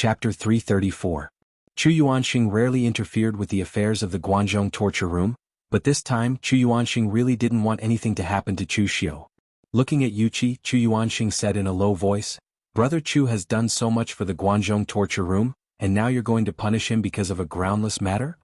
Chapter 334. Chu Yuanxing rarely interfered with the affairs of the Guanzhong torture room, but this time Chu Yuanxing really didn't want anything to happen to Chu Xiu. Looking at Yuqi, Chu Yuanxing said in a low voice, "Brother Chu has done so much for the Guanzhong torture room, and now you're going to punish him because of a groundless matter?"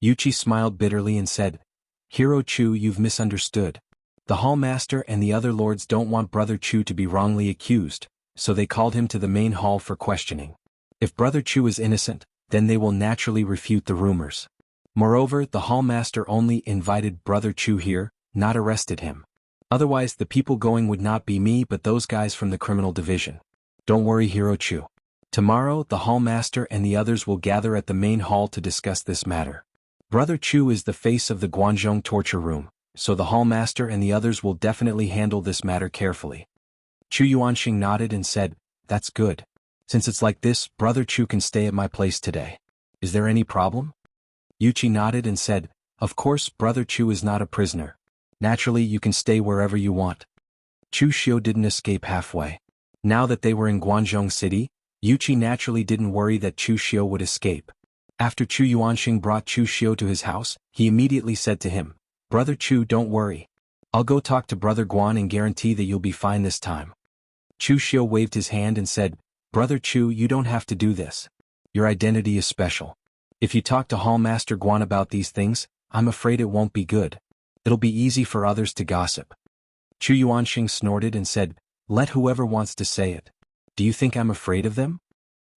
Yuqi smiled bitterly and said, "Hero Chu, you've misunderstood. The hall master and the other lords don't want Brother Chu to be wrongly accused, so they called him to the main hall for questioning. If Brother Chu is innocent, then they will naturally refute the rumors. Moreover, the hall master only invited Brother Chu here, not arrested him. Otherwise the people going would not be me but those guys from the criminal division. Don't worry, Hero Chu. Tomorrow the hall master and the others will gather at the main hall to discuss this matter. Brother Chu is the face of the Guanzhong torture room, so the hall master and the others will definitely handle this matter carefully." Chu Yuanxing nodded and said, "That's good. Since it's like this, Brother Chu can stay at my place today. Is there any problem?" Yuqi nodded and said, "Of course, Brother Chu is not a prisoner. Naturally, you can stay wherever you want." Chu Xiu didn't escape halfway. Now that they were in Guanzhong City, Yuqi naturally didn't worry that Chu Xiu would escape. After Chu Yuanxing brought Chu Xiu to his house, he immediately said to him, "Brother Chu, don't worry. I'll go talk to Brother Guan and guarantee that you'll be fine this time." Chu Xiu waved his hand and said, "Brother Chu, you don't have to do this. Your identity is special. If you talk to Hall Master Guan about these things, I'm afraid it won't be good. It'll be easy for others to gossip." Chu Yuanxing snorted and said, "Let whoever wants to say it. Do you think I'm afraid of them?"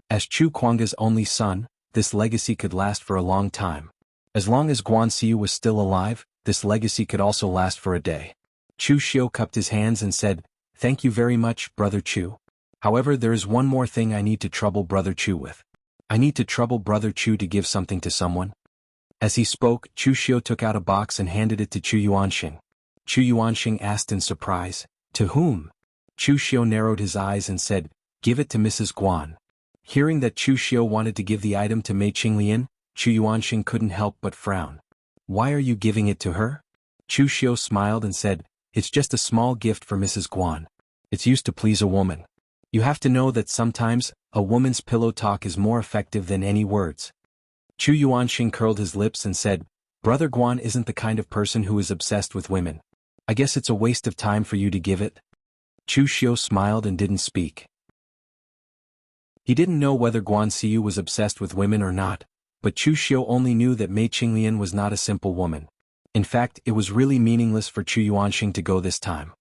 As Chu Kuang's only son, this legacy could last for a long time. As long as Guan Xiu was still alive, this legacy could also last for a day. Chu Xiu cupped his hands and said, "Thank you very much, Brother Chu. However, there is one more thing I need to trouble Brother Chu with. I need to trouble Brother Chu to give something to someone." As he spoke, Chu Xiu took out a box and handed it to Chu Yuanxing. Chu Yuanxing asked in surprise, "To whom?" Chu Xiu narrowed his eyes and said, "Give it to Mrs. Guan." Hearing that Chu Xiu wanted to give the item to Mei Qinglian, Chu Yuanxing couldn't help but frown. "Why are you giving it to her?" Chu Xiu smiled and said, "It's just a small gift for Mrs. Guan. It's used to please a woman. You have to know that sometimes, a woman's pillow talk is more effective than any words." Chu Yuanxing curled his lips and said, "Brother Guan isn't the kind of person who is obsessed with women. I guess it's a waste of time for you to give it." Chu Xiu smiled and didn't speak. He didn't know whether Guan Xiu was obsessed with women or not, but Chu Xiu only knew that Mei Qinglian was not a simple woman. In fact, it was really meaningless for Chu Yuanxing to go this time.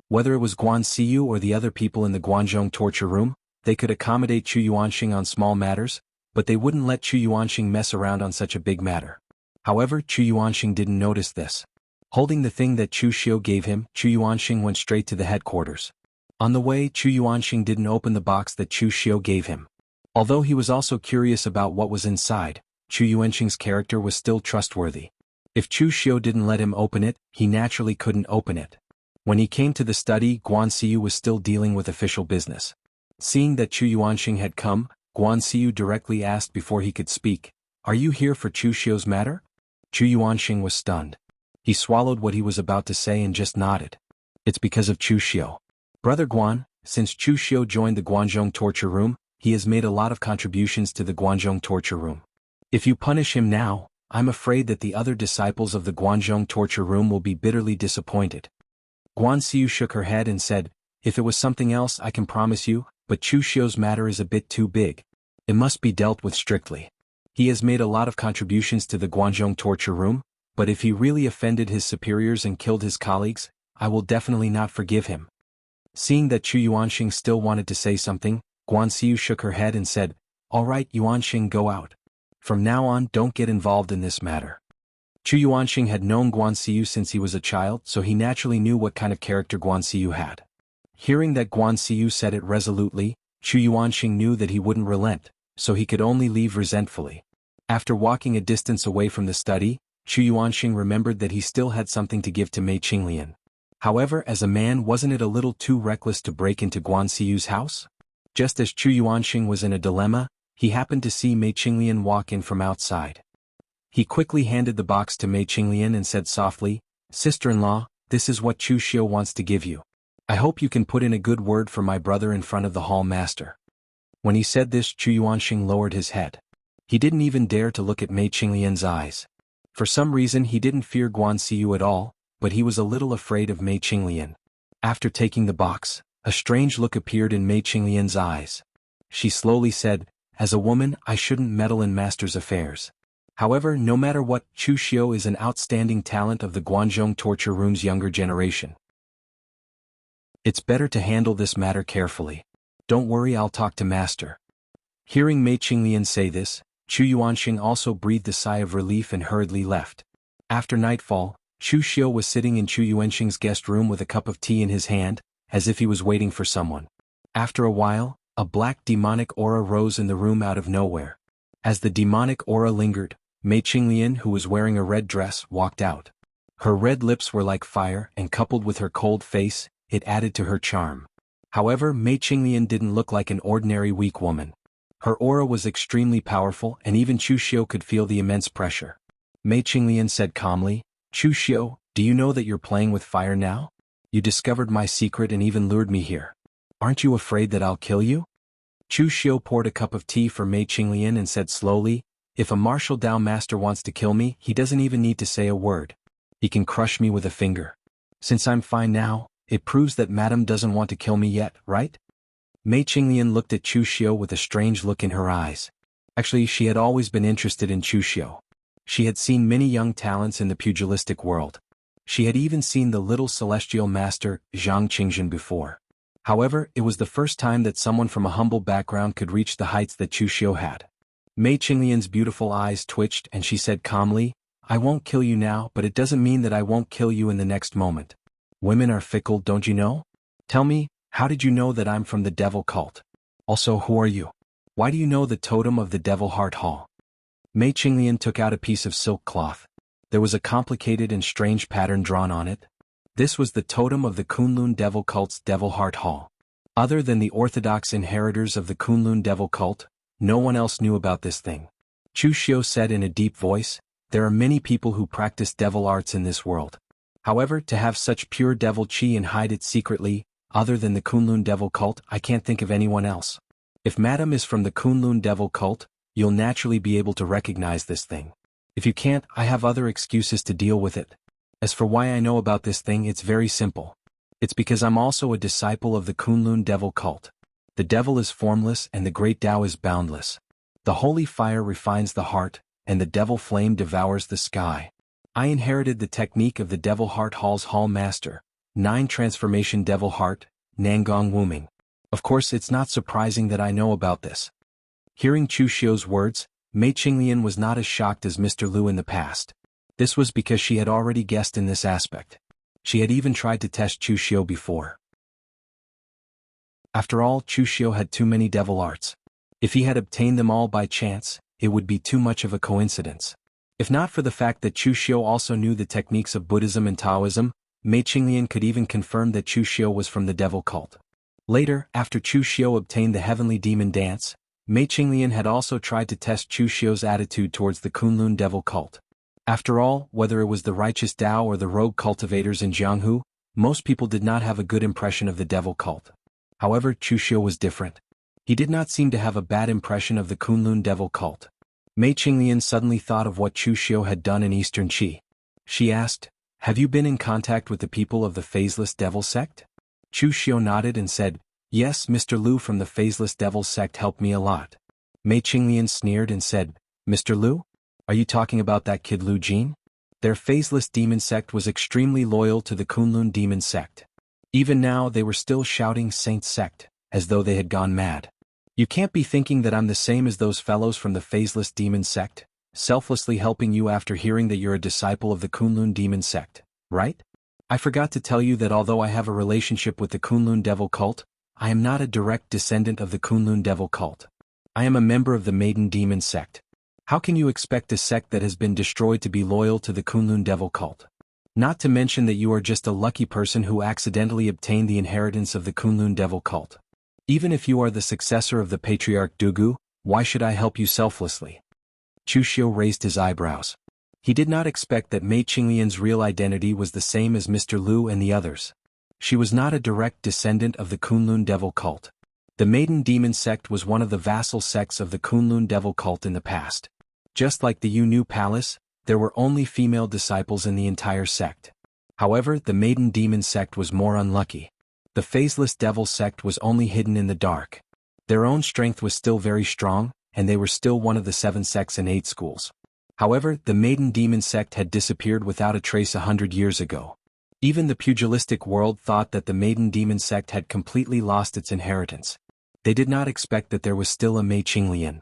Whether it was Guan Xiu or the other people in the Guanzhong torture room, they could accommodate Chu Yuanxing on small matters, but they wouldn't let Chu Yuanxing mess around on such a big matter. However, Chu Yuanxing didn't notice this. Holding the thing that Chu Xiu gave him, Chu Yuanxing went straight to the headquarters. On the way, Chu Yuanxing didn't open the box that Chu Xiu gave him. Although he was also curious about what was inside, Chu Yuanxing's character was still trustworthy. If Chu Xiu didn't let him open it, he naturally couldn't open it. When he came to the study, Guan Xiu was still dealing with official business. Seeing that Chu Yuanxing had come, Guan Xiu directly asked before he could speak, "Are you here for Chu Xiu's matter?" Chu Yuanxing was stunned. He swallowed what he was about to say and just nodded. "It's because of Chu Xiu. Brother Guan, since Chu Xiu joined the Guanzhong torture room, he has made a lot of contributions to the Guanzhong torture room. If you punish him now, I'm afraid that the other disciples of the Guanzhong torture room will be bitterly disappointed." Guan Xiu shook her head and said, "If it was something else I can promise you, but Chu Xiu's matter is a bit too big. It must be dealt with strictly. He has made a lot of contributions to the Guanzhong torture room, but if he really offended his superiors and killed his colleagues, I will definitely not forgive him." Seeing that Chu Yuanxing still wanted to say something, Guan Xiu shook her head and said, "All right, Yuanxing, go out. From now on, don't get involved in this matter." Chu Yuanxing had known Guan Xiu since he was a child, so he naturally knew what kind of character Guan Xiu had. Hearing that Guan Xiu said it resolutely, Chu Yuanxing knew that he wouldn't relent, so he could only leave resentfully. After walking a distance away from the study, Chu Yuanxing remembered that he still had something to give to Mei Qinglian. However, as a man, wasn't it a little too reckless to break into Guan Xiu's house? Just as Chu Yuanxing was in a dilemma, he happened to see Mei Qinglian walk in from outside. He quickly handed the box to Mei Qinglian and said softly, "Sister-in-law, this is what Chu Xiu wants to give you. I hope you can put in a good word for my brother in front of the hall master." When he said this, Chu Yuanxing lowered his head. He didn't even dare to look at Mei Qinglian's eyes. For some reason he didn't fear Guan Xiu at all, but he was a little afraid of Mei Qinglian. After taking the box, a strange look appeared in Mei Qinglian's eyes. She slowly said, "As a woman, I shouldn't meddle in master's affairs. However, no matter what, Chu Xiu is an outstanding talent of the Guanzhong torture room's younger generation. It's better to handle this matter carefully. Don't worry, I'll talk to master." Hearing Mei Qinglian say this, Chu Yuanxing also breathed a sigh of relief and hurriedly left. After nightfall, Chu Xiu was sitting in Chu Yuanxing's guest room with a cup of tea in his hand, as if he was waiting for someone. After a while, a black demonic aura rose in the room out of nowhere. As the demonic aura lingered, Mei Qinglian, who was wearing a red dress, walked out. Her red lips were like fire, and coupled with her cold face, it added to her charm. However, Mei Qinglian didn't look like an ordinary weak woman. Her aura was extremely powerful, and even Chu Xiu could feel the immense pressure. Mei Qinglian said calmly, "Chu Xiu, do you know that you're playing with fire now? You discovered my secret and even lured me here. Aren't you afraid that I'll kill you?" Chu Xiu poured a cup of tea for Mei Qinglian and said slowly, "If a martial Dao master wants to kill me, he doesn't even need to say a word. He can crush me with a finger. Since I'm fine now, it proves that Madame doesn't want to kill me yet, right?" Mei Qinglian looked at Chu Xiu with a strange look in her eyes. Actually, she had always been interested in Chu Xiu. She had seen many young talents in the pugilistic world. She had even seen the little celestial master, Zhang Qingzhen, before. However, it was the first time that someone from a humble background could reach the heights that Chu Xiu had. Mei Qinglian's beautiful eyes twitched and she said calmly, "I won't kill you now, but it doesn't mean that I won't kill you in the next moment. Women are fickle, don't you know? Tell me, how did you know that I'm from the devil cult? Also, who are you? Why do you know the totem of the Devil Heart Hall?" Mei Qinglian took out a piece of silk cloth. There was a complicated and strange pattern drawn on it. This was the totem of the Kunlun Devil cult's Devil Heart Hall. Other than the orthodox inheritors of the Kunlun Devil cult, no one else knew about this thing. Chu Xiu said in a deep voice, "There are many people who practice devil arts in this world. However, to have such pure devil qi and hide it secretly, other than the Kunlun Devil cult, I can't think of anyone else. If Madame is from the Kunlun Devil cult, you'll naturally be able to recognize this thing. If you can't, I have other excuses to deal with it. As for why I know about this thing, it's very simple. It's because I'm also a disciple of the Kunlun Devil cult. The devil is formless and the great Tao is boundless. The holy fire refines the heart, and the devil flame devours the sky. I inherited the technique of the Devil Heart Hall's Hall Master, 9 Transformation Devil Heart, Nangong Wuming. Of course, it's not surprising that I know about this." Hearing Chu Xiu's words, Mei Qinglian was not as shocked as Mr. Lu in the past. This was because she had already guessed in this aspect. She had even tried to test Chu Xiu before. After all, Chu Xiu had too many devil arts. If he had obtained them all by chance, it would be too much of a coincidence. If not for the fact that Chu Xiu also knew the techniques of Buddhism and Taoism, Mei Qinglian could even confirm that Chu Xiu was from the devil cult. Later, after Chu Xiu obtained the heavenly demon dance, Mei Qinglian had also tried to test Chu Xiu's attitude towards the Kunlun Devil cult. After all, whether it was the righteous Tao or the rogue cultivators in Jianghu, most people did not have a good impression of the devil cult. However, Chu Xiu was different. He did not seem to have a bad impression of the Kunlun Devil cult. Mei Qinglian suddenly thought of what Chu Xiu had done in Eastern Qi. She asked, "Have you been in contact with the people of the Phaseless Devil sect?" Chu Xiu nodded and said, "Yes, Mr. Lu from the Phaseless Devil sect helped me a lot." Mei Qinglian sneered and said, "Mr. Lu? Are you talking about that kid Lu Jin? Their Phaseless Demon sect was extremely loyal to the Kunlun Demon sect. Even now they were still shouting Saint sect, as though they had gone mad. You can't be thinking that I'm the same as those fellows from the Phaseless Demon sect, selflessly helping you after hearing that you're a disciple of the Kunlun Demon sect, right? I forgot to tell you that although I have a relationship with the Kunlun Devil cult, I am not a direct descendant of the Kunlun Devil cult. I am a member of the Maiden Demon sect. How can you expect a sect that has been destroyed to be loyal to the Kunlun Devil cult? Not to mention that you are just a lucky person who accidentally obtained the inheritance of the Kunlun Devil cult. Even if you are the successor of the Patriarch Dugu, why should I help you selflessly?" Chu Xiu raised his eyebrows. He did not expect that Mei Qinglian's real identity was the same as Mr. Lu and the others. She was not a direct descendant of the Kunlun Devil cult. The Maiden Demon sect was one of the vassal sects of the Kunlun devil cult in the past. Just like the Yu Palace, there were only female disciples in the entire sect. However, the Maiden Demon sect was more unlucky. The Phaseless Devil sect was only hidden in the dark. Their own strength was still very strong, and they were still one of the 7 sects and 8 schools. However, the Maiden Demon sect had disappeared without a trace 100 years ago. Even the pugilistic world thought that the Maiden Demon sect had completely lost its inheritance. They did not expect that there was still a Mei Qinglian.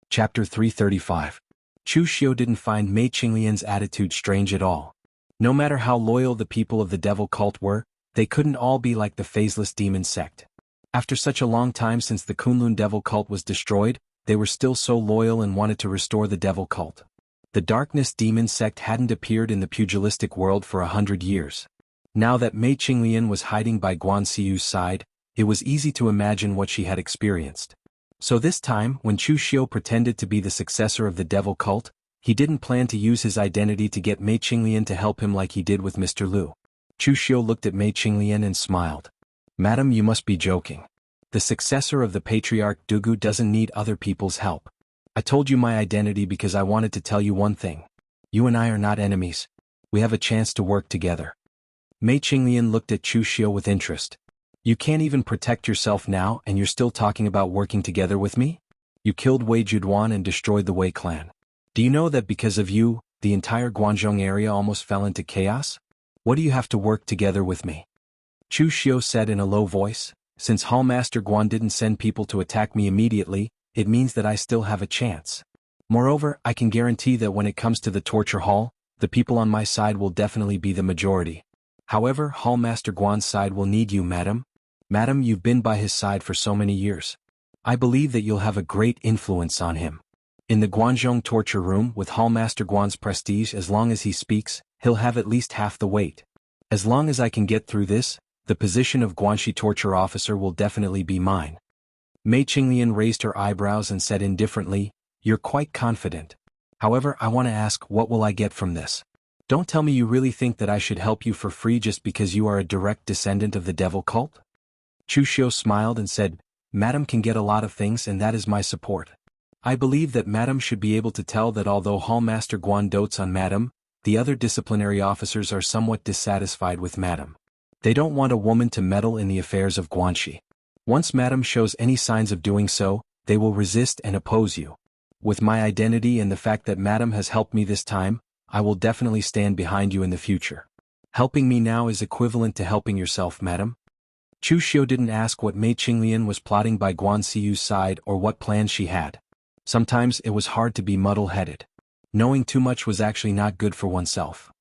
Chapter 335. Chu Xiu didn't find Mei Qinglian's attitude strange at all. No matter how loyal the people of the devil cult were, they couldn't all be like the Phaseless Demon sect. After such a long time since the Kunlun devil cult was destroyed, they were still so loyal and wanted to restore the devil cult. The Darkness Demon sect hadn't appeared in the pugilistic world for 100 years. Now that Mei Qinglian was hiding by Guan Xiu's side, it was easy to imagine what she had experienced. So this time, when Chu Xiu pretended to be the successor of the devil cult, he didn't plan to use his identity to get Mei Qinglian to help him like he did with Mr. Lu. Chu Xiu looked at Mei Qinglian and smiled. "Madam, you must be joking. The successor of the Patriarch Dugu doesn't need other people's help. I told you my identity because I wanted to tell you one thing. You and I are not enemies. We have a chance to work together." Mei Qinglian looked at Chu Xiu with interest. "You can't even protect yourself now and you're still talking about working together with me? You killed Wei Juduan and destroyed the Wei clan. Do you know that because of you, the entire Guangzhong area almost fell into chaos? What do you have to work together with me?" Chu Xiu said in a low voice, "Since Hallmaster Guan didn't send people to attack me immediately, it means that I still have a chance. Moreover, I can guarantee that when it comes to the torture hall, the people on my side will definitely be the majority. However, Hallmaster Guan's side will need you, madam. Madam, you've been by his side for so many years. I believe that you'll have a great influence on him. In the Guangzhong torture room with Hallmaster Guan's prestige, as long as he speaks, he'll have at least half the weight. As long as I can get through this, the position of Guanxi torture officer will definitely be mine." Mei Qinglian raised her eyebrows and said indifferently, "You're quite confident. However, I want to ask, what will I get from this? Don't tell me you really think that I should help you for free just because you are a direct descendant of the devil cult?" Chu Xiu smiled and said, "Madam can get a lot of things and that is my support. I believe that Madam should be able to tell that although Hallmaster Guan dotes on Madam, the other disciplinary officers are somewhat dissatisfied with Madam. They don't want a woman to meddle in the affairs of Guanxi. Once Madam shows any signs of doing so, they will resist and oppose you. With my identity and the fact that Madam has helped me this time, I will definitely stand behind you in the future. Helping me now is equivalent to helping yourself, Madam." Chu Xiu didn't ask what Mei Qinglian was plotting by Guan Xiu's side or what plans she had. Sometimes it was hard to be muddle-headed. Knowing too much was actually not good for oneself.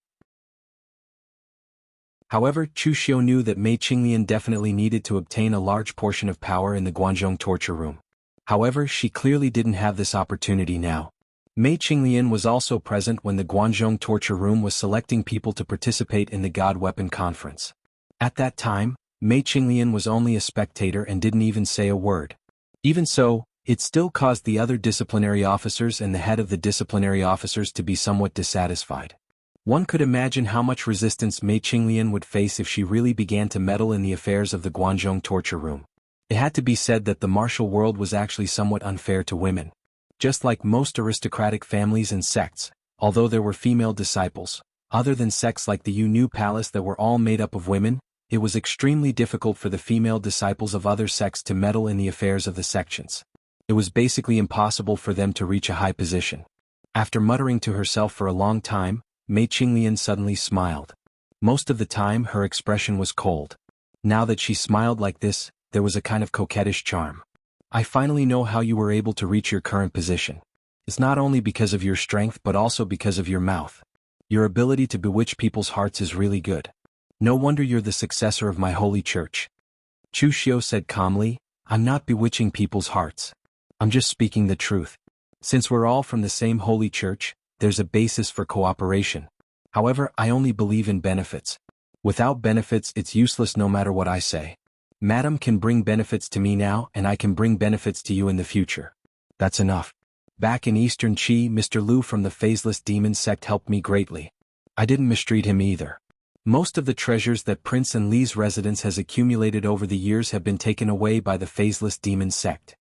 However, Chu Xiu knew that Mei Qinglian definitely needed to obtain a large portion of power in the Guangzhong torture room. However, she clearly didn't have this opportunity now. Mei Qinglian was also present when the Guangzhong torture room was selecting people to participate in the God Weapon Conference. At that time, Mei Qinglian was only a spectator and didn't even say a word. Even so, it still caused the other disciplinary officers and the head of the disciplinary officers to be somewhat dissatisfied. One could imagine how much resistance Mei Qinglian would face if she really began to meddle in the affairs of the Guangzhong torture room. It had to be said that the martial world was actually somewhat unfair to women. Just like most aristocratic families and sects, although there were female disciples, other than sects like the Yu Palace that were all made up of women, it was extremely difficult for the female disciples of other sects to meddle in the affairs of the sections. It was basically impossible for them to reach a high position. After muttering to herself for a long time, Mei Qinglian suddenly smiled. Most of the time her expression was cold. Now that she smiled like this, there was a kind of coquettish charm. "I finally know how you were able to reach your current position. It's not only because of your strength but also because of your mouth. Your ability to bewitch people's hearts is really good. No wonder you're the successor of my holy church." Chu Xiu said calmly, "I'm not bewitching people's hearts. I'm just speaking the truth. Since we're all from the same holy church, there's a basis for cooperation. However, I only believe in benefits. Without benefits it's useless no matter what I say. Madam can bring benefits to me now and I can bring benefits to you in the future. That's enough. Back in Eastern Qi, Mr. Lu from the Phaseless Demon sect helped me greatly. I didn't mistreat him either. Most of the treasures that Prince and Li's residence has accumulated over the years have been taken away by the phaseless demon sect.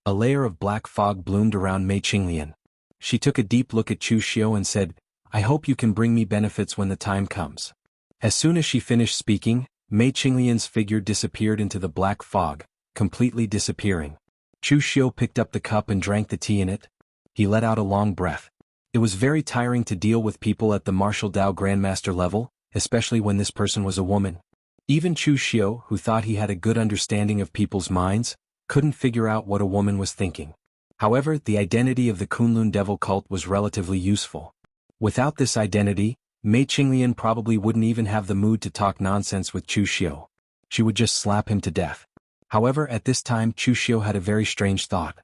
A layer of black fog bloomed around Mei Qinglian. She took a deep look at Chu Xiu and said, "I hope you can bring me benefits when the time comes." As soon as she finished speaking, Mei Qinglian's figure disappeared into the black fog, completely disappearing. Chu Xiu picked up the cup and drank the tea in it. He let out a long breath. It was very tiring to deal with people at the martial Dao Grandmaster level, especially when this person was a woman. Even Chu Xiu, who thought he had a good understanding of people's minds, couldn't figure out what a woman was thinking. However, the identity of the Kunlun devil cult was relatively useful. Without this identity, Mei Qinglian probably wouldn't even have the mood to talk nonsense with Chu Xiu. She would just slap him to death. However, at this time Chu Xiu had a very strange thought.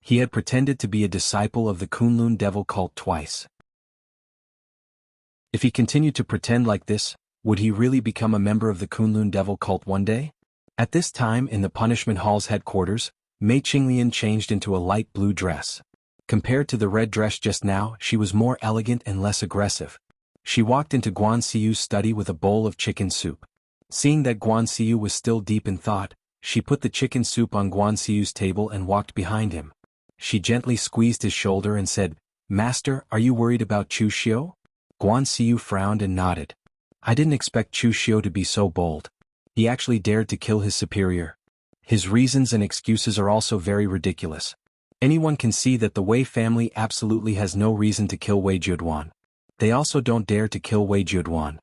He had pretended to be a disciple of the Kunlun devil cult twice. If he continued to pretend like this, would he really become a member of the Kunlun devil cult one day? At this time in the punishment hall's headquarters, Mei Qinglian changed into a light blue dress. Compared to the red dress just now, she was more elegant and less aggressive. She walked into Guan Xiyu's study with a bowl of chicken soup. Seeing that Guan Xiyu was still deep in thought, she put the chicken soup on Guan Xiyu's table and walked behind him. She gently squeezed his shoulder and said, "Master, are you worried about Chu Xiu?" Guan Xiyu frowned and nodded. "I didn't expect Chu Xiu to be so bold. He actually dared to kill his superior. His reasons and excuses are also very ridiculous. Anyone can see that the Wei family absolutely has no reason to kill Wei Juduan. They also don't dare to kill Wei Juduan."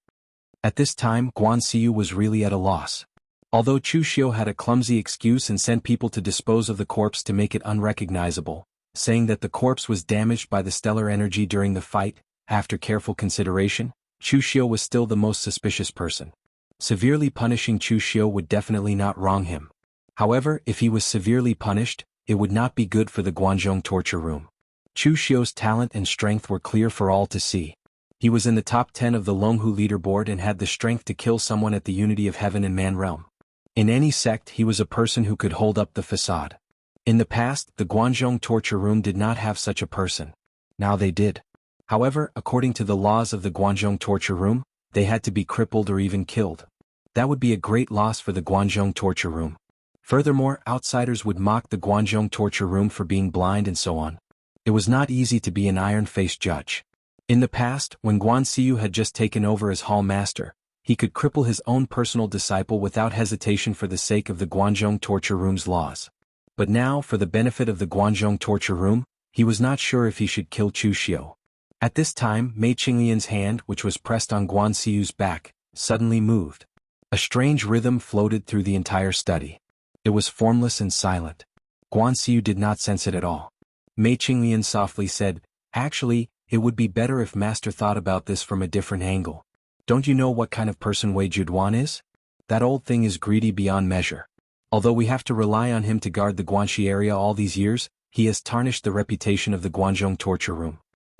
At this time, Guan Xiyu was really at a loss. Although Chu Xiu had a clumsy excuse and sent people to dispose of the corpse to make it unrecognizable, saying that the corpse was damaged by the stellar energy during the fight, after careful consideration, Chu Xiu was still the most suspicious person. Severely punishing Chu Xiu would definitely not wrong him. However, if he was severely punished, it would not be good for the Guanzhong torture room. Chu Xiu's talent and strength were clear for all to see. He was in the top 10 of the Longhu leaderboard and had the strength to kill someone at the unity of heaven and man realm. In any sect, he was a person who could hold up the facade. In the past, the Guanzhong torture room did not have such a person. Now they did. However, according to the laws of the Guanzhong torture room, they had to be crippled or even killed. That would be a great loss for the Guanzhong torture room. Furthermore, outsiders would mock the Guanzhong torture room for being blind and so on. It was not easy to be an iron-faced judge. In the past, when Guan Xiyu had just taken over as hall master, he could cripple his own personal disciple without hesitation for the sake of the Guanzhong torture room's laws. But now, for the benefit of the Guanzhong torture room, he was not sure if he should kill Chu Xiu. At this time, Mei Qinglian's hand, which was pressed on Guan Xiyu's back, suddenly moved. A strange rhythm floated through the entire study. It was formless and silent. Guan Xiyu did not sense it at all. Mei Qinglian softly said, "Actually, it would be better if Master thought about this from a different angle. Don't you know what kind of person Wei Juduan is? That old thing is greedy beyond measure. Although we have to rely on him to guard the Guanxi area all these years, he has tarnished the reputation of the Guanzhong torture room.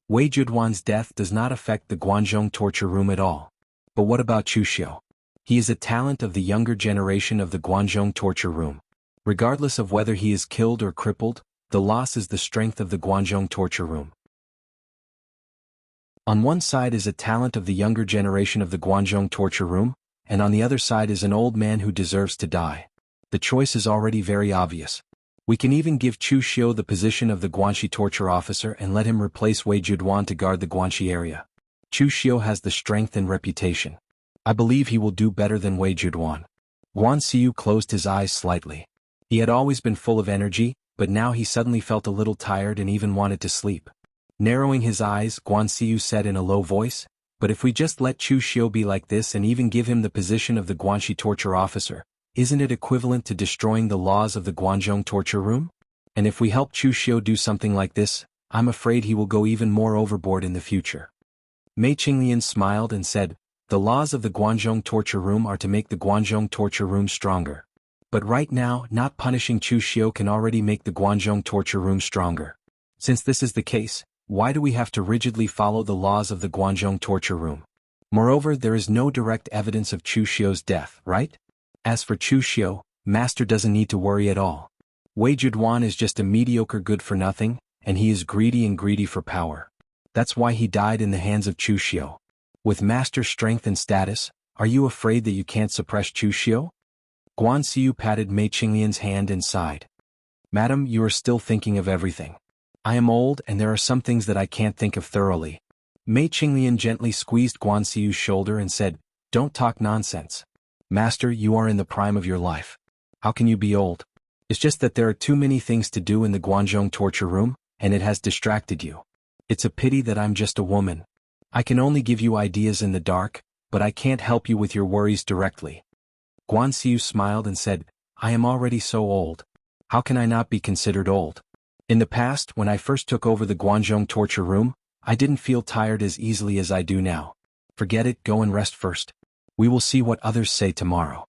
Wei Juduan's death does not affect the Guanzhong torture room at all. But what about Chu Xiu? He is a talent of the younger generation of the Guanzhong torture room. Regardless of whether he is killed or crippled, the loss is the strength of the Guanzhong torture room. On one side is a talent of the younger generation of the Guanzhong torture room, and on the other side is an old man who deserves to die. The choice is already very obvious. We can even give Chu Xiu the position of the Guanxi torture officer and let him replace Wei Juduan to guard the Guanxi area. Chu Xiu has the strength and reputation. I believe he will do better than Wei Juduan." Guan Xiyu closed his eyes slightly. He had always been full of energy, but now he suddenly felt a little tired and even wanted to sleep. Narrowing his eyes, Guan Xiyu said in a low voice, "But if we just let Chu Xiu be like this and even give him the position of the Guanxi torture officer, isn't it equivalent to destroying the laws of the Guanzhong torture room? And if we help Chu Xiu do something like this, I'm afraid he will go even more overboard in the future." Mei Qinglian smiled and said, "The laws of the Guanzhong torture room are to make the Guanzhong torture room stronger. But right now, not punishing Chu Xiu can already make the Guanzhong torture room stronger. Since this is the case, why do we have to rigidly follow the laws of the Guanzhong torture room? Moreover, there is no direct evidence of Chu Xiu's death, right? As for Chu Xiu, Master doesn't need to worry at all. Wei Juduan is just a mediocre good-for-nothing, and he is greedy for power. That's why he died in the hands of Chu Xiu. With Master's strength and status, Are you afraid that you can't suppress Chu Xiu? Guan Xiu patted Mei Qinglian's hand and sighed. Madam, you are still thinking of everything. I am old and there are some things that I can't think of thoroughly. Mei Qinglian gently squeezed Guan Xiu's shoulder and said, Don't talk nonsense. Master, you are in the prime of your life. How can you be old? It's just that there are too many things to do in the Guanzhong torture room, and it has distracted you. It's a pity that I'm just a woman. I can only give you ideas in the dark, but I can't help you with your worries directly. Guan Xiu smiled and said, I am already so old. How can I not be considered old? In the past, when I first took over the Guanzhong torture room, I didn't feel tired as easily as I do now. Forget it, go and rest first. We will see what others say tomorrow.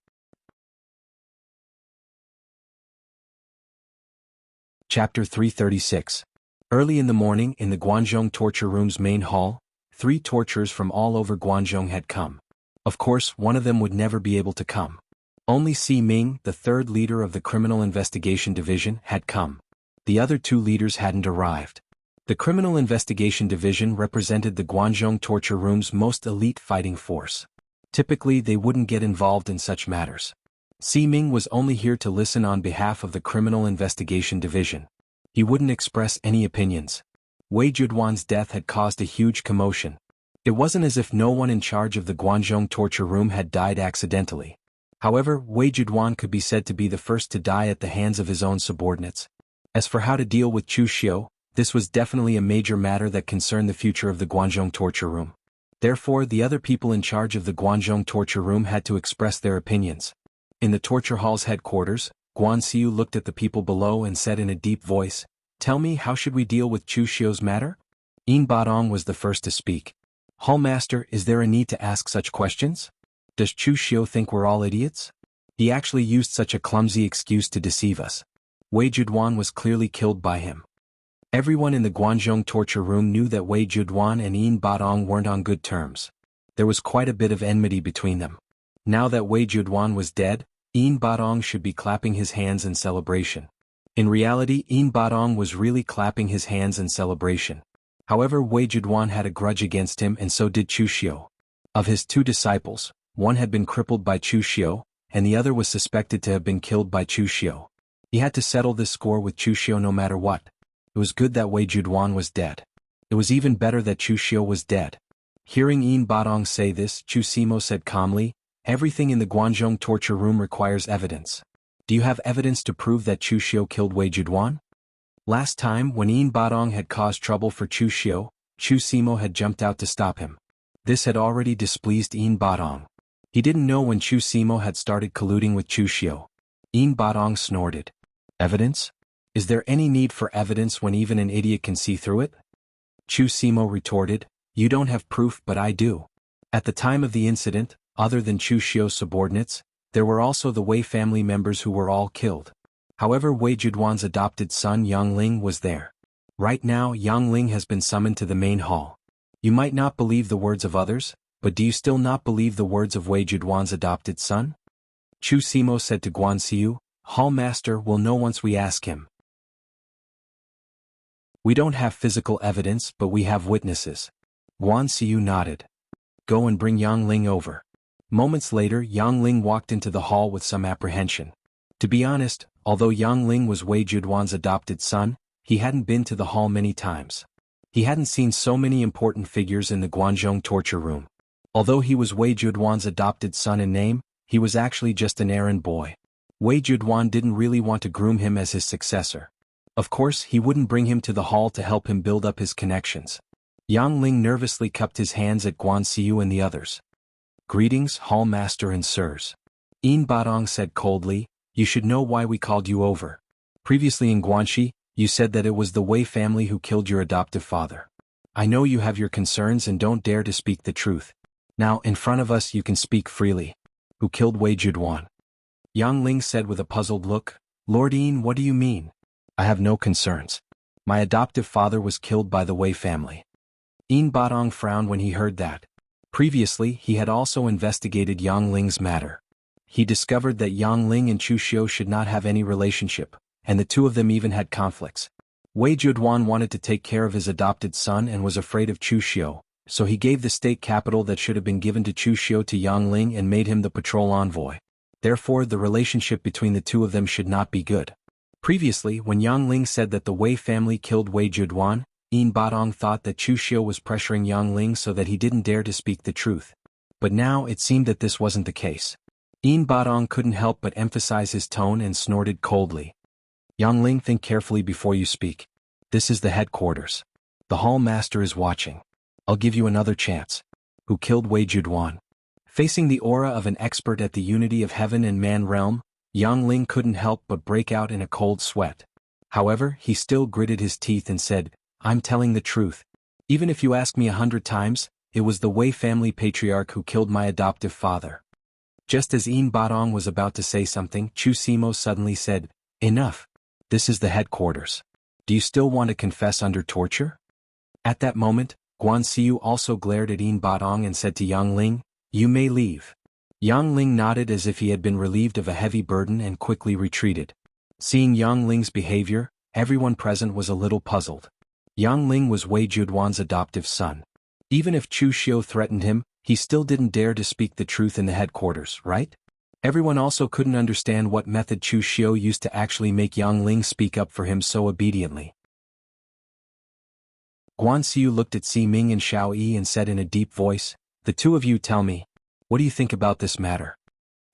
Chapter 336. Early in the morning in the Guanzhong torture room's main hall, 3 torturers from all over Guanzhong had come. Of course, one of them would never be able to come. Only Si Ming, the 3rd leader of the Criminal Investigation Division, had come. The other 2 leaders hadn't arrived. The Criminal Investigation Division represented the Guanzhong torture room's most elite fighting force. Typically, they wouldn't get involved in such matters. Si Ming was only here to listen on behalf of the Criminal Investigation Division. He wouldn't express any opinions. Wei Juduan's death had caused a huge commotion. It wasn't as if no one in charge of the Guanzhong torture room had died accidentally. However, Wei Juduan could be said to be the first to die at the hands of his own subordinates. As for how to deal with Chu Xiu, this was definitely a major matter that concerned the future of the Guanzhong torture room. Therefore, the other people in charge of the Guanzhong torture room had to express their opinions. In the torture hall's headquarters, Guan Xiu looked at the people below and said in a deep voice, Tell me, how should we deal with Chu Xiu's matter? Yin Badong was the first to speak. Hallmaster, is there a need to ask such questions? Does Chu Xiu think we're all idiots? He actually used such a clumsy excuse to deceive us. Wei Juduan was clearly killed by him. Everyone in the Guanzhong torture room knew that Wei Juduan and Yin Badong weren't on good terms. There was quite a bit of enmity between them. Now that Wei Juduan was dead, Yin Badong should be clapping his hands in celebration. In reality, Yin Badong was really clapping his hands in celebration. However, Wei Juduan had a grudge against him and so did Chu Xiu. Of his 2 disciples, one had been crippled by Chu Xiu, and the other was suspected to have been killed by Chu Xiu. He had to settle this score with Chu Xiu no matter what. It was good that Wei Juduan was dead. It was even better that Chu Xiu was dead. Hearing Yin Badong say this, Chu Simo said calmly, Everything in the Guanzhong torture room requires evidence. Do you have evidence to prove that Chu Xiu killed Wei Juduan? Last time, when Yin Badong had caused trouble for Chu Xiu, Chu Simo had jumped out to stop him. This had already displeased Yin Badong. He didn't know when Chu Simo had started colluding with Chu Xiu. Yin Badong snorted. Evidence? Is there any need for evidence when even an idiot can see through it? Chu Simo retorted, You don't have proof but I do. At the time of the incident, other than Chu Xiu's subordinates, there were also the Wei family members who were all killed. However, Wei Juduan's adopted son Yang Ling was there. Right now, Yang Ling has been summoned to the main hall. You might not believe the words of others, but do you still not believe the words of Wei Juduan's adopted son? Chu Simo said to Guan Xiu, Hallmaster will know once we ask him. We don't have physical evidence but we have witnesses. Guan Xiu nodded. Go and bring Yang Ling over. Moments later, Yang Ling walked into the hall with some apprehension. To be honest, although Yang Ling was Wei Juduan's adopted son, he hadn't been to the hall many times. He hadn't seen so many important figures in the Guanzhong torture room. Although he was Wei Juduan's adopted son in name, he was actually just an errand boy. Wei Juduan didn't really want to groom him as his successor. Of course, he wouldn't bring him to the hall to help him build up his connections. Yang Ling nervously cupped his hands at Guan Xiu and the others. Greetings, Hallmaster and sirs. Yin Badong said coldly, You should know why we called you over. Previously in Guanxi, you said that it was the Wei family who killed your adoptive father. I know you have your concerns and don't dare to speak the truth. Now, in front of us you can speak freely. Who killed Wei Juduan? Yang Ling said with a puzzled look, Lord Yin, what do you mean? I have no concerns. My adoptive father was killed by the Wei family. Yin Badong frowned when he heard that. Previously, he had also investigated Yang Ling's matter. He discovered that Yang Ling and Chu Xiu should not have any relationship, and the 2 of them even had conflicts. Wei Juduan wanted to take care of his adopted son and was afraid of Chu Xiu, So he gave the state capital that should have been given to Chu Xiu to Yang Ling and made him the patrol envoy. Therefore the relationship between the two of them should not be good. Previously, when Yang Ling said that the Wei family killed Wei Juduan, Yin Badong thought that Chu Xiu was pressuring Yang Ling so that he didn't dare to speak the truth. But now it seemed that this wasn't the case. Yin Badong couldn't help but emphasize his tone and snorted coldly. Yang Ling, think carefully before you speak. This is the headquarters. The hall master is watching. I'll give you another chance. Who killed Wei Juduan? Facing the aura of an expert at the unity of heaven and man realm, Yang Ling couldn't help but break out in a cold sweat. However, he still gritted his teeth and said, I'm telling the truth. Even if you ask me 100 times, it was the Wei family patriarch who killed my adoptive father. Just as Yin Badong was about to say something, Chu Simo suddenly said, Enough. This is the headquarters. Do you still want to confess under torture? At that moment, Guan Xiu also glared at Yin Badong and said to Yang Ling, You may leave. Yang Ling nodded as if he had been relieved of a heavy burden and quickly retreated. Seeing Yang Ling's behavior, everyone present was a little puzzled. Yang Ling was Wei Juduan's adoptive son. Even if Chu Xiu threatened him, he still didn't dare to speak the truth in the headquarters, right? Everyone also couldn't understand what method Chu Xiu used to actually make Yang Ling speak up for him so obediently. Guan Xiu looked at Si Ming and Xiao Yi and said in a deep voice, The two of you tell me, what do you think about this matter?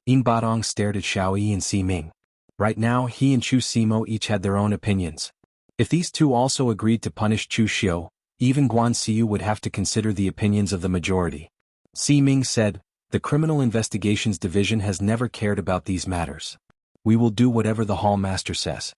Yin Badong stared at Xiao Yi and Si Ming. Right now he and Chu Simo each had their own opinions. If these two also agreed to punish Chu Xiu, even Guan Xiu would have to consider the opinions of the majority. Si Ming said, The Criminal Investigations Division has never cared about these matters. We will do whatever the hall master says.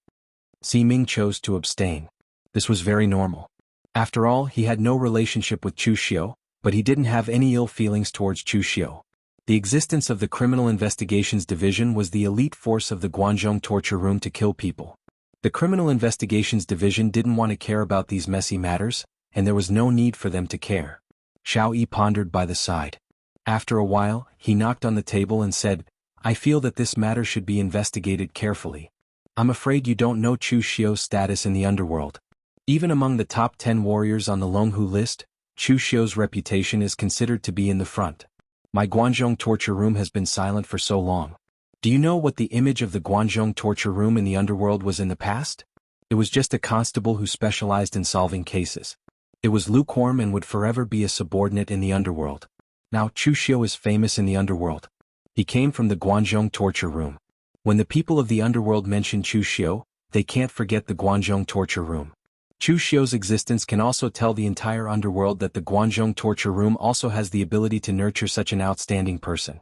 Si Ming chose to abstain. This was very normal. After all, he had no relationship with Chu Xiu, but he didn't have any ill feelings towards Chu Xiu. The existence of the Criminal Investigations Division was the elite force of the Guanzhong torture room to kill people. The Criminal Investigations Division didn't want to care about these messy matters, and there was no need for them to care. Xiao Yi pondered by the side. After a while, he knocked on the table and said, I feel that this matter should be investigated carefully. I'm afraid you don't know Chu Xiu's status in the underworld. Even among the top 10 warriors on the Longhu list, Chu Xiu's reputation is considered to be in the front. My Guanzhong torture room has been silent for so long. Do you know what the image of the Guanzhong torture room in the underworld was in the past? It was just a constable who specialized in solving cases. It was lukewarm and would forever be a subordinate in the underworld. Now Chu Xiu is famous in the underworld. He came from the Guanzhong torture room. When the people of the underworld mention Chu Xiu, they can't forget the Guanzhong torture room. Chu Xiu's existence can also tell the entire underworld that the Guanzhong torture room also has the ability to nurture such an outstanding person.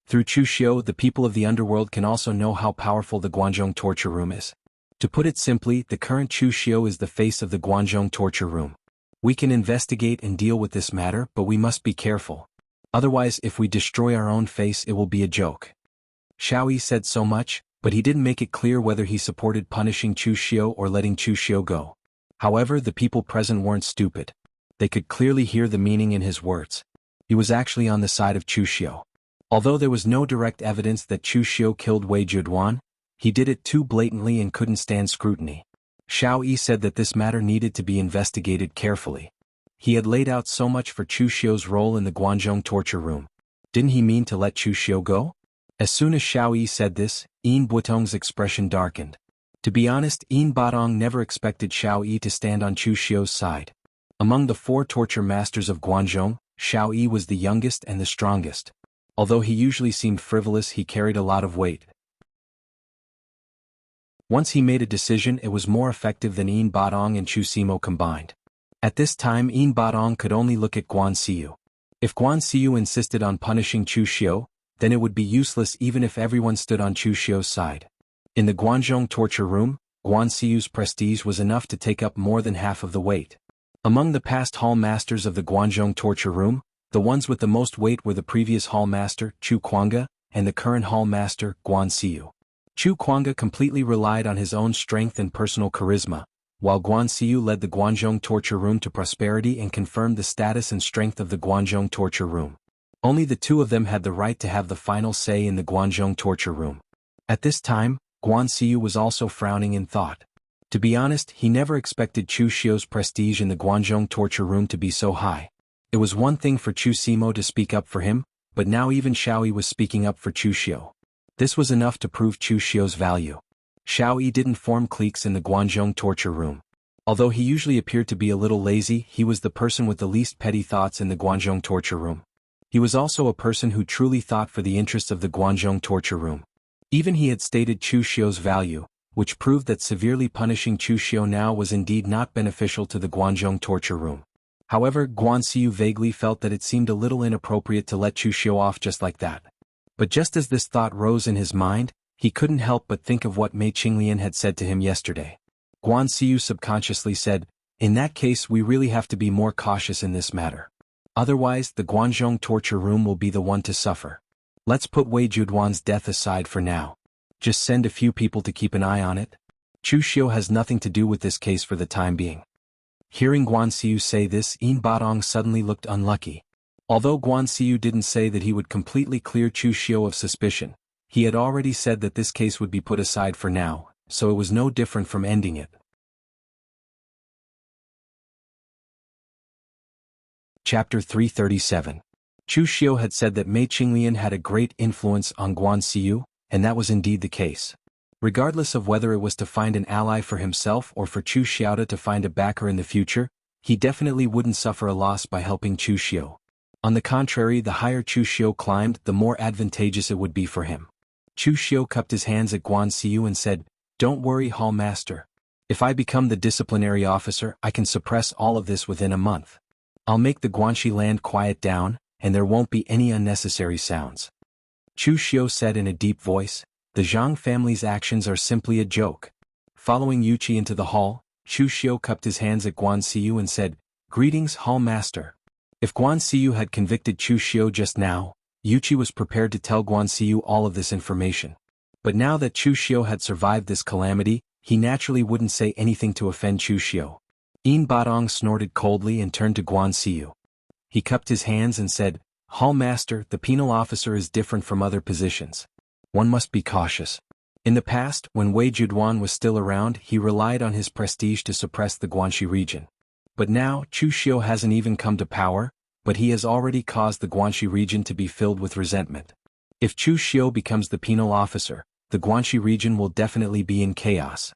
Through Chu Xiu, the people of the underworld can also know how powerful the Guanzhong torture room is. To put it simply, the current Chu Xiu is the face of the Guanzhong torture room. We can investigate and deal with this matter, but we must be careful. Otherwise, if we destroy our own face, it will be a joke. Xiao Yi said so much, but he didn't make it clear whether he supported punishing Chu Xiu or letting Chu Xiu go. However, the people present weren't stupid. They could clearly hear the meaning in his words. He was actually on the side of Chu Xiu. Although there was no direct evidence that Chu Xiu killed Wei Juduan, he did it too blatantly and couldn't stand scrutiny. Xiao Yi said that this matter needed to be investigated carefully. He had laid out so much for Chu Xiu's role in the Guanzhong torture room. Didn't he mean to let Chu Xiu go? As soon as Xiao Yi said this, Yin Butong's expression darkened. To be honest, Yin Badong never expected Xiao Yi to stand on Chu Xiu's side. Among the 4 torture masters of Guanzhong, Xiao Yi was the youngest and the strongest. Although he usually seemed frivolous, he carried a lot of weight. Once he made a decision, it was more effective than Yin Badong and Chu Simo combined. At this time, Yin Badong could only look at Guan Xiu. If Guan Xiu insisted on punishing Chu Xiu, then it would be useless even if everyone stood on Chu Xiu's side. In the Guanzhong torture room, Guan Xiu's prestige was enough to take up more than half of the weight. Among the past hall masters of the Guanzhong torture room, the ones with the most weight were the previous hall master, Chu Kuanga, and the current hall master, Guan Xiu. Chu Kuanga completely relied on his own strength and personal charisma, while Guan Xiu led the Guanzhong torture room to prosperity and confirmed the status and strength of the Guanzhong torture room. Only the two of them had the right to have the final say in the Guanzhong torture room. At this time, Guan Xiu was also frowning in thought. To be honest, he never expected Chu Xiu's prestige in the Guanzhong torture room to be so high. It was one thing for Chu Simo to speak up for him, but now even Xiao Yi was speaking up for Chu Xiu. This was enough to prove Chu Xiu's value. Xiao Yi didn't form cliques in the Guanzhong torture room. Although he usually appeared to be a little lazy, he was the person with the least petty thoughts in the Guanzhong torture room. He was also a person who truly thought for the interests of the Guanzhong torture room. Even he had stated Chu Xiu's value, which proved that severely punishing Chu Xiu now was indeed not beneficial to the Guanzhong torture room. However, Guan Xiu vaguely felt that it seemed a little inappropriate to let Chu Xiu off just like that. But just as this thought rose in his mind, he couldn't help but think of what Mei Qinglian had said to him yesterday. Guan Xiu subconsciously said, "In that case we really have to be more cautious in this matter. Otherwise the Guanzhong torture room will be the one to suffer. Let's put Wei Juduan's death aside for now. Just send a few people to keep an eye on it. Chu Xiu has nothing to do with this case for the time being." Hearing Guan Xiu say this, Yin Badong suddenly looked unlucky. Although Guan Xiu didn't say that he would completely clear Chu Xiu of suspicion, he had already said that this case would be put aside for now, so it was no different from ending it. Chapter 337. Chu Xiu had said that Mei Qinglian had a great influence on Guan Xiu, and that was indeed the case. Regardless of whether it was to find an ally for himself or for Chu Xiaoda to find a backer in the future, he definitely wouldn't suffer a loss by helping Chu Xiu. On the contrary, the higher Chu Xiu climbed, the more advantageous it would be for him. Chu Xiu cupped his hands at Guan Xiu and said, "Don't worry, Hall Master. If I become the disciplinary officer, I can suppress all of this within a month. I'll make the Guanxi land quiet down, and there won't be any unnecessary sounds." Chu Xiu said in a deep voice, "The Zhang family's actions are simply a joke." Following Yuqi into the hall, Chu Xiu cupped his hands at Guan Xiu and said, "Greetings, Hall Master." If Guan Xiu had convicted Chu Xiu just now, Yuqi was prepared to tell Guan Xiu all of this information. But now that Chu Xiu had survived this calamity, he naturally wouldn't say anything to offend Chu Xiu. Yin Badong snorted coldly and turned to Guan Xiu. He cupped his hands and said, "Hall Master, the penal officer is different from other positions. One must be cautious. In the past, when Wei Juduan was still around, he relied on his prestige to suppress the Guanxi region. But now, Chu Xiu hasn't even come to power, but he has already caused the Guanxi region to be filled with resentment. If Chu Xiu becomes the penal officer, the Guanxi region will definitely be in chaos."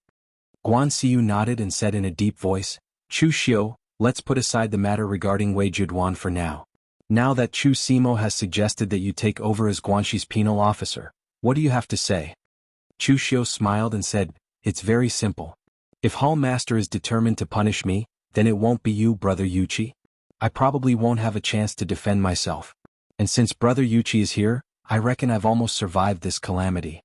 Guan Xiu nodded and said in a deep voice, "Chu Xiu, let's put aside the matter regarding Wei Juduan for now. Now that Chu Simo has suggested that you take over as Guanxi's penal officer, what do you have to say?" Chu Xiu smiled and said, "It's very simple. If Hall Master is determined to punish me, then it won't be you, Brother Yuqi. I probably won't have a chance to defend myself. And since Brother Yuqi is here, I reckon I've almost survived this calamity.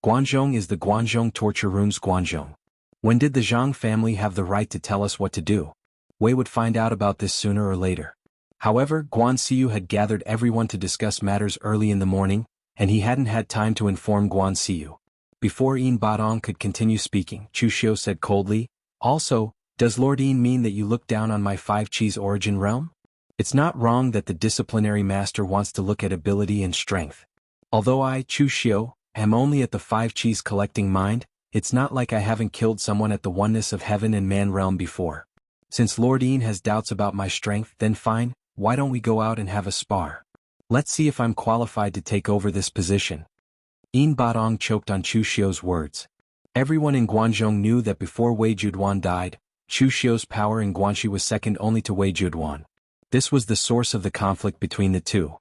Guanzhong is the Guanzhong torture room's Guanzhong. When did the Zhang family have the right to tell us what to do? Wei would find out about this sooner or later." However, Guan Xiu had gathered everyone to discuss matters early in the morning, and he hadn't had time to inform Guan Xiu. Before Yin Badong could continue speaking, Chu Xiu said coldly, "Also, does Lord Yin mean that you look down on my Five Chi's origin realm? It's not wrong that the disciplinary master wants to look at ability and strength. Although I, Chu Xiu, am only at the Five Chi's collecting mind, it's not like I haven't killed someone at the oneness of heaven and man realm before. Since Lord Yin has doubts about my strength, then fine, why don't we go out and have a spar? Let's see if I'm qualified to take over this position." Yin Badong choked on Chu Xiu's words. Everyone in Guanzhong knew that before Wei Juduan died, Chu Xiu's power in Guanxi was second only to Wei Juduan. This was the source of the conflict between the two.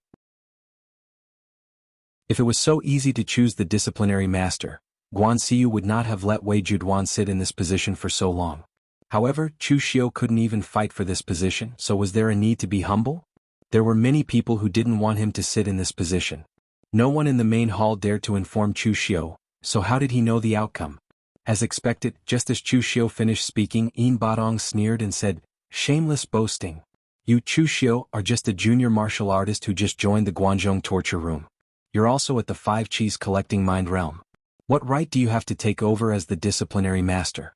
If it was so easy to choose the disciplinary master, Guan Xiu would not have let Wei Juduan sit in this position for so long. However, Chu Xiu couldn't even fight for this position, so was there a need to be humble? There were many people who didn't want him to sit in this position. No one in the main hall dared to inform Chu Xiu, so how did he know the outcome? As expected, just as Chu Xiu finished speaking, Yin Badong sneered and said, "Shameless boasting. You Chu Xiu are just a junior martial artist who just joined the Guanzhong torture room. You're also at the Five Chi's collecting mind realm. What right do you have to take over as the disciplinary master?"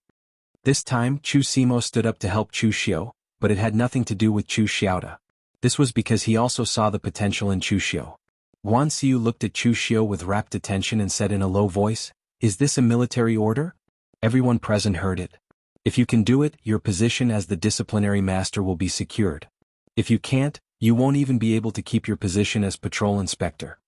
This time, Chu Simo stood up to help Chu Xiu, but it had nothing to do with Chu Xiaoda. This was because he also saw the potential in Chu Xiu. Guan Xiu looked at Chu Xiu with rapt attention and said in a low voice, "Is this a military order?" Everyone present heard it. "If you can do it, your position as the disciplinary master will be secured. If you can't, you won't even be able to keep your position as patrol inspector.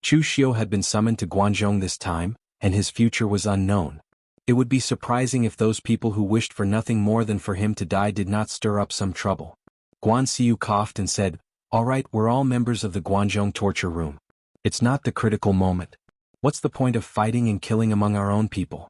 Chu Xiu had been summoned to Guanzhong this time, and his future was unknown. It would be surprising if those people who wished for nothing more than for him to die did not stir up some trouble. Guan Xiu coughed and said, "All right, we're all members of the Guanzhong torture room. It's not the critical moment. What's the point of fighting and killing among our own people?"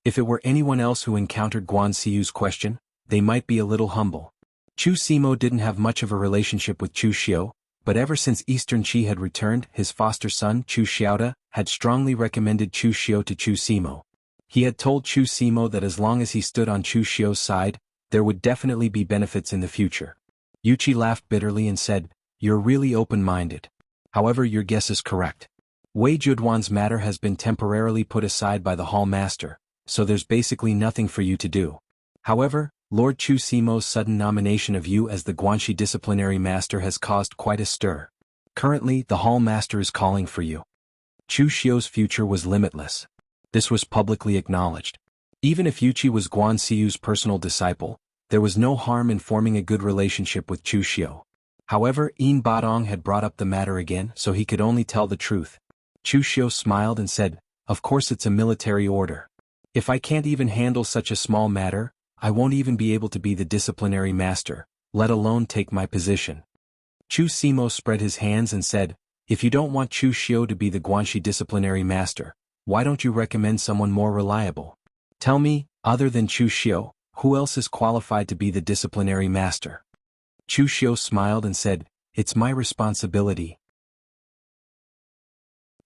If it were anyone else who encountered Guan Xiu's question, they might be a little humble. Chu Simo didn't have much of a relationship with Chu Xiu, but ever since Eastern Qi had returned, his foster son Chu Xiaoda had strongly recommended Chu Xiu to Chu Simo. He had told Chu Simo that as long as he stood on Chu Xiu's side, there would definitely be benefits in the future. Yuqi laughed bitterly and said, "You're really open-minded. However, your guess is correct. Wei Juduan's matter has been temporarily put aside by the Hall Master, so there's basically nothing for you to do. However, Lord Chu Simo's sudden nomination of you as the Guanxi Disciplinary Master has caused quite a stir. Currently, the Hall Master is calling for you." Chu Xiu's future was limitless. This was publicly acknowledged. Even if Yuqi was Guan Xiu's personal disciple, there was no harm in forming a good relationship with Chu Xiu. However, Yin Badong had brought up the matter again, so he could only tell the truth. Chu Xiu smiled and said, "Of course it's a military order. If I can't even handle such a small matter, I won't even be able to be the disciplinary master, let alone take my position." Chu Simo spread his hands and said, "If you don't want Chu Xiu to be the Guanxi disciplinary master, why don't you recommend someone more reliable? Tell me, other than Chu Xiu, who else is qualified to be the disciplinary master?" Chu Xiu smiled and said, "It's my responsibility."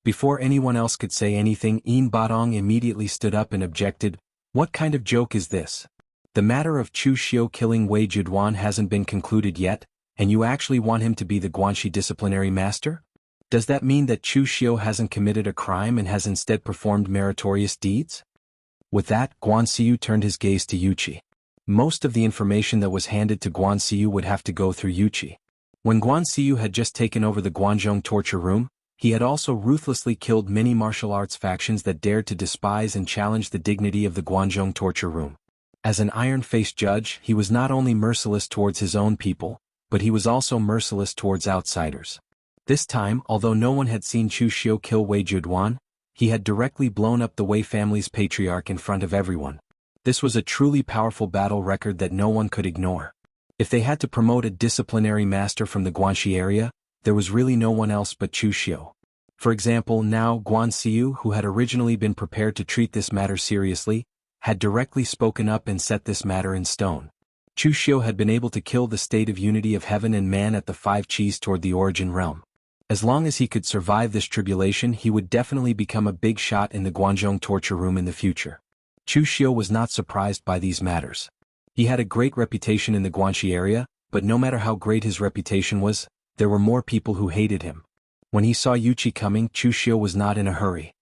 Before anyone else could say anything, Yin Badong immediately stood up and objected, "What kind of joke is this? The matter of Chu Xiu killing Wei Juduan hasn't been concluded yet, and you actually want him to be the Guanxi disciplinary master? Does that mean that Chu Xiu hasn't committed a crime and has instead performed meritorious deeds?" With that, Guan Xiu turned his gaze to Yuqi. Most of the information that was handed to Guan Xiu would have to go through Yuqi. When Guan Xiu had just taken over the Guanzhong torture room, he had also ruthlessly killed many martial arts factions that dared to despise and challenge the dignity of the Guanzhong torture room. As an iron-faced judge, he was not only merciless towards his own people, but he was also merciless towards outsiders. This time, although no one had seen Chu Xiu kill Wei Juduan, he had directly blown up the Wei family's patriarch in front of everyone. This was a truly powerful battle record that no one could ignore. If they had to promote a disciplinary master from the Guanxi area, there was really no one else but Chu Xiu. For example, now Guan Xiu, who had originally been prepared to treat this matter seriously, had directly spoken up and set this matter in stone. Chu Xiu had been able to kill the state of unity of heaven and man at the five Qis toward the origin realm. As long as he could survive this tribulation, he would definitely become a big shot in the Guanzhong torture room in the future. Chu Xiu was not surprised by these matters. He had a great reputation in the Guanxi area, but no matter how great his reputation was, there were more people who hated him. When he saw Yuqi coming, Chu Xiu was not in a hurry.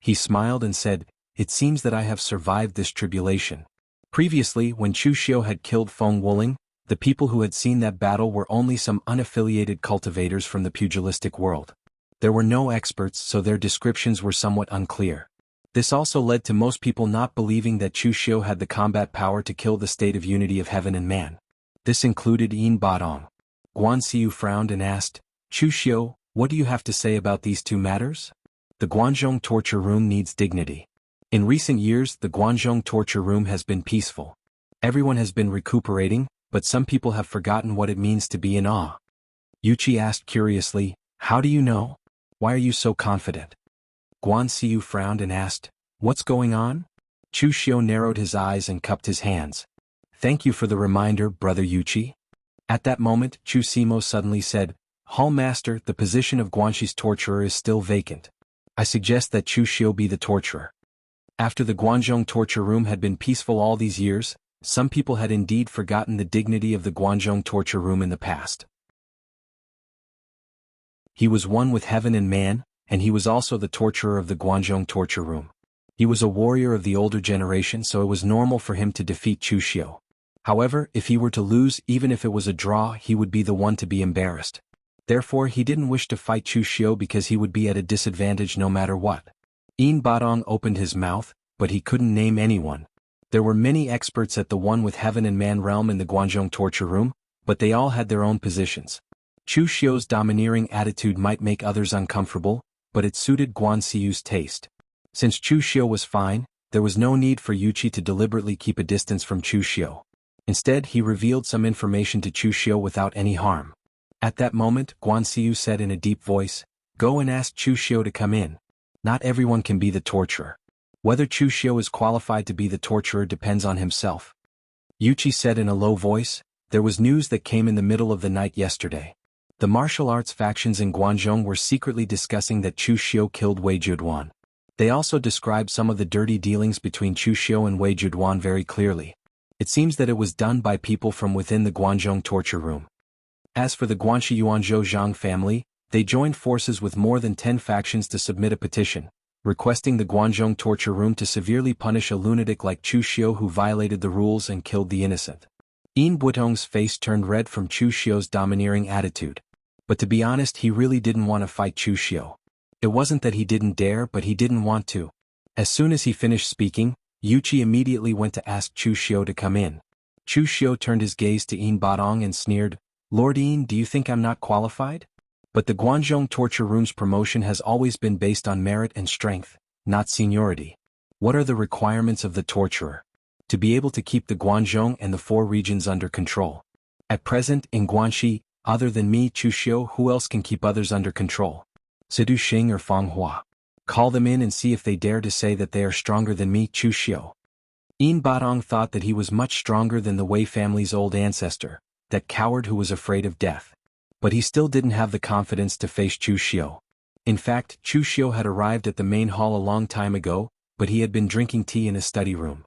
He smiled and said, "It seems that I have survived this tribulation." Previously, when Chu Xiu had killed Feng Wuling, the people who had seen that battle were only some unaffiliated cultivators from the pugilistic world. There were no experts, so their descriptions were somewhat unclear. This also led to most people not believing that Chu Xiu had the combat power to kill the state of unity of heaven and man. This included Yin Badong. Guan Xiu frowned and asked, "Chu Xiu, what do you have to say about these two matters?" The Guanzhong torture room needs dignity. In recent years, the Guanzhong torture room has been peaceful. Everyone has been recuperating, but some people have forgotten what it means to be in awe. Yuqi asked curiously, "How do you know? Why are you so confident?" Guan Xiu frowned and asked, "What's going on?" Chu Xiu narrowed his eyes and cupped his hands. "Thank you for the reminder, Brother Yuqi." At that moment, Chu Simo suddenly said, "Hall Master, the position of Guanxi's torturer is still vacant. I suggest that Chu Xiu be the torturer." After the Guanzhong torture room had been peaceful all these years, some people had indeed forgotten the dignity of the Guanzhong torture room in the past. He was one with heaven and man, and he was also the torturer of the Guanzhong torture room. He was a warrior of the older generation, so it was normal for him to defeat Chu Xiu. However, if he were to lose, even if it was a draw, he would be the one to be embarrassed. Therefore, he didn't wish to fight Chu Xiu because he would be at a disadvantage no matter what. Yin Badong opened his mouth, but he couldn't name anyone. There were many experts at the one with heaven and man realm in the Guanzhong torture room, but they all had their own positions. Chu Xiu's domineering attitude might make others uncomfortable, but it suited Guan Xiyu's taste. Since Chu Xiu was fine, there was no need for Yuqi to deliberately keep a distance from Chu Xiu. Instead, he revealed some information to Chu Xiu without any harm. At that moment, Guan Xiu said in a deep voice, "Go and ask Chu Xiu to come in. Not everyone can be the torturer. Whether Chu Xiu is qualified to be the torturer depends on himself." Yuqi said in a low voice, "There was news that came in the middle of the night yesterday. The martial arts factions in Guangzhou were secretly discussing that Chu Xiu killed Wei Juduan. They also described some of the dirty dealings between Chu Xiu and Wei Juduan very clearly. It seems that it was done by people from within the Guangzhou torture room." As for the Guanxi Yuanzhou Zhang family, they joined forces with more than 10 factions to submit a petition, requesting the Guangzhou torture room to severely punish a lunatic like Chu Xiu who violated the rules and killed the innocent. Yin Buitong's face turned red from Chu Xiu's domineering attitude. But to be honest, he really didn't want to fight Chu Xiu. It wasn't that he didn't dare, but he didn't want to. As soon as he finished speaking, Yuqi immediately went to ask Chu Xiu to come in. Chu Xiu turned his gaze to Yin Batong and sneered, "Lord Yin, do you think I'm not qualified? But the Guangzhou torture room's promotion has always been based on merit and strength, not seniority. What are the requirements of the torturer? To be able to keep the Guangzhou and the 4 regions under control. At present, in Guanxi, other than me, Chu Xiu, who else can keep others under control? Sidu Xing or Fang Hua? Call them in and see if they dare to say that they are stronger than me, Chu Xiu." Yin Batong thought that he was much stronger than the Wei family's old ancestor, that coward who was afraid of death. But he still didn't have the confidence to face Chu Xiu. In fact, Chu Xiu had arrived at the main hall a long time ago, but he had been drinking tea in his study room.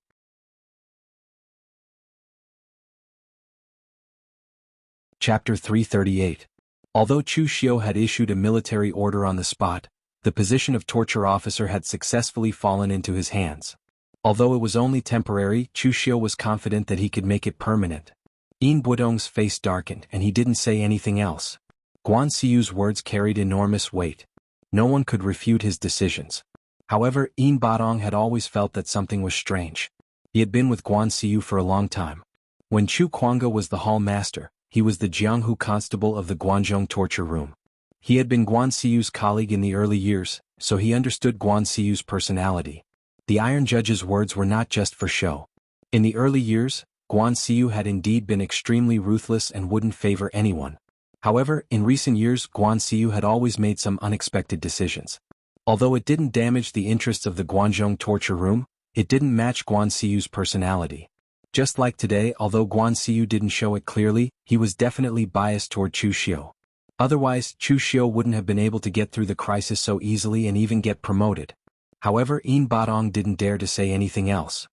Chapter 338. Although Chu Xiu had issued a military order on the spot, the position of torture officer had successfully fallen into his hands. Although it was only temporary, Chu Xiu was confident that he could make it permanent. Yin Buitong's face darkened and he didn't say anything else. Guan Xiyu's words carried enormous weight. No one could refute his decisions. However, Yin Batong had always felt that something was strange. He had been with Guan Xiyu for a long time. When Chu Kuanga was the hall master, he was the Jianghu constable of the Guangzhou torture room. He had been Guan Xiyu's colleague in the early years, so he understood Guan Xiyu's personality. The Iron Judge's words were not just for show. In the early years, Guan Xiyu had indeed been extremely ruthless and wouldn't favor anyone. However, in recent years Guan Xiyu had always made some unexpected decisions. Although it didn't damage the interests of the Guangzhou torture room, it didn't match Guan Xiyu's personality. Just like today, although Guan Xiyu didn't show it clearly, he was definitely biased toward Chu Xiu. Otherwise, Chu Xiu wouldn't have been able to get through the crisis so easily and even get promoted. However, Yin Batong didn't dare to say anything else.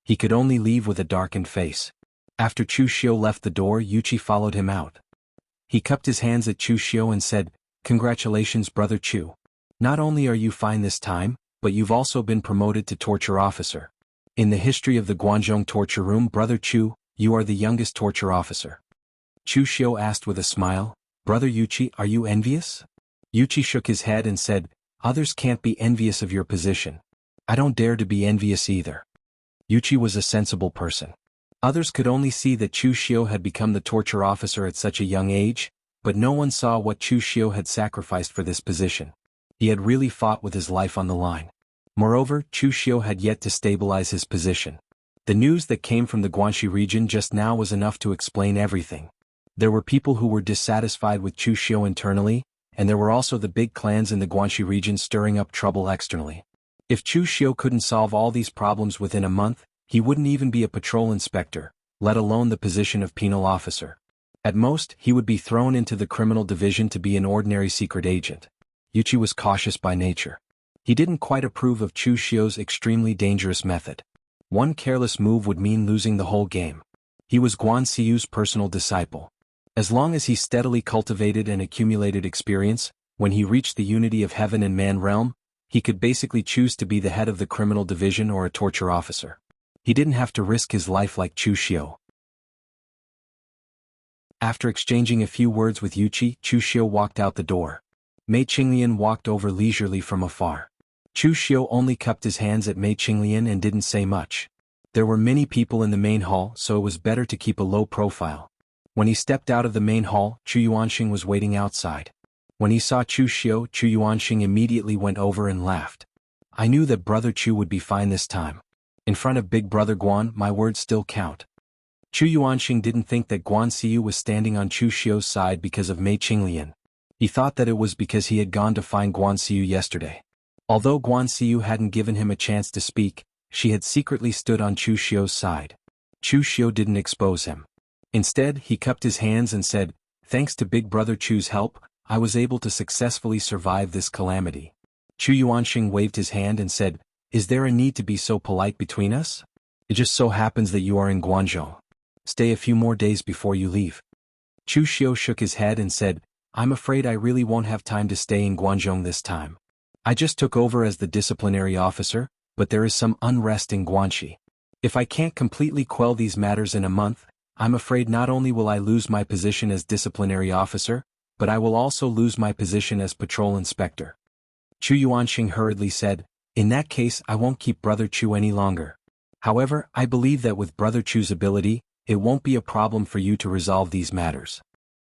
He could only leave with a darkened face. After Chu Xiu left the door, Yuqi followed him out. He cupped his hands at Chu Xiu and said, "Congratulations, brother Chu. Not only are you fine this time, but you've also been promoted to torture officer. In the history of the Guangzhou torture room, brother Chu, you are the youngest torture officer." Chu Xiu asked with a smile, "Brother Yuqi, are you envious?" Yuqi shook his head and said, "Others can't be envious of your position. I don't dare to be envious either." Yuqi was a sensible person. Others could only see that Chu Xiu had become the torture officer at such a young age, but no one saw what Chu Xiu had sacrificed for this position. He had really fought with his life on the line. Moreover, Chu Xiu had yet to stabilize his position. The news that came from the Guanxi region just now was enough to explain everything. There were people who were dissatisfied with Chu Xiu internally, and there were also the big clans in the Guanxi region stirring up trouble externally. If Chu Xiu couldn't solve all these problems within a month, he wouldn't even be a patrol inspector, let alone the position of penal officer. At most, he would be thrown into the criminal division to be an ordinary secret agent. Yuqi was cautious by nature. He didn't quite approve of Chu Xiu's extremely dangerous method. One careless move would mean losing the whole game. He was Guan Xiyu's personal disciple. As long as he steadily cultivated and accumulated experience, when he reached the unity of heaven and man realm, he could basically choose to be the head of the criminal division or a torture officer. He didn't have to risk his life like Chu Xiu. After exchanging a few words with Yuqi, Chu Xiu walked out the door. Mei Qinglian walked over leisurely from afar. Chu Xiu only cupped his hands at Mei Qinglian and didn't say much. There were many people in the main hall, so it was better to keep a low profile. When he stepped out of the main hall, Chu Yuanxing was waiting outside. When he saw Chu Xiu, Chu Yuanxing immediately went over and laughed. I knew that Brother Chu would be fine this time. In front of Big Brother Guan, my words still count. Chu Yuanxing didn't think that Guan Xiu was standing on Chu Xiu's side because of Mei Qinglian. He thought that it was because he had gone to find Guan Xiu yesterday. Although Guan Xiu hadn't given him a chance to speak, she had secretly stood on Chu Xiu's side. Chu Xiu didn't expose him. Instead, he cupped his hands and said, "Thanks to Big Brother Chu's help, I was able to successfully survive this calamity." Chu Yuanxing waved his hand and said, "Is there a need to be so polite between us? It just so happens that you are in Guangzhou. Stay a few more days before you leave." Chu Xiu shook his head and said, "I'm afraid I really won't have time to stay in Guangzhou this time. I just took over as the disciplinary officer, but there is some unrest in Guanxi. If I can't completely quell these matters in a month, I'm afraid not only will I lose my position as disciplinary officer, but I will also lose my position as patrol inspector." Chu Yuanxing hurriedly said, "In that case I won't keep Brother Chu any longer. However, I believe that with Brother Chu's ability, it won't be a problem for you to resolve these matters."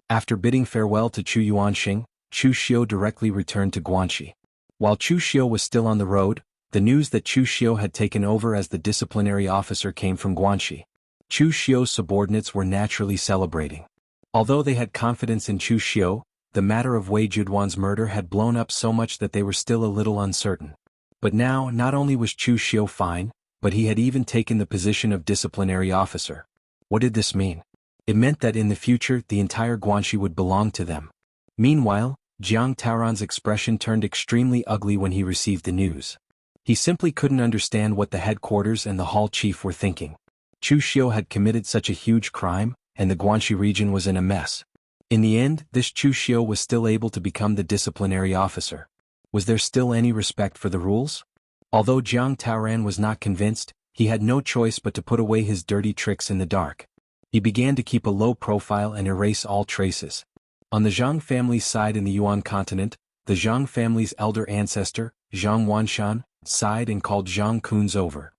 After bidding farewell to Chu Yuanxing, Chu Xiu directly returned to Guanxi. While Chu Xiu was still on the road, the news that Chu Xiu had taken over as the disciplinary officer came from Guanxi. Chu Xiu's subordinates were naturally celebrating. Although they had confidence in Chu Xiu, the matter of Wei Juduan's murder had blown up so much that they were still a little uncertain. But now, not only was Chu Xiu fine, but he had even taken the position of disciplinary officer. What did this mean? It meant that in the future the entire Guanxi would belong to them. Meanwhile, Jiang Taoran's expression turned extremely ugly when he received the news. He simply couldn't understand what the headquarters and the hall chief were thinking. Chu Xiu had committed such a huge crime, and the Guanxi region was in a mess. In the end, this Chu Xiu was still able to become the disciplinary officer. Was there still any respect for the rules? Although Jiang Taoran was not convinced, he had no choice but to put away his dirty tricks in the dark. He began to keep a low profile and erase all traces. On the Zhang family's side in the Yuan continent, the Zhang family's elder ancestor, Zhang Wanshan, sighed and called Zhang Kunz over.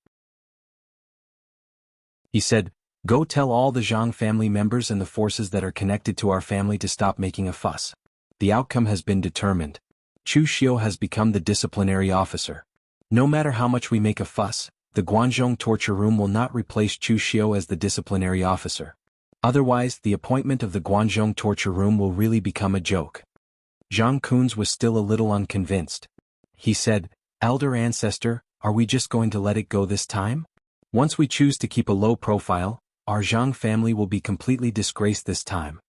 He said, "Go tell all the Zhang family members and the forces that are connected to our family to stop making a fuss. The outcome has been determined. Chu Xiu has become the disciplinary officer. No matter how much we make a fuss, the Guangzhou torture room will not replace Chu Xiu as the disciplinary officer. Otherwise, the appointment of the Guangzhou torture room will really become a joke." Zhang Kunz was still a little unconvinced. He said, "Elder ancestor, are we just going to let it go this time? Once we choose to keep a low profile, our Zhang family will be completely disgraced this time."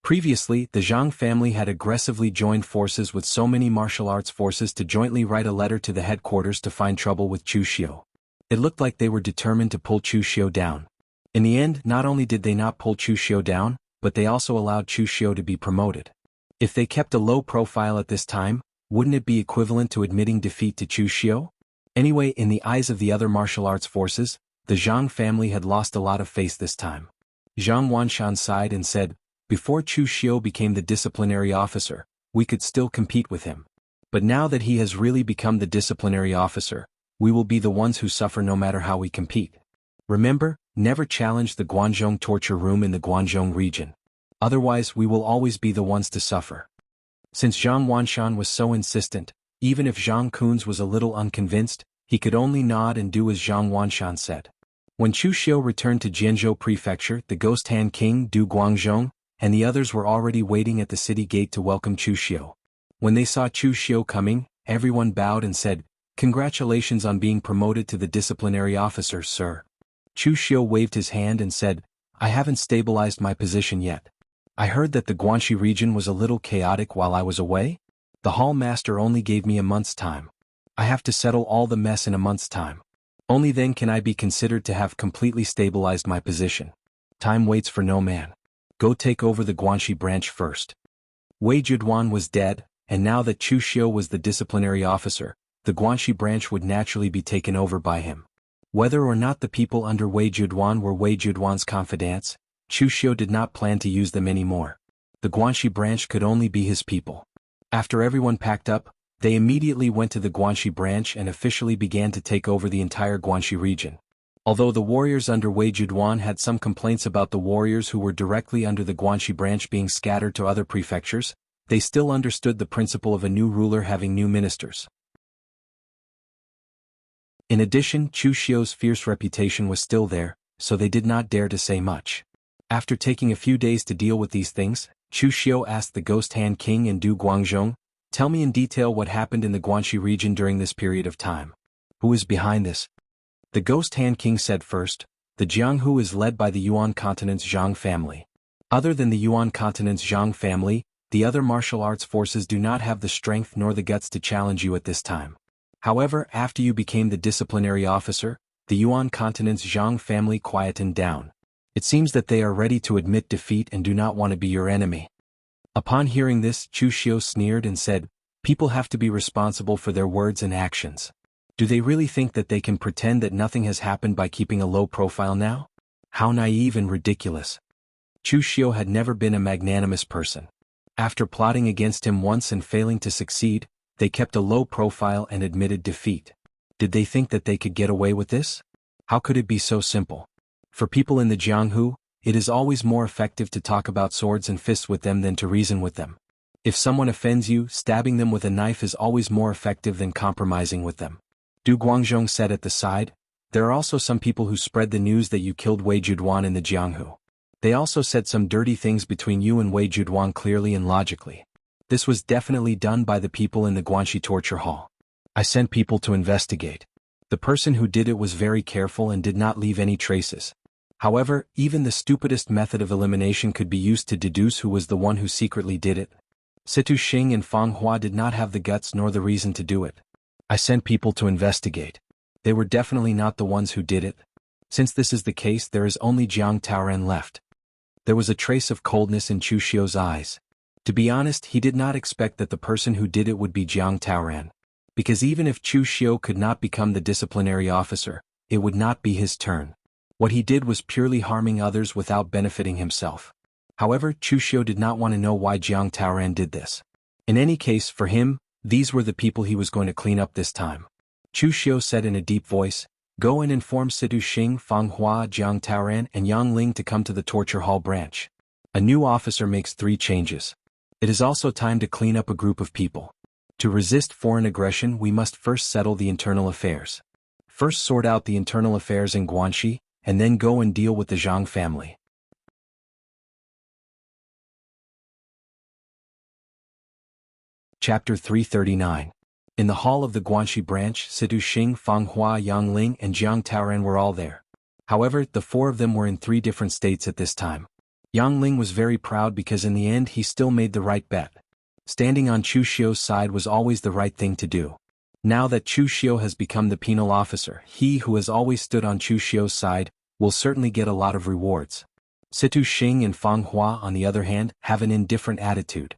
Previously, the Zhang family had aggressively joined forces with so many martial arts forces to jointly write a letter to the headquarters to find trouble with Chu Xiu. It looked like they were determined to pull Chu Xiu down. In the end, not only did they not pull Chu Xiu down, but they also allowed Chu Xiu to be promoted. If they kept a low profile at this time, wouldn't it be equivalent to admitting defeat to Chu Xiu? Anyway, in the eyes of the other martial arts forces, the Zhang family had lost a lot of face this time. Zhang Wanshan sighed and said, "Before Chu Xiu became the disciplinary officer, we could still compete with him. But now that he has really become the disciplinary officer, we will be the ones who suffer no matter how we compete. Remember, never challenge the Guangzhou torture room in the Guangzhou region. Otherwise we will always be the ones to suffer." Since Zhang Wanshan was so insistent, even if Zhang Kunz was a little unconvinced, he could only nod and do as Zhang Wanshan said. When Chu Xiu returned to Jianzhou Prefecture, the Ghost Hand King Du Guangzhong and the others were already waiting at the city gate to welcome Chu Xiu. When they saw Chu Xiu coming, everyone bowed and said, "Congratulations on being promoted to the disciplinary officer, sir." Chu Xiu waved his hand and said, "I haven't stabilized my position yet. I heard that the Guanxi region was a little chaotic while I was away. The hall master only gave me a month's time. I have to settle all the mess in a month's time. Only then can I be considered to have completely stabilized my position. Time waits for no man. Go take over the Guanxi branch first." Wei Juduan was dead, and now that Chu Xiu was the disciplinary officer, the Guanxi branch would naturally be taken over by him. Whether or not the people under Wei Juduan were Wei Juduan's confidants, Chu Xiu did not plan to use them anymore. The Guanxi branch could only be his people. After everyone packed up, they immediately went to the Guanxi branch and officially began to take over the entire Guanxi region. Although the warriors under Wei Juduan had some complaints about the warriors who were directly under the Guanxi branch being scattered to other prefectures, they still understood the principle of a new ruler having new ministers. In addition, Chu Xiu's fierce reputation was still there, so they did not dare to say much. After taking a few days to deal with these things, Chu Xiu asked the Ghost Hand King and Du Guangzhong, "Tell me in detail what happened in the Guanxi region during this period of time. Who is behind this?" The Ghost Hand King said first, "The Jianghu is led by the Yuan continent's Zhang family. Other than the Yuan continent's Zhang family, the other martial arts forces do not have the strength nor the guts to challenge you at this time. However, after you became the disciplinary officer, the Yuan continent's Zhang family quietened down. It seems that they are ready to admit defeat and do not want to be your enemy." Upon hearing this, Chu Xiu sneered and said, "People have to be responsible for their words and actions. Do they really think that they can pretend that nothing has happened by keeping a low profile now? How naive and ridiculous." Chu Xiu had never been a magnanimous person. After plotting against him once and failing to succeed, they kept a low profile and admitted defeat. Did they think that they could get away with this? How could it be so simple? For people in the Jianghu, it is always more effective to talk about swords and fists with them than to reason with them. If someone offends you, stabbing them with a knife is always more effective than compromising with them. Du Guangzhong said at the side, "There are also some people who spread the news that you killed Wei Juduan in the Jianghu. They also said some dirty things between you and Wei Juduan clearly and logically. This was definitely done by the people in the Guanxi torture hall. I sent people to investigate. The person who did it was very careful and did not leave any traces. However, even the stupidest method of elimination could be used to deduce who was the one who secretly did it. Situ Xing and Fang Hua did not have the guts nor the reason to do it. I sent people to investigate. They were definitely not the ones who did it. Since this is the case, there is only Jiang Taoren left." There was a trace of coldness in Chu Xiu's eyes. To be honest, he did not expect that the person who did it would be Jiang Taoren. Because even if Chu Xiu could not become the disciplinary officer, it would not be his turn. What he did was purely harming others without benefiting himself. However, Chu Xiu did not want to know why Jiang Taoren did this. In any case, for him, these were the people he was going to clean up this time. Chu Xiu said in a deep voice, "Go and inform Situ Xing, Fang Hua, Jiang Taoren and Yang Ling to come to the torture hall branch. A new officer makes 3 changes. It is also time to clean up a group of people. To resist foreign aggression, we must first settle the internal affairs. First sort out the internal affairs in Guanxi, and then go and deal with the Zhang family." Chapter 339. In the hall of the Guanxi branch, Situ Xing, Fang Hua, Yang Ling and Jiang Taoren were all there. However, the 4 of them were in 3 different states at this time. Yang Ling was very proud because in the end he still made the right bet. Standing on Chu Xiu's side was always the right thing to do. Now that Chu Xiu has become the penal officer, he who has always stood on Chu Xiu's side will certainly get a lot of rewards. Situ Xing and Fang Hua, on the other hand, have an indifferent attitude.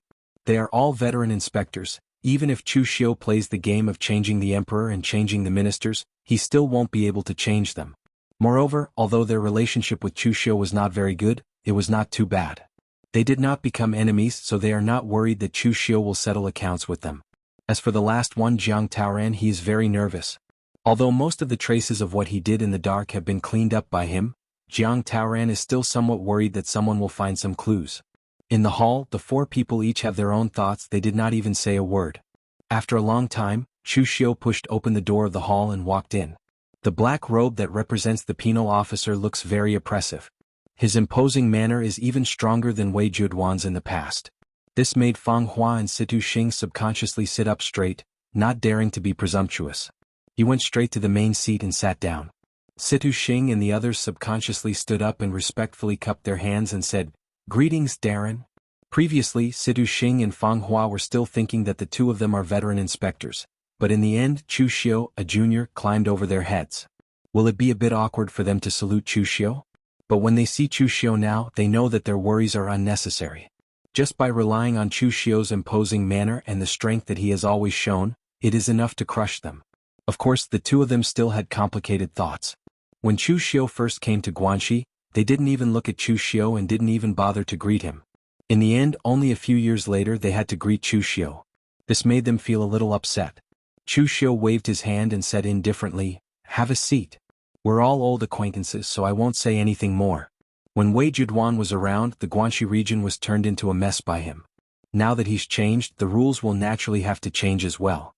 They are all veteran inspectors. Even if Chu Xiu plays the game of changing the emperor and changing the ministers, he still won't be able to change them. Moreover, although their relationship with Chu Xiu was not very good, it was not too bad. They did not become enemies, so they are not worried that Chu Xiu will settle accounts with them. As for the last one, Jiang Taoren, he is very nervous. Although most of the traces of what he did in the dark have been cleaned up by him, Jiang Taoren is still somewhat worried that someone will find some clues. In the hall, the 4 people each have their own thoughts. They did not even say a word. After a long time, Chu Xiu pushed open the door of the hall and walked in. The black robe that represents the penal officer looks very oppressive. His imposing manner is even stronger than Wei Juduan's in the past. This made Fang Hua and Situ Xing subconsciously sit up straight, not daring to be presumptuous. He went straight to the main seat and sat down. Situ Xing and the others subconsciously stood up and respectfully cupped their hands and said, "Greetings, Darren." Previously, Situ Xing and Fang Hua were still thinking that the 2 of them are veteran inspectors, but in the end, Chu Xiu, a junior, climbed over their heads. Will it be a bit awkward for them to salute Chu Xiu? But when they see Chu Xiu now, they know that their worries are unnecessary. Just by relying on Chu Xiu's imposing manner and the strength that he has always shown, it is enough to crush them. Of course, the 2 of them still had complicated thoughts. When Chu Xiu first came to Guanxi, they didn't even look at Chu Xiu and didn't even bother to greet him. In the end, only a few years later they had to greet Chu Xiu. This made them feel a little upset. Chu Xiu waved his hand and said indifferently, "Have a seat." We're all old acquaintances, so I won't say anything more. When Wei Jieduan was around, the Guanxi region was turned into a mess by him. Now that he's changed, the rules will naturally have to change as well.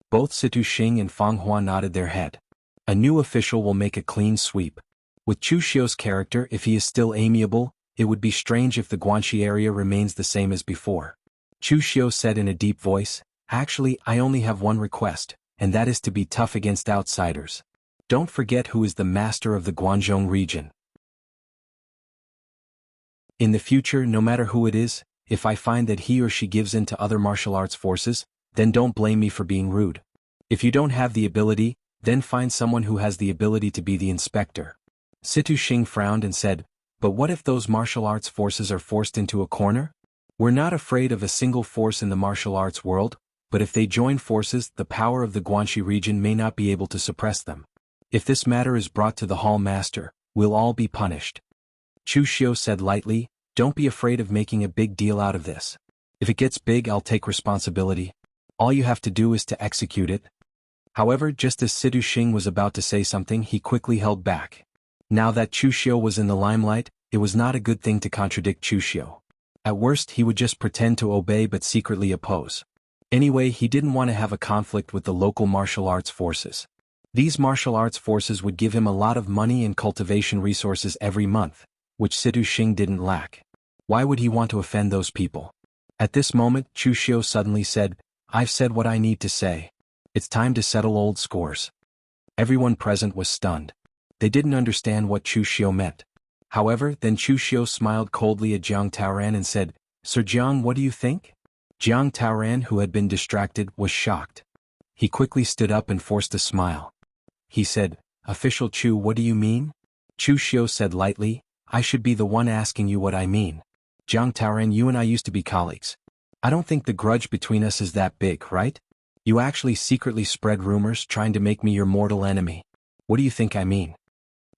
Both Situ Xing and Fang Hua nodded their head. A new official will make a clean sweep. With Chu Xiu's character, if he is still amiable, it would be strange if the Guanxi area remains the same as before. Chu Xiu said in a deep voice, "Actually, I only have one request, and that is to be tough against outsiders. Don't forget who is the master of the Guanzhong region. In the future, no matter who it is, if I find that he or she gives in to other martial arts forces, then don't blame me for being rude. If you don't have the ability, then find someone who has the ability to be the inspector." Situ Xing frowned and said, "But what if those martial arts forces are forced into a corner? We're not afraid of a single force in the martial arts world, but if they join forces, the power of the Guanxi region may not be able to suppress them. If this matter is brought to the hall master, we'll all be punished." Chu Xiu said lightly, "Don't be afraid of making a big deal out of this. If it gets big, I'll take responsibility. All you have to do is to execute it." However, just as Situ Xing was about to say something, he quickly held back. Now that Chu Xiu was in the limelight, it was not a good thing to contradict Chu Xiu. At worst, he would just pretend to obey but secretly oppose. Anyway, he didn't want to have a conflict with the local martial arts forces. These martial arts forces would give him a lot of money and cultivation resources every month, which Situ Xing didn't lack. Why would he want to offend those people? At this moment, Chu Xiu suddenly said, "I've said what I need to say. It's time to settle old scores." Everyone present was stunned. They didn't understand what Chu Xiu meant. However, then Chu Xiu smiled coldly at Jiang Taoran and said, "Sir Jiang, what do you think?" Jiang Taoran, who had been distracted, was shocked. He quickly stood up and forced a smile. He said, "Official Chu, what do you mean?" Chu Xiu said lightly, "I should be the one asking you what I mean. Jiang Taoran, you and I used to be colleagues. I don't think the grudge between us is that big, right? You actually secretly spread rumors trying to make me your mortal enemy. What do you think I mean?"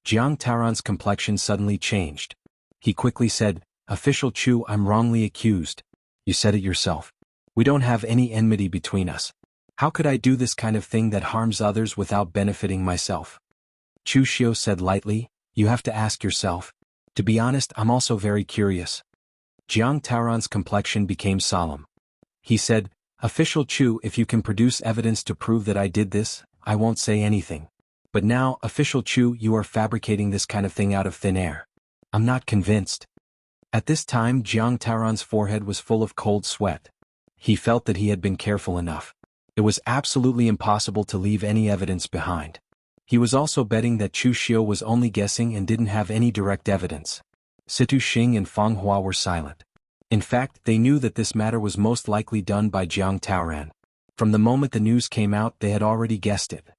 Jiang Taoran's complexion suddenly changed. He quickly said, "Official Chu, I'm wrongly accused. You said it yourself. We don't have any enmity between us. How could I do this kind of thing that harms others without benefiting myself?" Chu Xiu said lightly, "You have to ask yourself. To be honest, I'm also very curious." Jiang Taoran's complexion became solemn. He said, "Official Chu, if you can produce evidence to prove that I did this, I won't say anything. But now, Official Chu, you are fabricating this kind of thing out of thin air. I'm not convinced." At this time, Jiang Taoran's forehead was full of cold sweat. He felt that he had been careful enough. It was absolutely impossible to leave any evidence behind. He was also betting that Chu Xiu was only guessing and didn't have any direct evidence. Situ Xing and Fang Hua were silent. In fact, they knew that this matter was most likely done by Jiang Taoran. From the moment the news came out, they had already guessed it.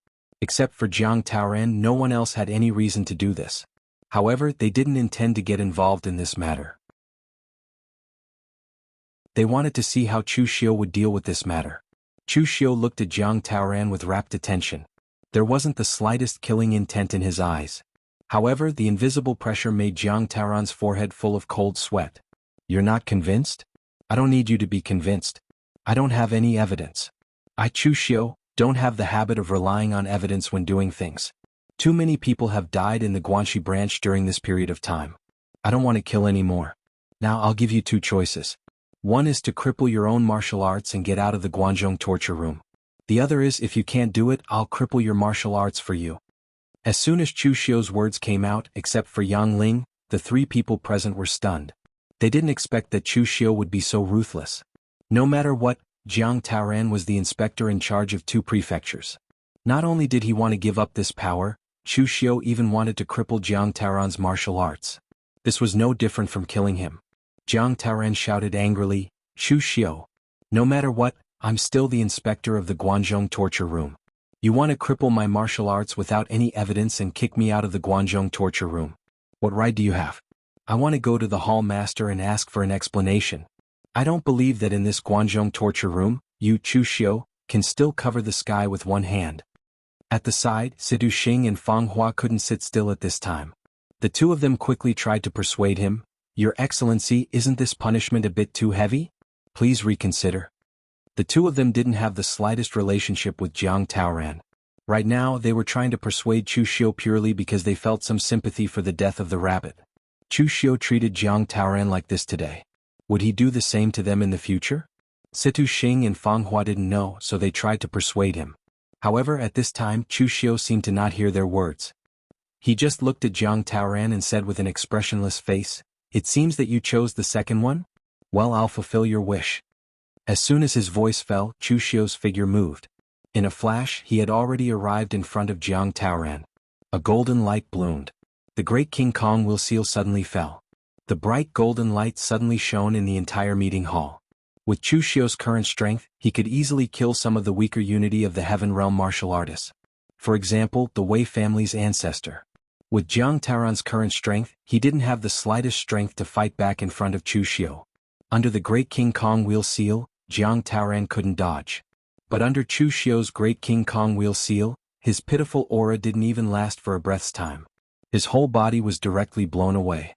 Except for Jiang Taoran, no one else had any reason to do this. However, they didn't intend to get involved in this matter. They wanted to see how Chu Xiu would deal with this matter. Chu Xiu looked at Jiang Taoran with rapt attention. There wasn't the slightest killing intent in his eyes. However, the invisible pressure made Jiang Taoran's forehead full of cold sweat. "You're not convinced? I don't need you to be convinced. I don't have any evidence. I, Chu Xiu, don't have the habit of relying on evidence when doing things. Too many people have died in the Guanxi branch during this period of time. I don't want to kill any more. Now I'll give you two choices. One is to cripple your own martial arts and get out of the Guanzhong torture room. The other is, if you can't do it, I'll cripple your martial arts for you." As soon as Chu Xiu's words came out, except for Yang Ling, the three people present were stunned. They didn't expect that Chu Xiu would be so ruthless. No matter what, Jiang Taoran was the inspector in charge of 2 prefectures. Not only did he want to give up this power, Chu Xiu even wanted to cripple Jiang Taoran's martial arts. This was no different from killing him. Jiang Taoran shouted angrily, "Chu Xiu! No matter what, I'm still the inspector of the Guanzhong torture room. You want to cripple my martial arts without any evidence and kick me out of the Guanzhong torture room. What right do you have? I want to go to the hall master and ask for an explanation. I don't believe that in this Guanzhong torture room, you, Chu Xiu, can still cover the sky with one hand." At the side, Situ Xing and Fang Hua couldn't sit still at this time. The two of them quickly tried to persuade him, "Your Excellency, isn't this punishment a bit too heavy? Please reconsider." The two of them didn't have the slightest relationship with Jiang Taoran. Right now they were trying to persuade Chu Xiu purely because they felt some sympathy for the death of the rabbit. Chu Xiu treated Jiang Taoran like this today. Would he do the same to them in the future? Situ Xing and Fang Hua didn't know, so they tried to persuade him. However, at this time Chu Xiu seemed to not hear their words. He just looked at Jiang Taoran and said with an expressionless face, "It seems that you chose the second one? Well, I'll fulfill your wish." As soon as his voice fell, Chu Xiu's figure moved. In a flash, he had already arrived in front of Jiang Taoran. A golden light bloomed. The great King Kong will seal suddenly fell. The bright golden light suddenly shone in the entire meeting hall. With Chu Xiu's current strength, he could easily kill some of the weaker unity of the Heaven Realm martial artists. For example, the Wei family's ancestor. With Jiang Taoran's current strength, he didn't have the slightest strength to fight back in front of Chu Xiu. Under the great King Kong wheel seal, Jiang Taoran couldn't dodge. But under Chu Xiu's great King Kong wheel seal, his pitiful aura didn't even last for a breath's time. His whole body was directly blown away.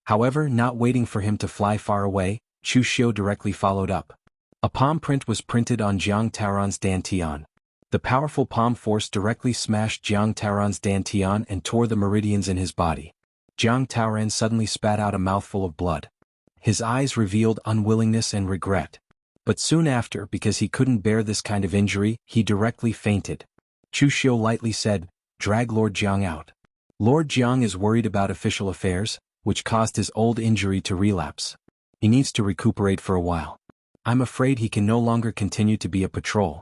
However, not waiting for him to fly far away, Chu Xiu directly followed up. A palm print was printed on Jiang Taoran's dantian. The powerful palm force directly smashed Jiang Taoran's dantian and tore the meridians in his body. Jiang Taoran suddenly spat out a mouthful of blood. His eyes revealed unwillingness and regret. But soon after, because he couldn't bear this kind of injury, he directly fainted. Chu Xiu lightly said, "Drag Lord Jiang out." Lord Jiang is worried about official affairs, which caused his old injury to relapse. He needs to recuperate for a while. I'm afraid he can no longer continue to be a patrol.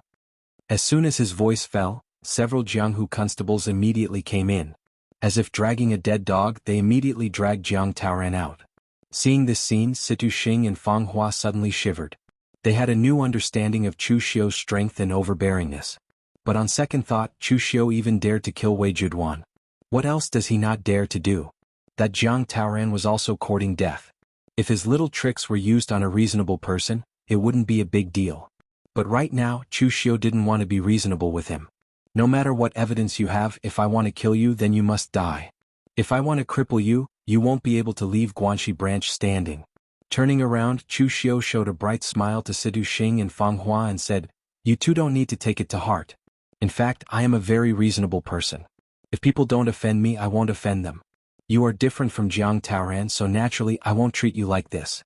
As soon as his voice fell, several Jianghu constables immediately came in. As if dragging a dead dog, they immediately dragged Jiang Taoran out. Seeing this scene, Situ Xing and Fang Hua suddenly shivered. They had a new understanding of Chu Xiu's strength and overbearingness. But on second thought, Chu Xiu even dared to kill Wei Juduan. What else does he not dare to do? That Jiang Taoran was also courting death. If his little tricks were used on a reasonable person, it wouldn't be a big deal. But right now, Chu Xiu didn't want to be reasonable with him. No matter what evidence you have, if I want to kill you, then you must die. If I want to cripple you, you won't be able to leave Guanxi branch standing. Turning around, Chu Xiu showed a bright smile to Sidu Xing and Fang Hua and said, "You two don't need to take it to heart. In fact, I am a very reasonable person. If people don't offend me, I won't offend them. You are different from Jiang Taoran, so naturally I won't treat you like this."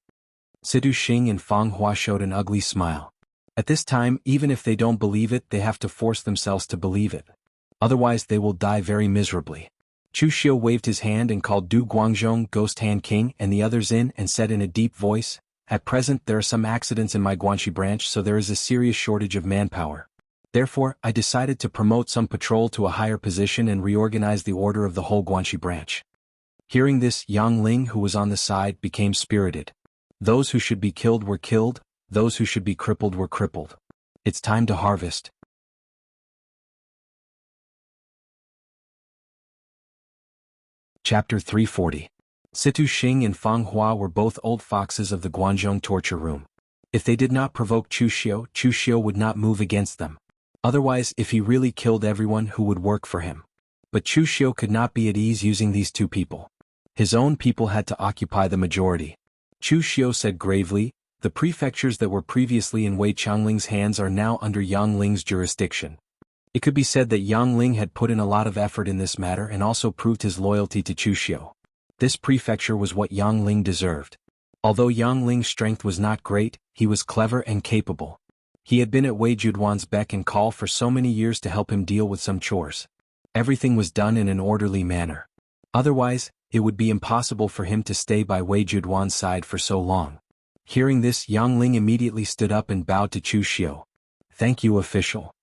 Sidu Xing and Fang Hua showed an ugly smile. At this time, even if they don't believe it, they have to force themselves to believe it. Otherwise they will die very miserably. Chu Xiu waved his hand and called Du Guangzhong, Ghost Hand King, and the others in and said in a deep voice, "At present there are some accidents in my Guanxi branch, so there is a serious shortage of manpower. Therefore, I decided to promote some patrol to a higher position and reorganize the order of the whole Guanxi branch." Hearing this, Yang Ling, who was on the side, became spirited. Those who should be killed were killed, those who should be crippled were crippled. It's time to harvest. Chapter 340. Situ Xing and Fang Hua were both old foxes of the Guanzhong torture room. If they did not provoke Chu Xiu would not move against them. Otherwise, if he really killed everyone who would work for him. But Chu Xiu could not be at ease using these two people. His own people had to occupy the majority. Chu Xiu said gravely, "The prefectures that were previously in Wei Changling's hands are now under Yang Ling's jurisdiction." It could be said that Yang Ling had put in a lot of effort in this matter and also proved his loyalty to Chu Xiu. This prefecture was what Yang Ling deserved. Although Yang Ling's strength was not great, he was clever and capable. He had been at Wei Juduan's beck and call for so many years to help him deal with some chores. Everything was done in an orderly manner. Otherwise, it would be impossible for him to stay by Wei Juduan's side for so long. Hearing this, Yang Ling immediately stood up and bowed to Chu Xiu. "Thank you, official."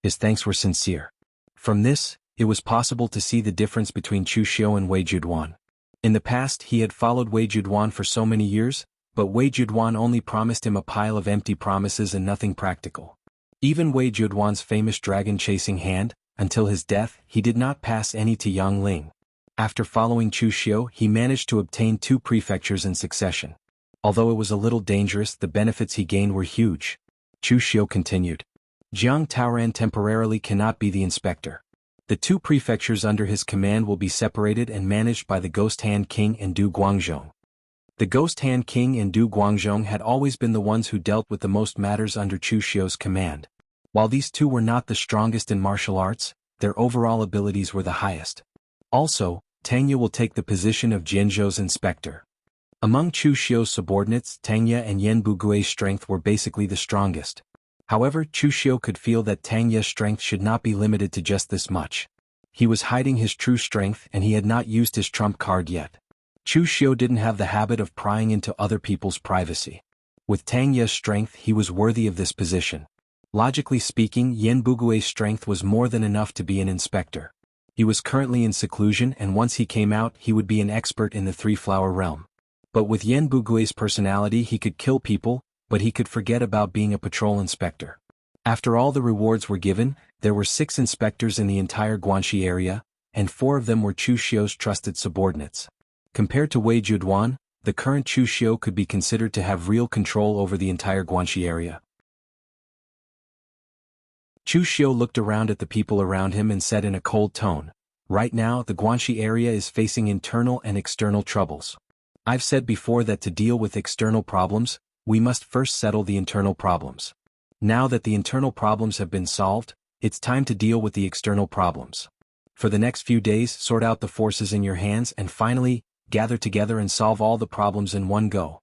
His thanks were sincere. From this, it was possible to see the difference between Chu Xiu and Wei Juduan. In the past, he had followed Wei Juduan for so many years, but Wei Juduan only promised him a pile of empty promises and nothing practical. Even Wei Juduan's famous dragon-chasing hand, until his death, he did not pass any to Yang Ling. After following Chu Xiu, he managed to obtain 2 prefectures in succession. Although it was a little dangerous, the benefits he gained were huge. Chu Xiu continued. "Jiang Taoran temporarily cannot be the inspector. The 2 prefectures under his command will be separated and managed by the Ghost Hand King and Du Guangzhong." The Ghost Hand King and Du Guangzhong had always been the ones who dealt with the most matters under Chu Xiu's command. While these two were not the strongest in martial arts, their overall abilities were the highest. Also, Tanya will take the position of Jianzhou's inspector. Among Chu Xiu's subordinates, Tanya and Yan Bugui's strength were basically the strongest. However, Chu Xiu could feel that Tanya's strength should not be limited to just this much. He was hiding his true strength and he had not used his trump card yet. Chu Xiu didn't have the habit of prying into other people's privacy. With Tanya's strength, he was worthy of this position. Logically speaking, Yan Bugui's strength was more than enough to be an inspector. He was currently in seclusion and once he came out he would be an expert in the three-flower realm. But with Yan Bugui's personality he could kill people, but he could forget about being a patrol inspector. After all the rewards were given, there were 6 inspectors in the entire Guanxi area, and 4 of them were Chu Xiu's trusted subordinates. Compared to Wei Juduan, the current Chu Xiu could be considered to have real control over the entire Guanxi area. Chu Xiu looked around at the people around him and said in a cold tone, "Right now the Guanxi area is facing internal and external troubles. I've said before that to deal with external problems, we must first settle the internal problems. Now that the internal problems have been solved, it's time to deal with the external problems. For the next few days, sort out the forces in your hands and finally, gather together and solve all the problems in one go."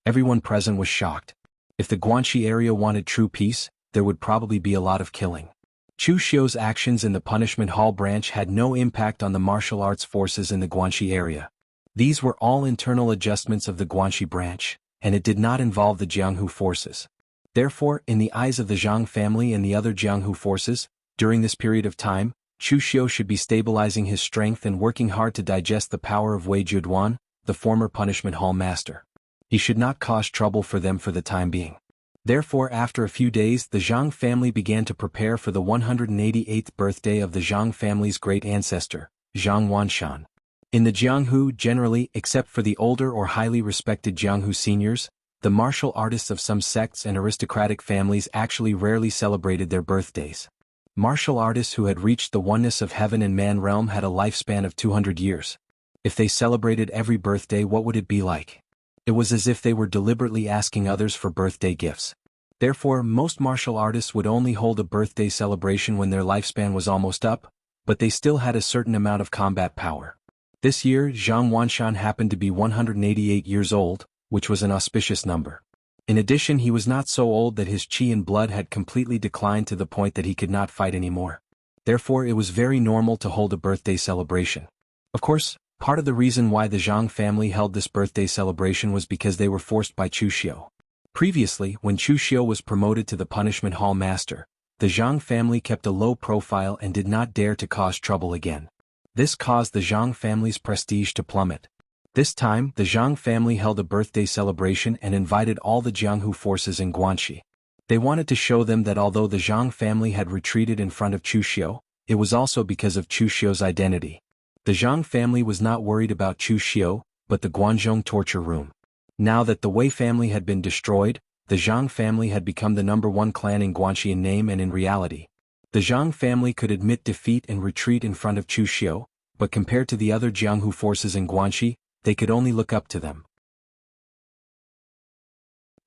Everyone present was shocked. If the Guanxi area wanted true peace, there would probably be a lot of killing. Chu Xiu's actions in the Punishment Hall branch had no impact on the martial arts forces in the Guanxi area. These were all internal adjustments of the Guanxi branch, and it did not involve the Jianghu forces. Therefore, in the eyes of the Zhang family and the other Jianghu forces, during this period of time, Chu Xiu should be stabilizing his strength and working hard to digest the power of Wei Juduan, the former Punishment Hall master. He should not cause trouble for them for the time being. Therefore, after a few days, the Zhang family began to prepare for the 188th birthday of the Zhang family's great ancestor, Zhang Wanshan. In the Jianghu generally, except for the older or highly respected Jianghu seniors, the martial artists of some sects and aristocratic families actually rarely celebrated their birthdays. Martial artists who had reached the oneness of heaven and man realm had a lifespan of 200 years. If they celebrated every birthday, what would it be like? It was as if they were deliberately asking others for birthday gifts. Therefore, most martial artists would only hold a birthday celebration when their lifespan was almost up, but they still had a certain amount of combat power. This year, Zhang Wanshan happened to be 188 years old, which was an auspicious number. In addition, he was not so old that his qi and blood had completely declined to the point that he could not fight anymore. Therefore, it was very normal to hold a birthday celebration. Of course, part of the reason why the Zhang family held this birthday celebration was because they were forced by Chu Xiu. Previously, when Chu Xiu was promoted to the Punishment Hall master, the Zhang family kept a low profile and did not dare to cause trouble again. This caused the Zhang family's prestige to plummet. This time, the Zhang family held a birthday celebration and invited all the Jianghu forces in Guanxi. They wanted to show them that although the Zhang family had retreated in front of Chu Xiu, it was also because of Chu Xiu's identity. The Zhang family was not worried about Chu Xiu, but the Guanzhong torture room. Now that the Wei family had been destroyed, the Zhang family had become the #1 clan in Guanxi in name and in reality. The Zhang family could admit defeat and retreat in front of Chu Xiu, but compared to the other Jianghu forces in Guanxi, they could only look up to them.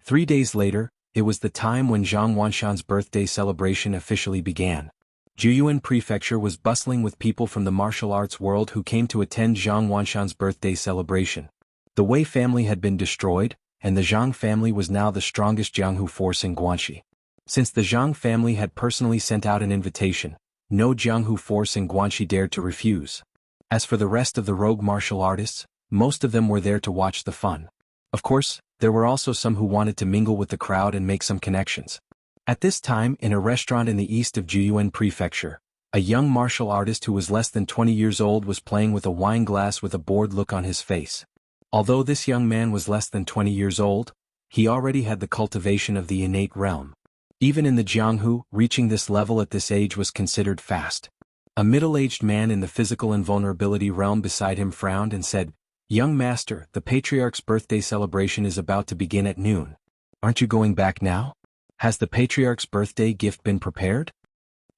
3 days later, it was the time when Zhang Wanshan's birthday celebration officially began. Juyuan Prefecture was bustling with people from the martial arts world who came to attend Zhang Wanshan's birthday celebration. The Wei family had been destroyed, and the Zhang family was now the strongest Jianghu force in Guanxi. Since the Zhang family had personally sent out an invitation, no Jianghu force in Guanxi dared to refuse. As for the rest of the rogue martial artists, most of them were there to watch the fun. Of course, there were also some who wanted to mingle with the crowd and make some connections. At this time, in a restaurant in the east of Juyuan Prefecture, a young martial artist who was less than 20 years old was playing with a wine glass with a bored look on his face. Although this young man was less than 20 years old, he already had the cultivation of the innate realm. Even in the Jianghu, reaching this level at this age was considered fast. A middle-aged man in the physical invulnerability realm beside him frowned and said, "Young master, the patriarch's birthday celebration is about to begin at noon. Aren't you going back now? Has the patriarch's birthday gift been prepared?"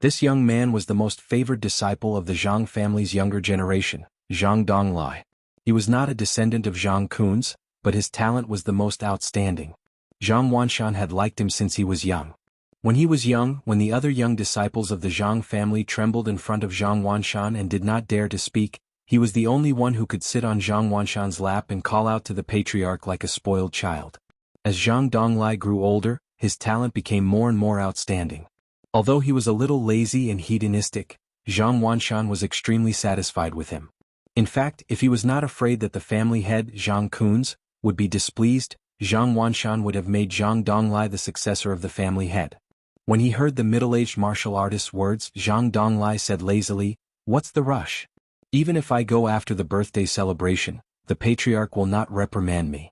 This young man was the most favored disciple of the Zhang family's younger generation, Zhang Donglai. He was not a descendant of Zhang Kun's, but his talent was the most outstanding. Zhang Wanshan had liked him since he was young. When he was young, when the other young disciples of the Zhang family trembled in front of Zhang Wanshan and did not dare to speak, he was the only one who could sit on Zhang Wanshan's lap and call out to the patriarch like a spoiled child. As Zhang Donglai grew older, his talent became more and more outstanding. Although he was a little lazy and hedonistic, Zhang Wanshan was extremely satisfied with him. In fact, if he was not afraid that the family head, Zhang Kunz, would be displeased, Zhang Wanshan would have made Zhang Donglai the successor of the family head. When he heard the middle-aged martial artist's words, Zhang Donglai said lazily, "What's the rush? Even if I go after the birthday celebration, the patriarch will not reprimand me."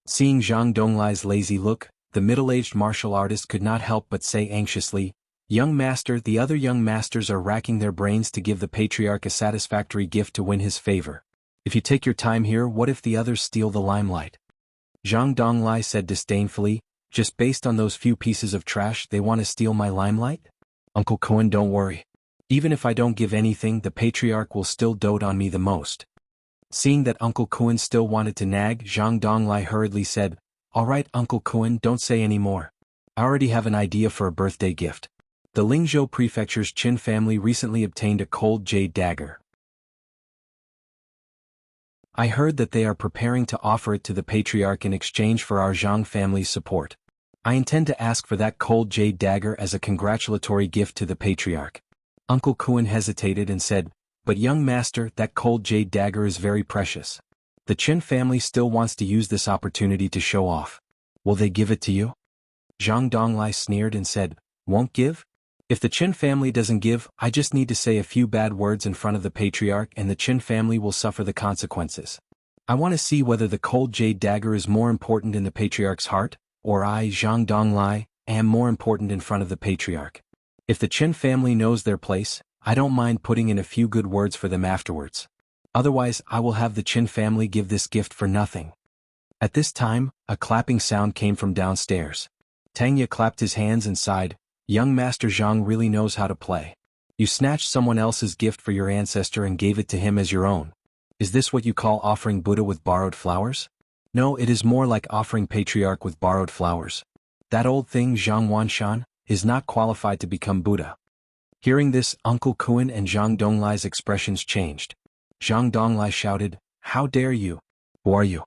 Seeing Zhang Donglai's lazy look, the middle-aged martial artist could not help but say anxiously, "Young master, the other young masters are racking their brains to give the patriarch a satisfactory gift to win his favor. If you take your time here, what if the others steal the limelight?" Zhang Donglai said disdainfully, "Just based on those few pieces of trash they want to steal my limelight? Uncle Cohen, don't worry. Even if I don't give anything, the patriarch will still dote on me the most." Seeing that Uncle Cohen still wanted to nag, Zhang Donglai hurriedly said, "All right, Uncle Cohen, don't say any more. I already have an idea for a birthday gift. The Lingzhou Prefecture's Qin family recently obtained a cold jade dagger. I heard that they are preparing to offer it to the patriarch in exchange for our Zhang family's support. I intend to ask for that cold jade dagger as a congratulatory gift to the patriarch." Uncle Kuan hesitated and said, "But young master, that cold jade dagger is very precious. The Qin family still wants to use this opportunity to show off. Will they give it to you?" Zhang Donglai sneered and said, "Won't give? If the Qin family doesn't give, I just need to say a few bad words in front of the patriarch and the Qin family will suffer the consequences. I want to see whether the cold jade dagger is more important in the patriarch's heart, or I, Zhang Donglai, am more important in front of the patriarch. If the Qin family knows their place, I don't mind putting in a few good words for them afterwards. Otherwise, I will have the Qin family give this gift for nothing." At this time, a clapping sound came from downstairs. Tangya clapped his hands and sighed, "Young Master Zhang really knows how to play. You snatched someone else's gift for your ancestor and gave it to him as your own. Is this what you call offering Buddha with borrowed flowers? No, it is more like offering patriarch with borrowed flowers. That old thing Zhang Wanshan is not qualified to become Buddha." Hearing this, Uncle Kuan and Zhang Donglai's expressions changed. Zhang Donglai shouted, "How dare you? Who are you?"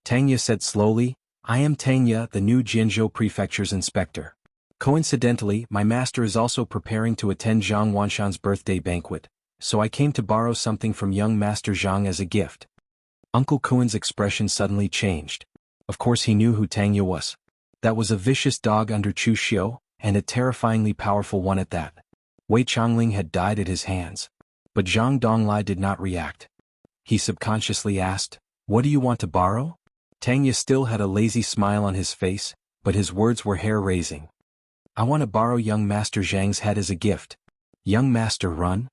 Tangya said slowly, "I am Tangya, the new Jianzhou Prefecture's inspector. Coincidentally, my master is also preparing to attend Zhang Wanshan's birthday banquet, so I came to borrow something from young Master Zhang as a gift." Uncle Kuan's expression suddenly changed. Of course he knew who Tangya was. That was a vicious dog under Chu Xiu, and a terrifyingly powerful one at that. Wei Chongling had died at his hands. But Zhang Donglai did not react. He subconsciously asked, "What do you want to borrow?" Tangya still had a lazy smile on his face, but his words were hair-raising. "I want to borrow young Master Zhang's head as a gift." "Young Master, run!"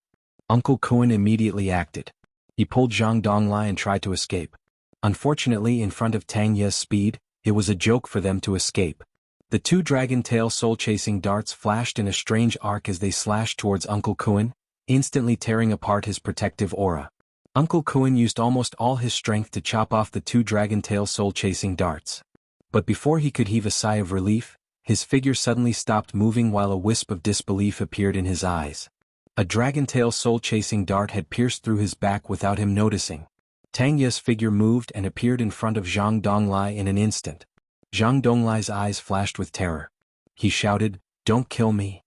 Uncle Kuan immediately acted. He pulled Zhang Donglai and tried to escape. Unfortunately, in front of Tangya's speed, it was a joke for them to escape. The two dragon-tail soul-chasing darts flashed in a strange arc as they slashed towards Uncle Kuan, instantly tearing apart his protective aura. Uncle Kuan used almost all his strength to chop off the two dragon-tail soul-chasing darts. But before he could heave a sigh of relief, his figure suddenly stopped moving while a wisp of disbelief appeared in his eyes. A dragon-tail soul-chasing dart had pierced through his back without him noticing. Tangya's figure moved and appeared in front of Zhang Donglai in an instant. Zhang Donglai's eyes flashed with terror. He shouted, "Don't kill me.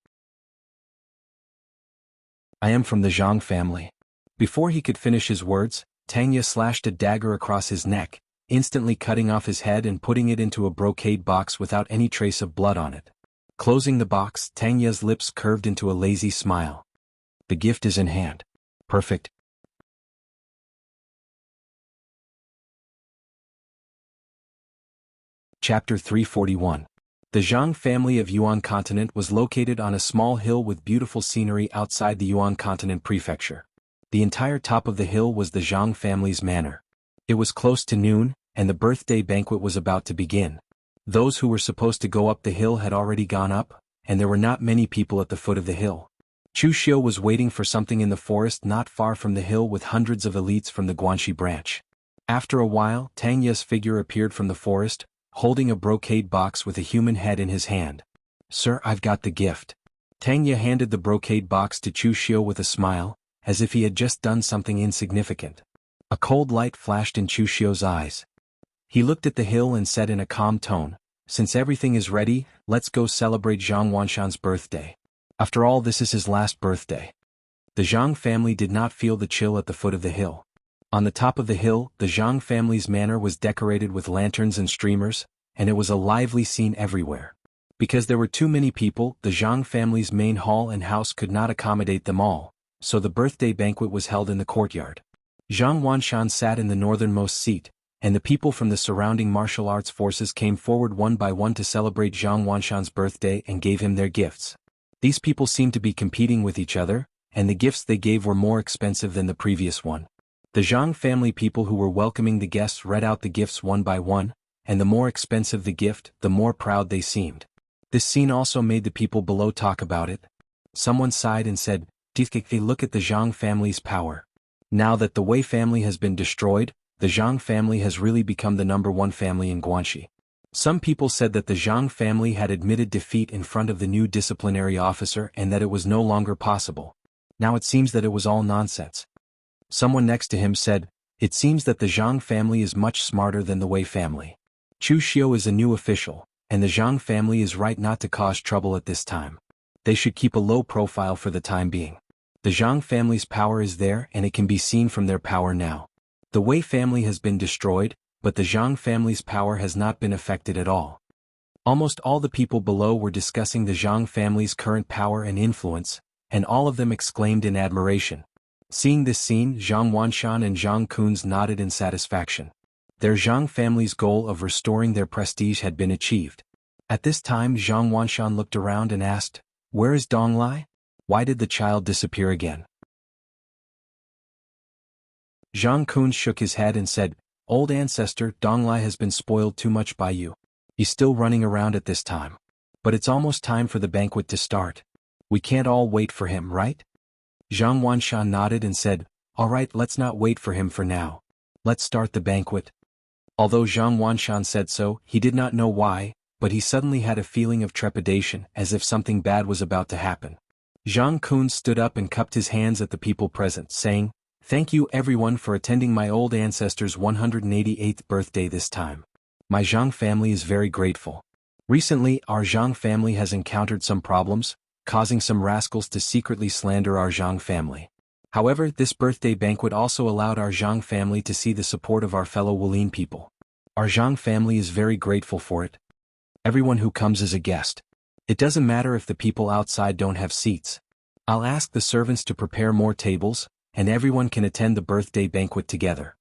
I am from the Zhang family." Before he could finish his words, Tangya slashed a dagger across his neck, instantly cutting off his head and putting it into a brocade box without any trace of blood on it. Closing the box, Tangya's lips curved into a lazy smile. "The gift is in hand. Perfect." Chapter 341. The Zhang family of Yuan Continent was located on a small hill with beautiful scenery outside the Yuan Continent prefecture. The entire top of the hill was the Zhang family's manor. It was close to noon, and the birthday banquet was about to begin. Those who were supposed to go up the hill had already gone up, and there were not many people at the foot of the hill. Chu Xiu was waiting for something in the forest not far from the hill with hundreds of elites from the Guanxi branch. After a while, Tangya's figure appeared from the forest, holding a brocade box with a human head in his hand. "Sir, I've got the gift." Tang Ye handed the brocade box to Chu Xiu with a smile, as if he had just done something insignificant. A cold light flashed in Chu Xiu's eyes. He looked at the hill and said in a calm tone, "Since everything is ready, let's go celebrate Zhang Wanshan's birthday. After all, this is his last birthday." The Zhang family did not feel the chill at the foot of the hill. On the top of the hill, the Zhang family's manor was decorated with lanterns and streamers, and it was a lively scene everywhere. Because there were too many people, the Zhang family's main hall and house could not accommodate them all, so the birthday banquet was held in the courtyard. Zhang Wanshan sat in the northernmost seat, and the people from the surrounding martial arts forces came forward one by one to celebrate Zhang Wanshan's birthday and gave him their gifts. These people seemed to be competing with each other, and the gifts they gave were more expensive than the previous one. The Zhang family people who were welcoming the guests read out the gifts one by one, and the more expensive the gift, the more proud they seemed. This scene also made the people below talk about it. Someone sighed and said, "Look at the Zhang family's power. Now that the Wei family has been destroyed, the Zhang family has really become the #1 family in Guanxi." Some people said that the Zhang family had admitted defeat in front of the new disciplinary officer and that it was no longer possible. Now it seems that it was all nonsense. Someone next to him said, "It seems that the Zhang family is much smarter than the Wei family. Chu Xiu is a new official, and the Zhang family is right not to cause trouble at this time. They should keep a low profile for the time being. The Zhang family's power is there and it can be seen from their power now. The Wei family has been destroyed, but the Zhang family's power has not been affected at all." Almost all the people below were discussing the Zhang family's current power and influence, and all of them exclaimed in admiration. Seeing this scene, Zhang Wanshan and Zhang Kunz nodded in satisfaction. Their Zhang family's goal of restoring their prestige had been achieved. At this time Zhang Wanshan looked around and asked, "Where is Dong Lai? Why did the child disappear again?" Zhang Kunz shook his head and said, "Old ancestor, Dong Lai has been spoiled too much by you. He's still running around at this time. But it's almost time for the banquet to start. We can't all wait for him, right?" Zhang Wanshan nodded and said, "All right, let's not wait for him for now. Let's start the banquet." Although Zhang Wanshan said so, he did not know why, but he suddenly had a feeling of trepidation, as if something bad was about to happen. Zhang Kunz stood up and cupped his hands at the people present, saying, "Thank you everyone for attending my old ancestor's 188th birthday this time. My Zhang family is very grateful. Recently, our Zhang family has encountered some problems, causing some rascals to secretly slander our Zhang family. However, this birthday banquet also allowed our Zhang family to see the support of our fellow Wulin people. Our Zhang family is very grateful for it. Everyone who comes is a guest. It doesn't matter if the people outside don't have seats. I'll ask the servants to prepare more tables, and everyone can attend the birthday banquet together."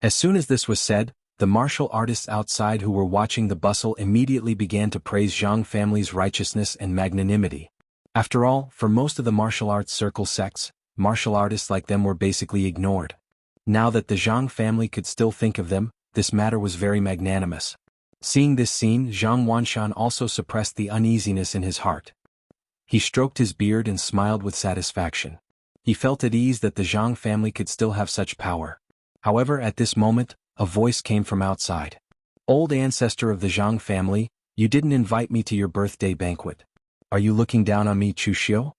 As soon as this was said, the martial artists outside who were watching the bustle immediately began to praise Zhang family's righteousness and magnanimity. After all, for most of the martial arts circle sects, martial artists like them were basically ignored. Now that the Zhang family could still think of them, this matter was very magnanimous. Seeing this scene, Zhang Wanshan also suppressed the uneasiness in his heart. He stroked his beard and smiled with satisfaction. He felt at ease that the Zhang family could still have such power. However, at this moment, a voice came from outside. "Old ancestor of the Zhang family, you didn't invite me to your birthday banquet. Are you looking down on me, Chu Xiu?"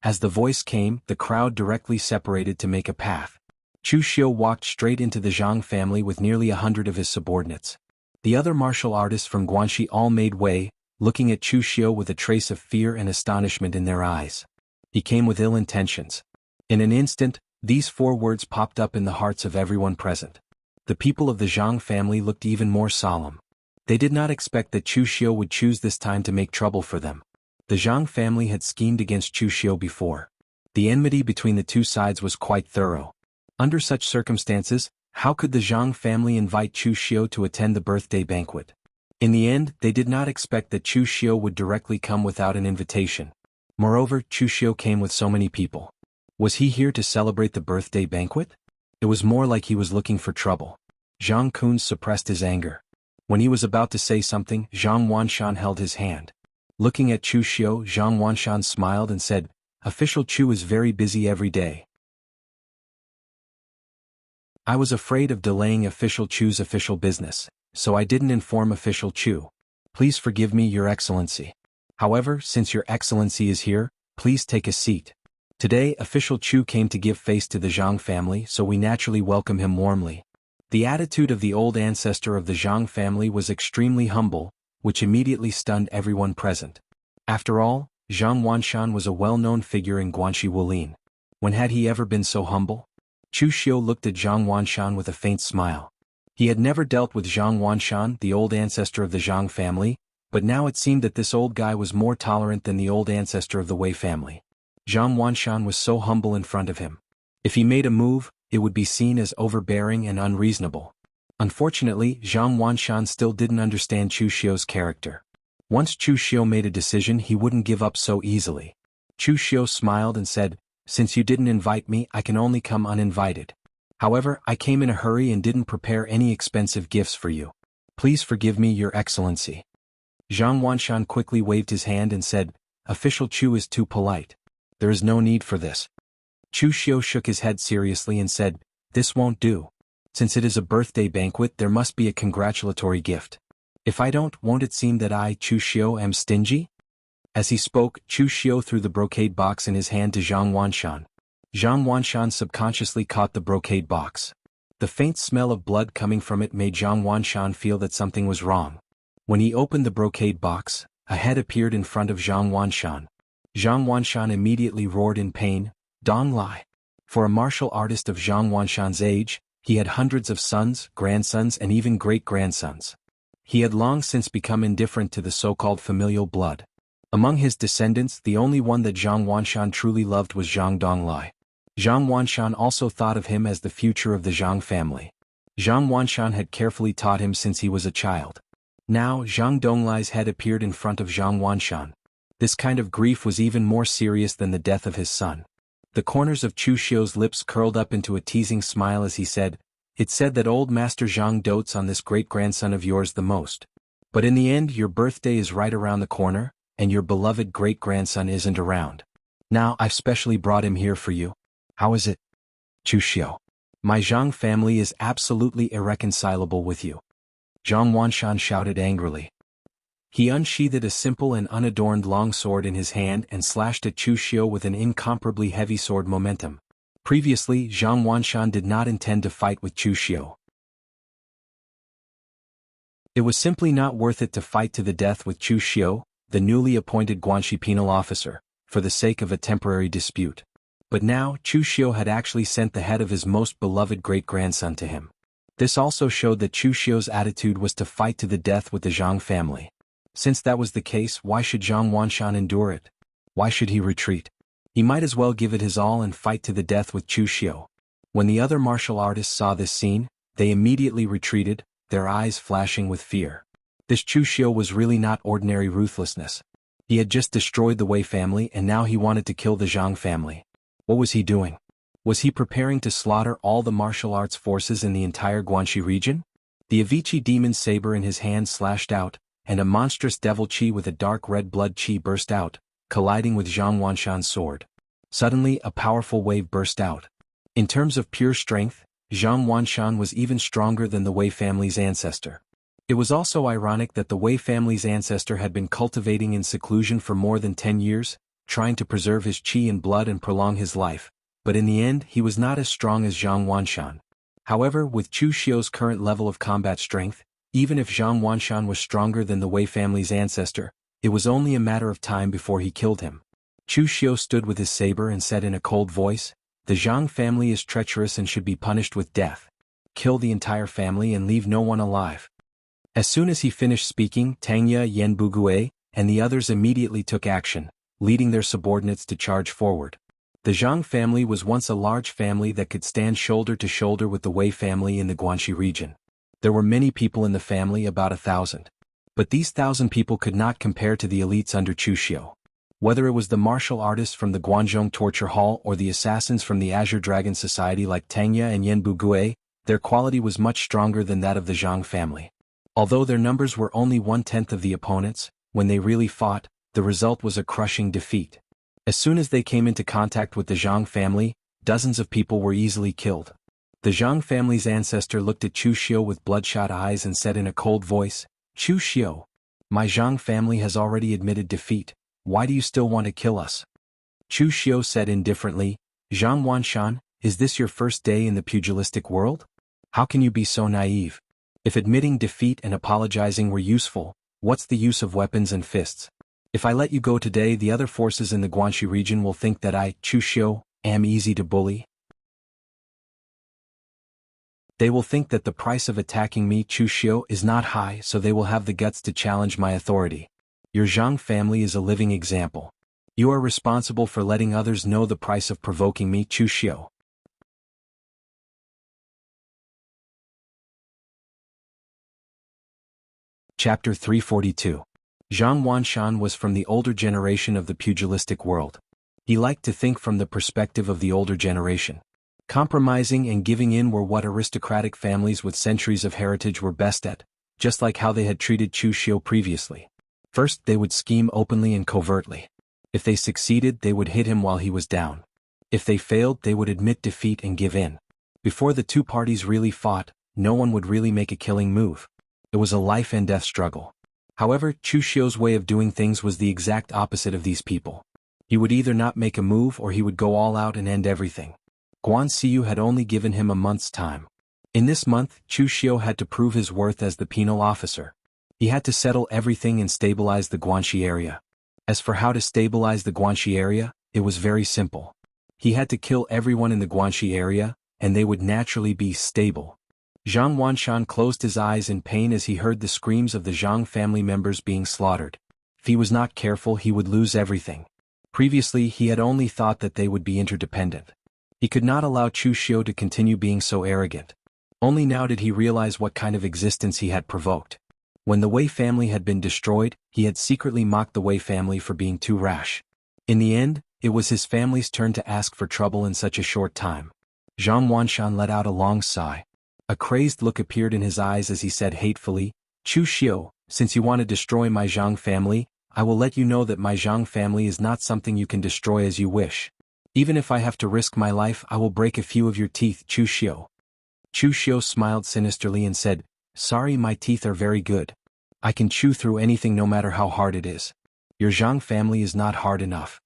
As the voice came, the crowd directly separated to make a path. Chu Xiu walked straight into the Zhang family with nearly 100 of his subordinates. The other martial artists from Guanxi all made way, looking at Chu Xiu with a trace of fear and astonishment in their eyes. He came with ill intentions. In an instant, these 4 words popped up in the hearts of everyone present. The people of the Zhang family looked even more solemn. They did not expect that Chu Xiu would choose this time to make trouble for them. The Zhang family had schemed against Chu Xiu before. The enmity between the two sides was quite thorough. Under such circumstances, how could the Zhang family invite Chu Xiu to attend the birthday banquet? In the end, they did not expect that Chu Xiu would directly come without an invitation. Moreover, Chu Xiu came with so many people. Was he here to celebrate the birthday banquet? It was more like he was looking for trouble. Zhang Kunz suppressed his anger. When he was about to say something, Zhang Wanshan held his hand. Looking at Chu Xiu, Zhang Wanshan smiled and said, "Official Chu is very busy every day. I was afraid of delaying Official Chu's official business, so I didn't inform Official Chu. Please forgive me, Your Excellency. However, since your excellency is here, please take a seat. Today, official Chu came to give face to the Zhang family, so we naturally welcome him warmly. The attitude of the old ancestor of the Zhang family was extremely humble, which immediately stunned everyone present. After all, Zhang Wanshan was a well-known figure in Guanxi Wulin. When had he ever been so humble? Chu Xiu looked at Zhang Wanshan with a faint smile. He had never dealt with Zhang Wanshan, the old ancestor of the Zhang family, but now it seemed that this old guy was more tolerant than the old ancestor of the Wei family. Zhang Wanshan was so humble in front of him. If he made a move, it would be seen as overbearing and unreasonable. Unfortunately, Zhang Wanshan still didn't understand Chu Xiu's character. Once Chu Xiu made a decision, he wouldn't give up so easily. Chu Xiu smiled and said, "Since you didn't invite me, I can only come uninvited. However, I came in a hurry and didn't prepare any expensive gifts for you. Please forgive me, Your Excellency." Zhang Wanshan quickly waved his hand and said, "Official Chu is too polite. There is no need for this." Chu Xiu shook his head seriously and said, "This won't do. Since it is a birthday banquet, there must be a congratulatory gift. If I don't, won't it seem that I, Chu Xiu, am stingy?" As he spoke, Chu Xiu threw the brocade box in his hand to Zhang Wanshan. Zhang Wanshan subconsciously caught the brocade box. The faint smell of blood coming from it made Zhang Wanshan feel that something was wrong. When he opened the brocade box, a head appeared in front of Zhang Wanshan. Zhang Wanshan immediately roared in pain, "Dong Lai." For a martial artist of Zhang Wanshan's age, he had hundreds of sons, grandsons and even great-grandsons. He had long since become indifferent to the so-called familial blood. Among his descendants, the only one that Zhang Wanshan truly loved was Zhang Donglai. Zhang Wanshan also thought of him as the future of the Zhang family. Zhang Wanshan had carefully taught him since he was a child. Now, Zhang Donglai's head appeared in front of Zhang Wanshan. This kind of grief was even more serious than the death of his son. The corners of Chu Xiu's lips curled up into a teasing smile as he said, "It's said that old Master Zhang dotes on this great-grandson of yours the most. But in the end, your birthday is right around the corner, and your beloved great-grandson isn't around. Now I've specially brought him here for you. How is it, Chu Xiu? My Zhang family is absolutely irreconcilable with you." Zhang Wanshan shouted angrily. He unsheathed a simple and unadorned long sword in his hand and slashed at Chu Xiu with an incomparably heavy sword momentum. Previously, Zhang Wanshan did not intend to fight with Chu Xiu. It was simply not worth it to fight to the death with Chu Xiu, the newly appointed Guanxi penal officer, for the sake of a temporary dispute. But now, Chu Xiu had actually sent the head of his most beloved great-grandson to him. This also showed that Chu Xiu's attitude was to fight to the death with the Zhang family. Since that was the case, why should Zhang Wanshan endure it? Why should he retreat? He might as well give it his all and fight to the death with Chu Xiu. When the other martial artists saw this scene, they immediately retreated, their eyes flashing with fear. This Chu Xiu was really not ordinary ruthlessness. He had just destroyed the Wei family and now he wanted to kill the Zhang family. What was he doing? Was he preparing to slaughter all the martial arts forces in the entire Guanxi region? The Avici demon saber in his hand slashed out, and a monstrous devil chi with a dark red blood chi burst out, colliding with Zhang Wanshan's sword. Suddenly, a powerful wave burst out. In terms of pure strength, Zhang Wanshan was even stronger than the Wei family's ancestor. It was also ironic that the Wei family's ancestor had been cultivating in seclusion for more than 10 years, trying to preserve his chi and blood and prolong his life, but in the end he was not as strong as Zhang Wanshan. However, with Chu Xiu's current level of combat strength, even if Zhang Wanshan was stronger than the Wei family's ancestor, it was only a matter of time before he killed him. Chu Xiu stood with his saber and said in a cold voice, "The Zhang family is treacherous and should be punished with death. Kill the entire family and leave no one alive." As soon as he finished speaking, Tangya, Yanbugue, and the others immediately took action, leading their subordinates to charge forward. The Zhang family was once a large family that could stand shoulder to shoulder with the Wei family in the Guanxi region. There were many people in the family, about 1,000. But these 1,000 people could not compare to the elites under Chu Xiu. Whether it was the martial artists from the Guanzhong Torture Hall or the assassins from the Azure Dragon Society like Tangya and Yanbugue, their quality was much stronger than that of the Zhang family. Although their numbers were only 1/10 of the opponents, when they really fought, the result was a crushing defeat. As soon as they came into contact with the Zhang family, dozens of people were easily killed. The Zhang family's ancestor looked at Chu Xiu with bloodshot eyes and said in a cold voice, "Chu Xiu, My Zhang family has already admitted defeat. Why do you still want to kill us? Chu Xiu said indifferently, Zhang Wanshan, is this your first day in the pugilistic world? How can you be so naive? If admitting defeat and apologizing were useful, what's the use of weapons and fists? If I let you go today, the other forces in the Guanxi region will think that I, Chu Xiu, am easy to bully. They will think that the price of attacking me, Chu Xiu, is not high, so they will have the guts to challenge my authority. Your Zhang family is a living example. You are responsible for letting others know the price of provoking me, Chu Xiu. Chapter 342. Zhang Wanshan was from the older generation of the pugilistic world. He liked to think from the perspective of the older generation. Compromising and giving in were what aristocratic families with centuries of heritage were best at, just like how they had treated Chu Xiu previously. First, they would scheme openly and covertly. If they succeeded, they would hit him while he was down. If they failed, they would admit defeat and give in. Before the two parties really fought, no one would really make a killing move. It was a life and death struggle. However, Chu Xiu's way of doing things was the exact opposite of these people. He would either not make a move or he would go all out and end everything. Guan Xiu had only given him a month's time. In this month, Chu Xiu had to prove his worth as the penal officer. He had to settle everything and stabilize the Guanxi area. As for how to stabilize the Guanxi area, it was very simple. He had to kill everyone in the Guanxi area, and they would naturally be stable. Zhang Wanshan closed his eyes in pain as he heard the screams of the Zhang family members being slaughtered. If he was not careful, he would lose everything. Previously, he had only thought that they would be interdependent. He could not allow Chu Xiu to continue being so arrogant. Only now did he realize what kind of existence he had provoked. When the Wei family had been destroyed, he had secretly mocked the Wei family for being too rash. In the end, it was his family's turn to ask for trouble in such a short time. Zhang Wanshan let out a long sigh. A crazed look appeared in his eyes as he said hatefully, Chu Xiu, since you want to destroy my Zhang family, I will let you know that my Zhang family is not something you can destroy as you wish. Even if I have to risk my life, I will break a few of your teeth, Chu Xiu. Chu Xiu smiled sinisterly and said, sorry, my teeth are very good. I can chew through anything no matter how hard it is. Your Zhang family is not hard enough.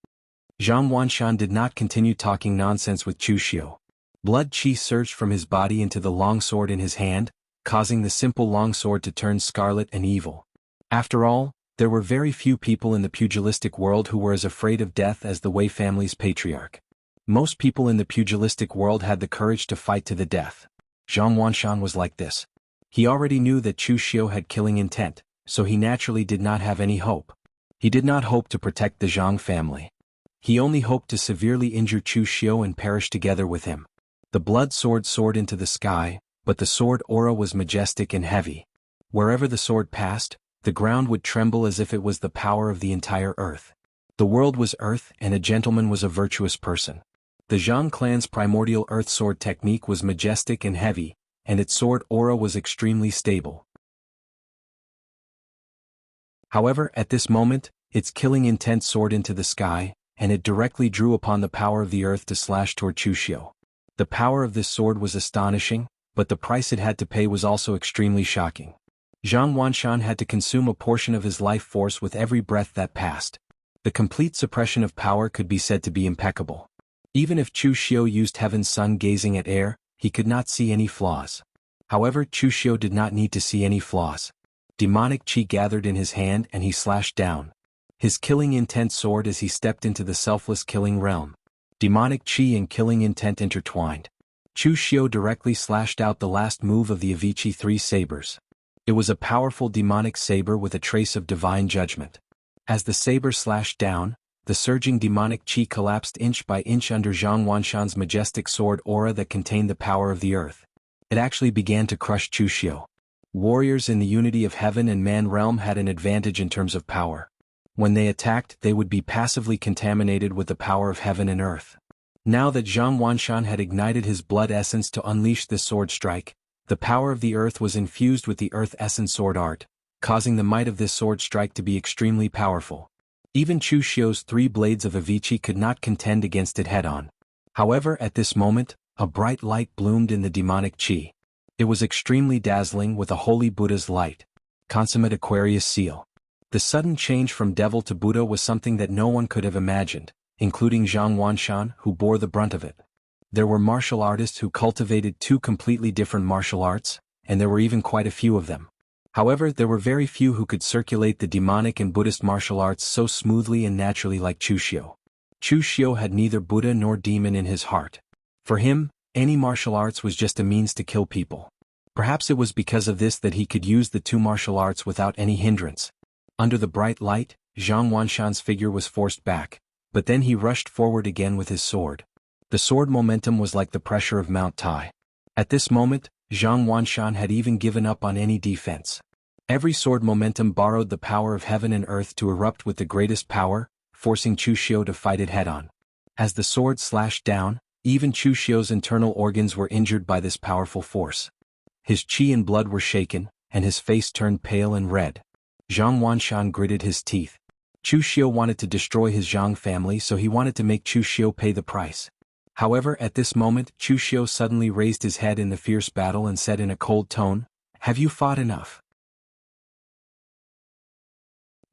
Zhang Wanshan did not continue talking nonsense with Chu Xiu. Blood qi surged from his body into the longsword in his hand, causing the simple longsword to turn scarlet and evil. After all, there were very few people in the pugilistic world who were as afraid of death as the Wei family's patriarch. Most people in the pugilistic world had the courage to fight to the death. Zhang Wanshan was like this. He already knew that Chu Xiu had killing intent, so he naturally did not have any hope. He did not hope to protect the Zhang family. He only hoped to severely injure Chu Xiu and perish together with him. The blood sword soared into the sky, but the sword aura was majestic and heavy. Wherever the sword passed, the ground would tremble as if it was the power of the entire earth. The world was earth, and a gentleman was a virtuous person. The Zhang clan's primordial earth sword technique was majestic and heavy, and its sword aura was extremely stable. However, at this moment, its killing intent soared into the sky, and it directly drew upon the power of the earth to slash toward Chu Xiu. The power of this sword was astonishing, but the price it had to pay was also extremely shocking. Zhang Wanshan had to consume a portion of his life force with every breath that passed. The complete suppression of power could be said to be impeccable. Even if Chu Xiu used heaven's sun gazing at air, he could not see any flaws. However, Chu Xiu did not need to see any flaws. Demonic qi gathered in his hand and he slashed down. His killing intent soared as he stepped into the selfless killing realm. Demonic qi and killing intent intertwined. Chu Xiu directly slashed out the last move of the Avicii three sabers. It was a powerful demonic saber with a trace of divine judgment. As the saber slashed down, the surging demonic qi collapsed inch by inch under Zhang Wanshan's majestic sword aura that contained the power of the earth. It actually began to crush Chu Xiu. Warriors in the unity of heaven and man realm had an advantage in terms of power. When they attacked, they would be passively contaminated with the power of heaven and earth. Now that Zhang Wanshan had ignited his blood essence to unleash this sword strike, the power of the earth was infused with the earth essence sword art, causing the might of this sword strike to be extremely powerful. Even Chu Xiu's three blades of Avicii could not contend against it head-on. However, at this moment, a bright light bloomed in the demonic qi. It was extremely dazzling with a holy Buddha's light. Consummate Aquarius seal. The sudden change from devil to Buddha was something that no one could have imagined, including Zhang Wanshan, who bore the brunt of it. There were martial artists who cultivated two completely different martial arts, and there were even quite a few of them. However, there were very few who could circulate the demonic and Buddhist martial arts so smoothly and naturally like Chu Xiu. Chu Xiu had neither Buddha nor demon in his heart. For him, any martial arts was just a means to kill people. Perhaps it was because of this that he could use the two martial arts without any hindrance. Under the bright light, Zhang Wanshan's figure was forced back, but then he rushed forward again with his sword. The sword momentum was like the pressure of Mount Tai. At this moment, Zhang Wanshan had even given up on any defense. Every sword momentum borrowed the power of heaven and earth to erupt with the greatest power, forcing Chu Xiu to fight it head-on. As the sword slashed down, even Chu Xiu's internal organs were injured by this powerful force. His qi and blood were shaken, and his face turned pale and red. Zhang Wanshan gritted his teeth. Chu Xiu wanted to destroy his Zhang family, so he wanted to make Chu Xiu pay the price. However, at this moment, Chu Xiu suddenly raised his head in the fierce battle and said in a cold tone, "Have you fought enough?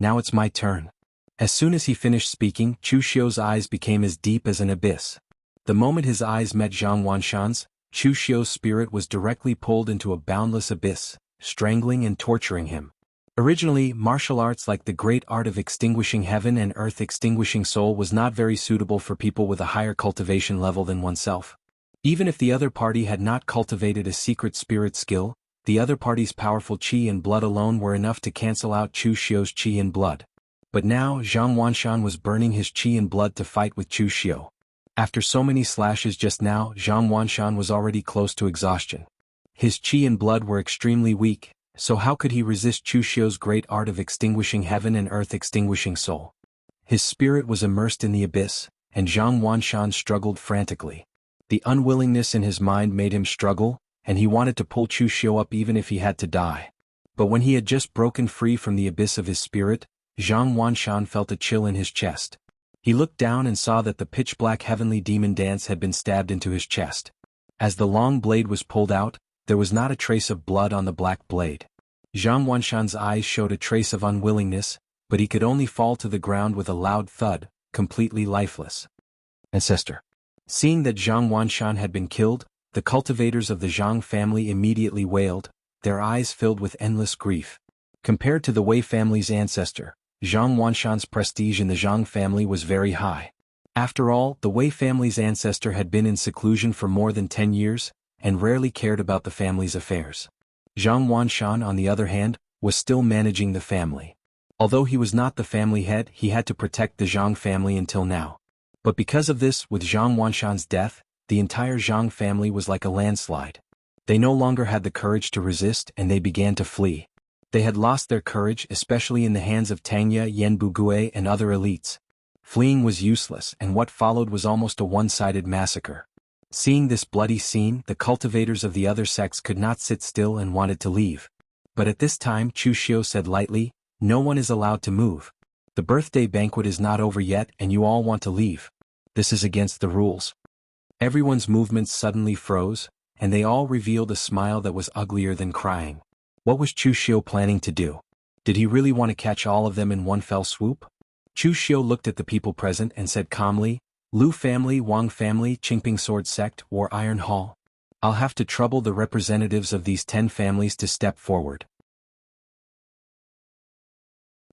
Now it's my turn." As soon as he finished speaking, Chu Xiu's eyes became as deep as an abyss. The moment his eyes met Zhang Wanshan's, Chu Xiu's spirit was directly pulled into a boundless abyss, strangling and torturing him. Originally, martial arts like the great art of extinguishing heaven and earth extinguishing soul was not very suitable for people with a higher cultivation level than oneself. Even if the other party had not cultivated a secret spirit skill, the other party's powerful qi and blood alone were enough to cancel out Chu Xiu's qi and blood. But now Zhang Wanshan was burning his qi and blood to fight with Chu Xiu. After so many slashes just now, Zhang Wanshan was already close to exhaustion. His qi and blood were extremely weak, so how could he resist Chu Xiu's great art of extinguishing heaven and earth extinguishing soul? His spirit was immersed in the abyss, and Zhang Wanshan struggled frantically. The unwillingness in his mind made him struggle, and he wanted to pull Chu Xiu up even if he had to die. But when he had just broken free from the abyss of his spirit, Zhang Wanshan felt a chill in his chest. He looked down and saw that the pitch-black heavenly demon dance had been stabbed into his chest. As the long blade was pulled out, there was not a trace of blood on the black blade. Zhang Wanshan's eyes showed a trace of unwillingness, but he could only fall to the ground with a loud thud, completely lifeless. Ancestor. Seeing that Zhang Wanshan had been killed, the cultivators of the Zhang family immediately wailed, their eyes filled with endless grief. Compared to the Wei family's ancestor, Zhang Wanshan's prestige in the Zhang family was very high. After all, the Wei family's ancestor had been in seclusion for more than 10 years, and rarely cared about the family's affairs. Zhang Wanshan, on the other hand, was still managing the family. Although he was not the family head, he had to protect the Zhang family until now. But because of this, with Zhang Wanshan's death, the entire Zhang family was like a landslide. They no longer had the courage to resist, and they began to flee. They had lost their courage, especially in the hands of Tangya, Yen Bugui, and other elites. Fleeing was useless, and what followed was almost a one-sided massacre. Seeing this bloody scene, the cultivators of the other sects could not sit still and wanted to leave. But at this time Chu Xiu said lightly, "No one is allowed to move. The birthday banquet is not over yet and you all want to leave. This is against the rules." Everyone's movements suddenly froze, and they all revealed a smile that was uglier than crying. What was Chu Xiu planning to do? Did he really want to catch all of them in one fell swoop? Chu Xiu looked at the people present and said calmly, "Lu family, Wang family, Qingping sword sect, War Iron Hall. I'll have to trouble the representatives of these 10 families to step forward."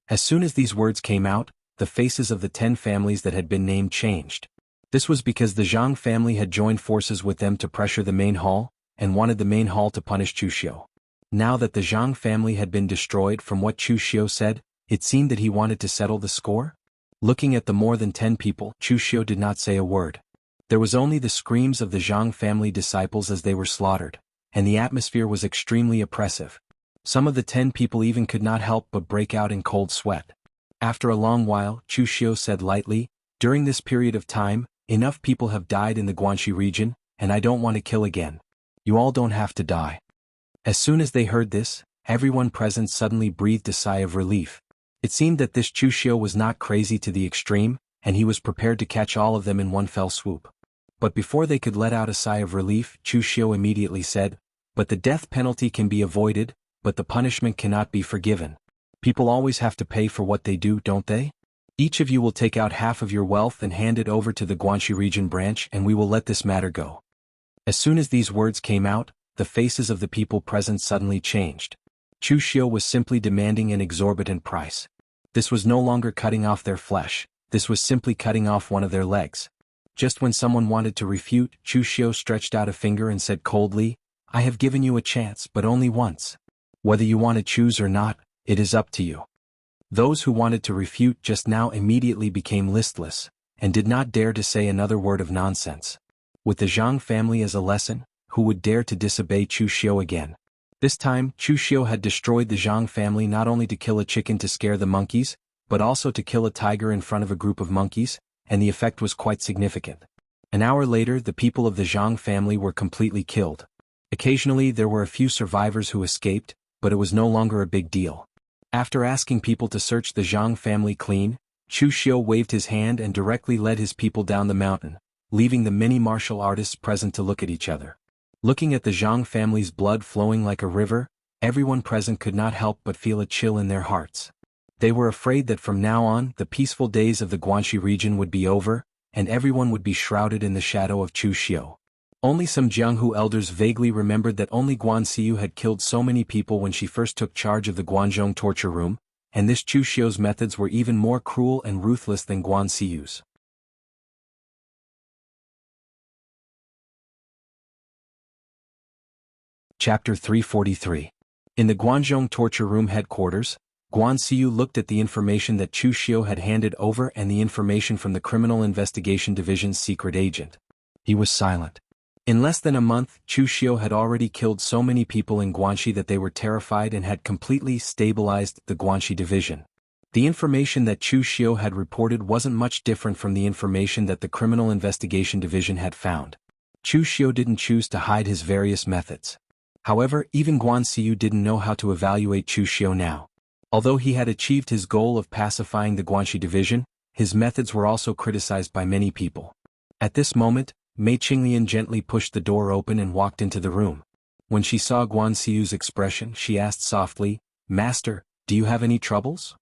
As soon as these words came out, the faces of the 10 families that had been named changed. This was because the Zhang family had joined forces with them to pressure the main hall, and wanted the main hall to punish Chu Xiu. Now that the Zhang family had been destroyed, from what Chu Xiu said, it seemed that he wanted to settle the score. Looking at the more than 10 people, Chu Xiu did not say a word. There was only the screams of the Zhang family disciples as they were slaughtered, and the atmosphere was extremely oppressive. Some of the 10 people even could not help but break out in cold sweat. After a long while, Chu Xiu said lightly, "During this period of time, enough people have died in the Guanxi region, and I don't want to kill again. You all don't have to die." As soon as they heard this, everyone present suddenly breathed a sigh of relief. It seemed that this Chu Xiu was not crazy to the extreme, and he was prepared to catch all of them in one fell swoop. But before they could let out a sigh of relief, Chu Xiu immediately said, "But the death penalty can be avoided, but the punishment cannot be forgiven." People always have to pay for what they do, don't they? Each of you will take out half of your wealth and hand it over to the Guanxi region branch, and we will let this matter go. As soon as these words came out, the faces of the people present suddenly changed. Chu Xiu was simply demanding an exorbitant price. This was no longer cutting off their flesh, this was simply cutting off one of their legs. Just when someone wanted to refute, Chu Xiu stretched out a finger and said coldly, "I have given you a chance, but only once. Whether you want to choose or not, it is up to you." Those who wanted to refute just now immediately became listless, and did not dare to say another word of nonsense. With the Zhang family as a lesson, who would dare to disobey Chu Xiu again? This time, Chu Xiu had destroyed the Zhang family not only to kill a chicken to scare the monkeys, but also to kill a tiger in front of a group of monkeys, and the effect was quite significant. An hour later, the people of the Zhang family were completely killed. Occasionally there were a few survivors who escaped, but it was no longer a big deal. After asking people to search the Zhang family clean, Chu Xiu waved his hand and directly led his people down the mountain, leaving the many martial artists present to look at each other. Looking at the Zhang family's blood flowing like a river, everyone present could not help but feel a chill in their hearts. They were afraid that from now on, the peaceful days of the Guanxi region would be over, and everyone would be shrouded in the shadow of Chu Xiu. Only some Jianghu elders vaguely remembered that only Guan Xiu had killed so many people when she first took charge of the Guanzhong torture room, and this Chu Xiu's methods were even more cruel and ruthless than Guan Xiu's. Chapter 343. In the Guanzhong torture room headquarters, Guan Xiu looked at the information that Chu Xiu had handed over and the information from the Criminal Investigation Division's secret agent. He was silent. In less than a month, Chu Xiu had already killed so many people in Guanxi that they were terrified and had completely stabilized the Guanxi division. The information that Chu Xiu had reported wasn't much different from the information that the Criminal Investigation Division had found. Chu Xiu didn't choose to hide his various methods. However, even Guan Xiu didn't know how to evaluate Chu Xiu now. Although he had achieved his goal of pacifying the Guanxi division, his methods were also criticized by many people. At this moment, Mei Qinglian gently pushed the door open and walked into the room. When she saw Guan Xiu's expression, she asked softly, "Master, do you have any troubles?"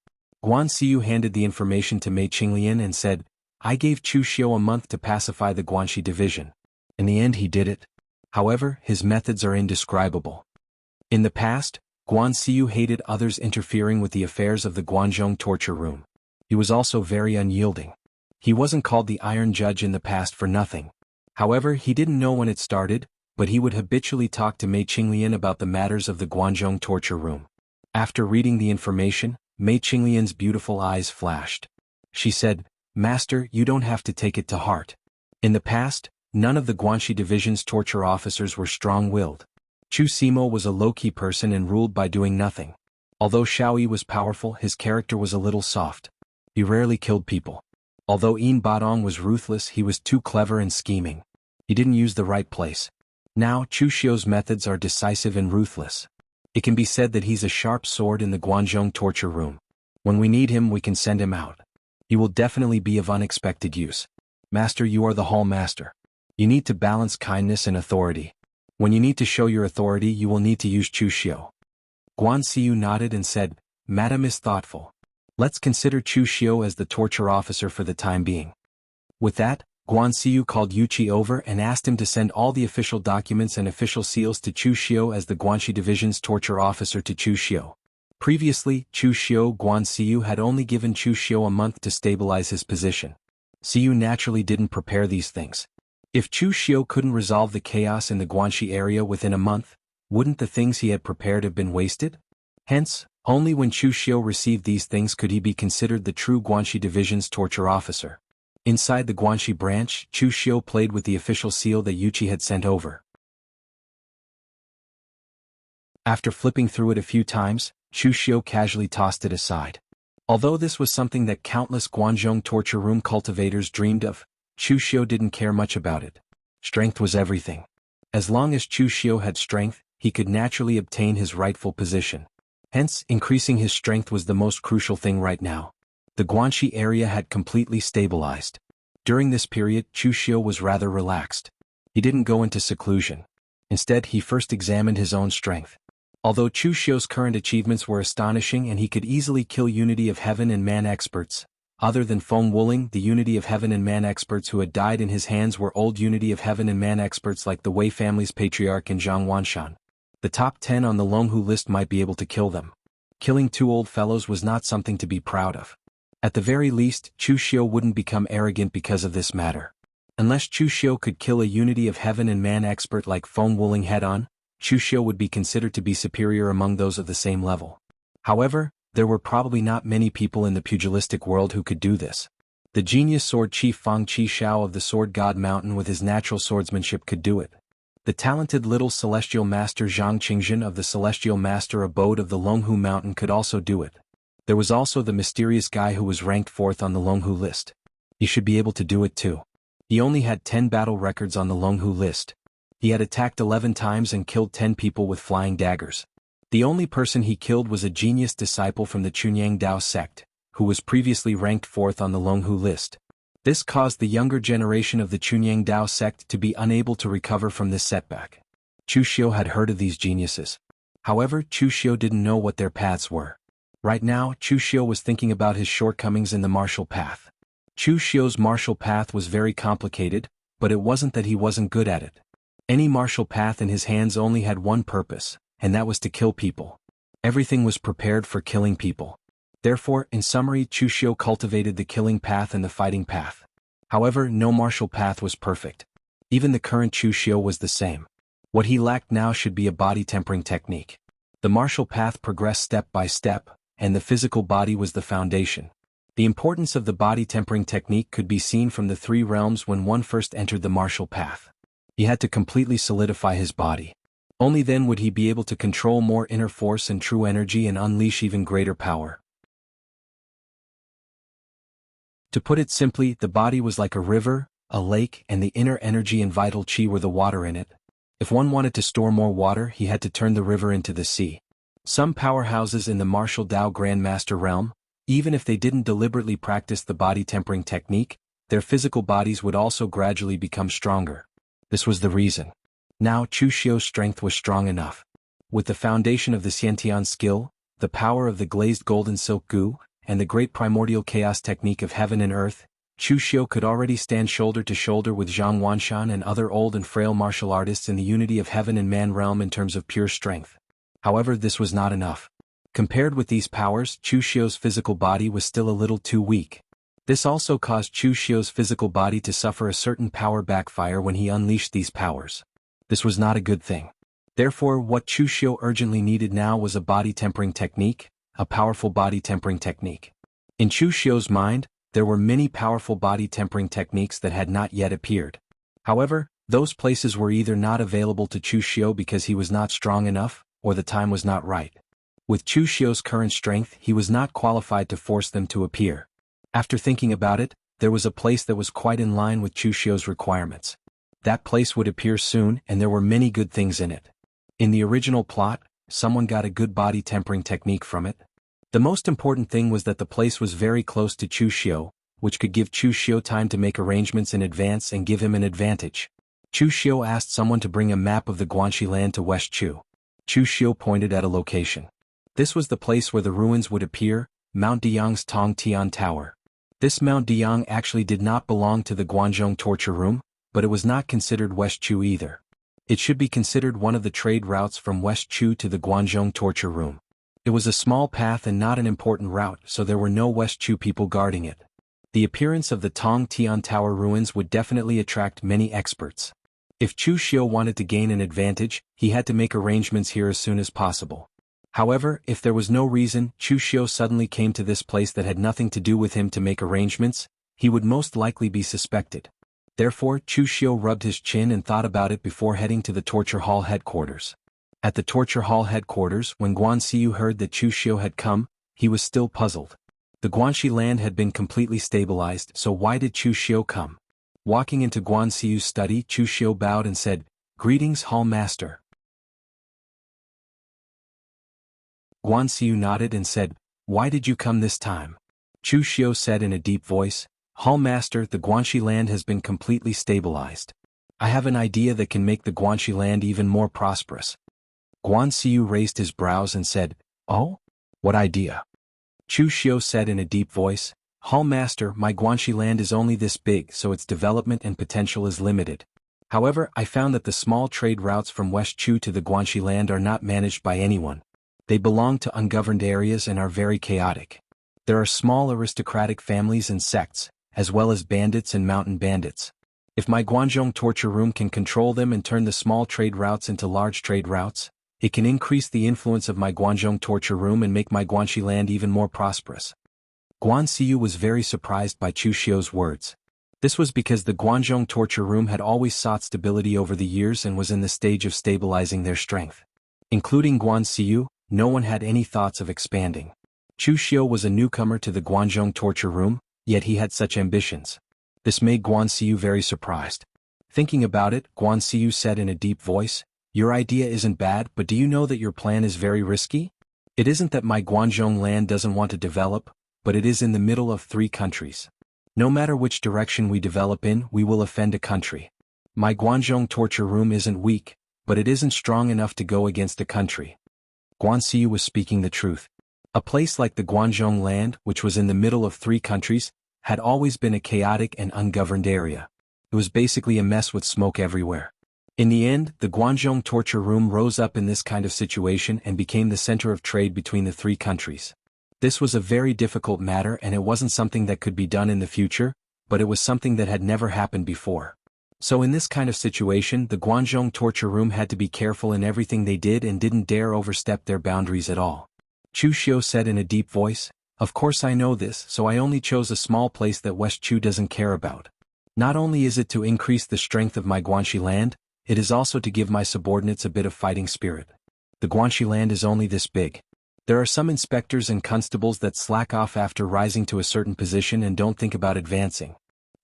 Guan Xiu handed the information to Mei Qinglian and said, "I gave Chu Xiu a month to pacify the Guanxi division. In the end he did it. However, his methods are indescribable. In the past, Guan Xiu hated others interfering with the affairs of the Guanzhong torture room. He was also very unyielding. He wasn't called the Iron Judge in the past for nothing. However, he didn't know when it started, but he would habitually talk to Mei Qinglian about the matters of the Guanzhong torture room. After reading the information, Mei Qinglian's beautiful eyes flashed. She said, "Master, you don't have to take it to heart. In the past, none of the Guanxi division's torture officers were strong-willed. Chu Simo was a low-key person and ruled by doing nothing. Although Xiaoyi was powerful, his character was a little soft. He rarely killed people. Although Yin Badong was ruthless, he was too clever and scheming. He didn't use the right place. Now, Chu Xiu's methods are decisive and ruthless. It can be said that he's a sharp sword in the Guanzhong torture room. When we need him, we can send him out. He will definitely be of unexpected use. Master, you are the Hall Master. You need to balance kindness and authority. When you need to show your authority, you will need to use Chu Xiu." Guan Xiu nodded and said, "Madam is thoughtful. Let's consider Chu Xiu as the torture officer for the time being." With that, Guan Xiu called Yuqi over and asked him to send all the official documents and official seals to Chu Xiu as the Guanxi division's torture officer to Chu Xiu. Previously, Guan Xiu had only given Chu Xiu a month to stabilize his position. Xiu naturally didn't prepare these things. If Chu Xiu couldn't resolve the chaos in the Guanxi area within a month, wouldn't the things he had prepared have been wasted? Hence, only when Chu Xiu received these things could he be considered the true Guanxi division's torture officer. Inside the Guanxi branch, Chu Xiu played with the official seal that Yuqi had sent over. After flipping through it a few times, Chu Xiu casually tossed it aside. Although this was something that countless Guanzhong torture room cultivators dreamed of, Chu Xiu didn't care much about it. Strength was everything. As long as Chu Xiu had strength, he could naturally obtain his rightful position. Hence, increasing his strength was the most crucial thing right now. The Guanxi area had completely stabilized. During this period, Chu Xiu was rather relaxed. He didn't go into seclusion. Instead, he first examined his own strength. Although Chu Xiu's current achievements were astonishing and he could easily kill Unity of Heaven and Man experts, other than Feng Wuling, the Unity of Heaven and Man experts who had died in his hands were old Unity of Heaven and Man experts like the Wei family's patriarch and Zhang Wanshan. The top 10 on the Longhu list might be able to kill them. Killing 2 old fellows was not something to be proud of. At the very least, Chu Xiu wouldn't become arrogant because of this matter. Unless Chu Xiu could kill a Unity of Heaven and Man expert like Feng Wuling head-on, Chu Xiu would be considered to be superior among those of the same level. However, there were probably not many people in the pugilistic world who could do this. The genius sword chief Fang Qi Shao of the Sword God Mountain with his natural swordsmanship could do it. The talented little celestial master Zhang Qingzhen of the celestial master abode of the Longhu Mountain could also do it. There was also the mysterious guy who was ranked 4th on the Longhu list. He should be able to do it too. He only had 10 battle records on the Longhu list. He had attacked 11 times and killed 10 people with flying daggers. The only person he killed was a genius disciple from the Chunyang Dao sect, who was previously ranked 4th on the Longhu list. This caused the younger generation of the Chunyang Dao sect to be unable to recover from this setback. Chu Xiu had heard of these geniuses. However, Chu Xiu didn't know what their paths were. Right now, Chu Xiu was thinking about his shortcomings in the martial path. Chu Xiu's martial path was very complicated, but it wasn't that he wasn't good at it. Any martial path in his hands only had one purpose, and that was to kill people. Everything was prepared for killing people. Therefore, in summary, Chu Xiu cultivated the killing path and the fighting path. However, no martial path was perfect. Even the current Chu Xiu was the same. What he lacked now should be a body tempering technique. The martial path progressed step by step, and the physical body was the foundation. The importance of the body tempering technique could be seen from the 3 realms when one first entered the martial path. He had to completely solidify his body. Only then would he be able to control more inner force and true energy and unleash even greater power. To put it simply, the body was like a river, a lake, and the inner energy and vital qi were the water in it. If one wanted to store more water, he had to turn the river into the sea. Some powerhouses in the martial Dao Grandmaster realm, even if they didn't deliberately practice the body tempering technique, their physical bodies would also gradually become stronger. This was the reason. Now Chu Xiu's strength was strong enough. With the foundation of the Xiantian skill, the power of the glazed golden silk goo, and the great primordial chaos technique of heaven and earth, Chu Xiu could already stand shoulder to shoulder with Zhang Wanshan and other old and frail martial artists in the unity of heaven and man realm in terms of pure strength. However, this was not enough. Compared with these powers, Chu Xiu's physical body was still a little too weak. This also caused Chu Xiu's physical body to suffer a certain power backfire when he unleashed these powers. This was not a good thing. Therefore, what Chu Xiu urgently needed now was a body tempering technique, a powerful body tempering technique. In Chu Xiu's mind, there were many powerful body tempering techniques that had not yet appeared. However, those places were either not available to Chu Xiu because he was not strong enough, or the time was not right. With Chu Xiu's current strength, he was not qualified to force them to appear. After thinking about it, there was a place that was quite in line with Chu Xiu's requirements. That place would appear soon, and there were many good things in it. In the original plot, someone got a good body tempering technique from it. The most important thing was that the place was very close to Chu Xiu, which could give Chu Xiu time to make arrangements in advance and give him an advantage. Chu Xiu asked someone to bring a map of the Guanxi land to West Chu. Chu Xiu pointed at a location. This was the place where the ruins would appear, Mount Deyang's Tong Tian Tower. This Mount Deyang actually did not belong to the Guanzhong torture room, but it was not considered West Chu either. It should be considered one of the trade routes from West Chu to the Guanzhong torture room. It was a small path and not an important route, so there were no West Chu people guarding it. The appearance of the Tong Tian Tower ruins would definitely attract many experts. If Chu Xiu wanted to gain an advantage, he had to make arrangements here as soon as possible. However, if there was no reason Chu Xiu suddenly came to this place that had nothing to do with him to make arrangements, he would most likely be suspected. Therefore, Chu Xiu rubbed his chin and thought about it before heading to the torture hall headquarters. At the torture hall headquarters, when Guan Xiu heard that Chu Xiu had come, he was still puzzled. The Guanxi land had been completely stabilized, so why did Chu Xiu come? Walking into Guan Xiu's study, Chu Xiu bowed and said, "Greetings, Hall Master." Guan Xiu nodded and said, "Why did you come this time?" Chu Xiu said in a deep voice, "Hall Master, the Guanxi land has been completely stabilized. I have an idea that can make the Guanxi land even more prosperous." Guan Xiu raised his brows and said, "Oh? What idea?" Chu Xiu said in a deep voice, "Hall Master, my Guanxi land is only this big, so its development and potential is limited. However, I found that the small trade routes from West Chu to the Guanxi land are not managed by anyone. They belong to ungoverned areas and are very chaotic. There are small aristocratic families and sects, as well as bandits and mountain bandits. If my Guanzhong torture room can control them and turn the small trade routes into large trade routes, it can increase the influence of my Guanzhong torture room and make my Guanxi land even more prosperous." Guan Xiu was very surprised by Chu Xiu's words. This was because the Guanzhong torture room had always sought stability over the years and was in the stage of stabilizing their strength. Including Guan Xiu, no one had any thoughts of expanding. Chu Xiu was a newcomer to the Guanzhong torture room, yet he had such ambitions. This made Guan Xiu very surprised. Thinking about it, Guan Xiu said in a deep voice, "Your idea isn't bad, but do you know that your plan is very risky? It isn't that my Guanzhong land doesn't want to develop, but it is in the middle of 3 countries. No matter which direction we develop in, we will offend a country. My Guanzhong torture room isn't weak, but it isn't strong enough to go against a country." Guan Xiu was speaking the truth. A place like the Guanzhong land, which was in the middle of 3 countries, had always been a chaotic and ungoverned area. It was basically a mess with smoke everywhere. In the end, the Guanzhong torture room rose up in this kind of situation and became the center of trade between the 3 countries. This was a very difficult matter and it wasn't something that could be done in the future, but it was something that had never happened before. So in this kind of situation, the Guanzhong torture room had to be careful in everything they did and didn't dare overstep their boundaries at all. Chu Xiu said in a deep voice, "Of course I know this, so I only chose a small place that West Chu doesn't care about. Not only is it to increase the strength of my Guanxi land, it is also to give my subordinates a bit of fighting spirit. The Guanxi land is only this big. There are some inspectors and constables that slack off after rising to a certain position and don't think about advancing.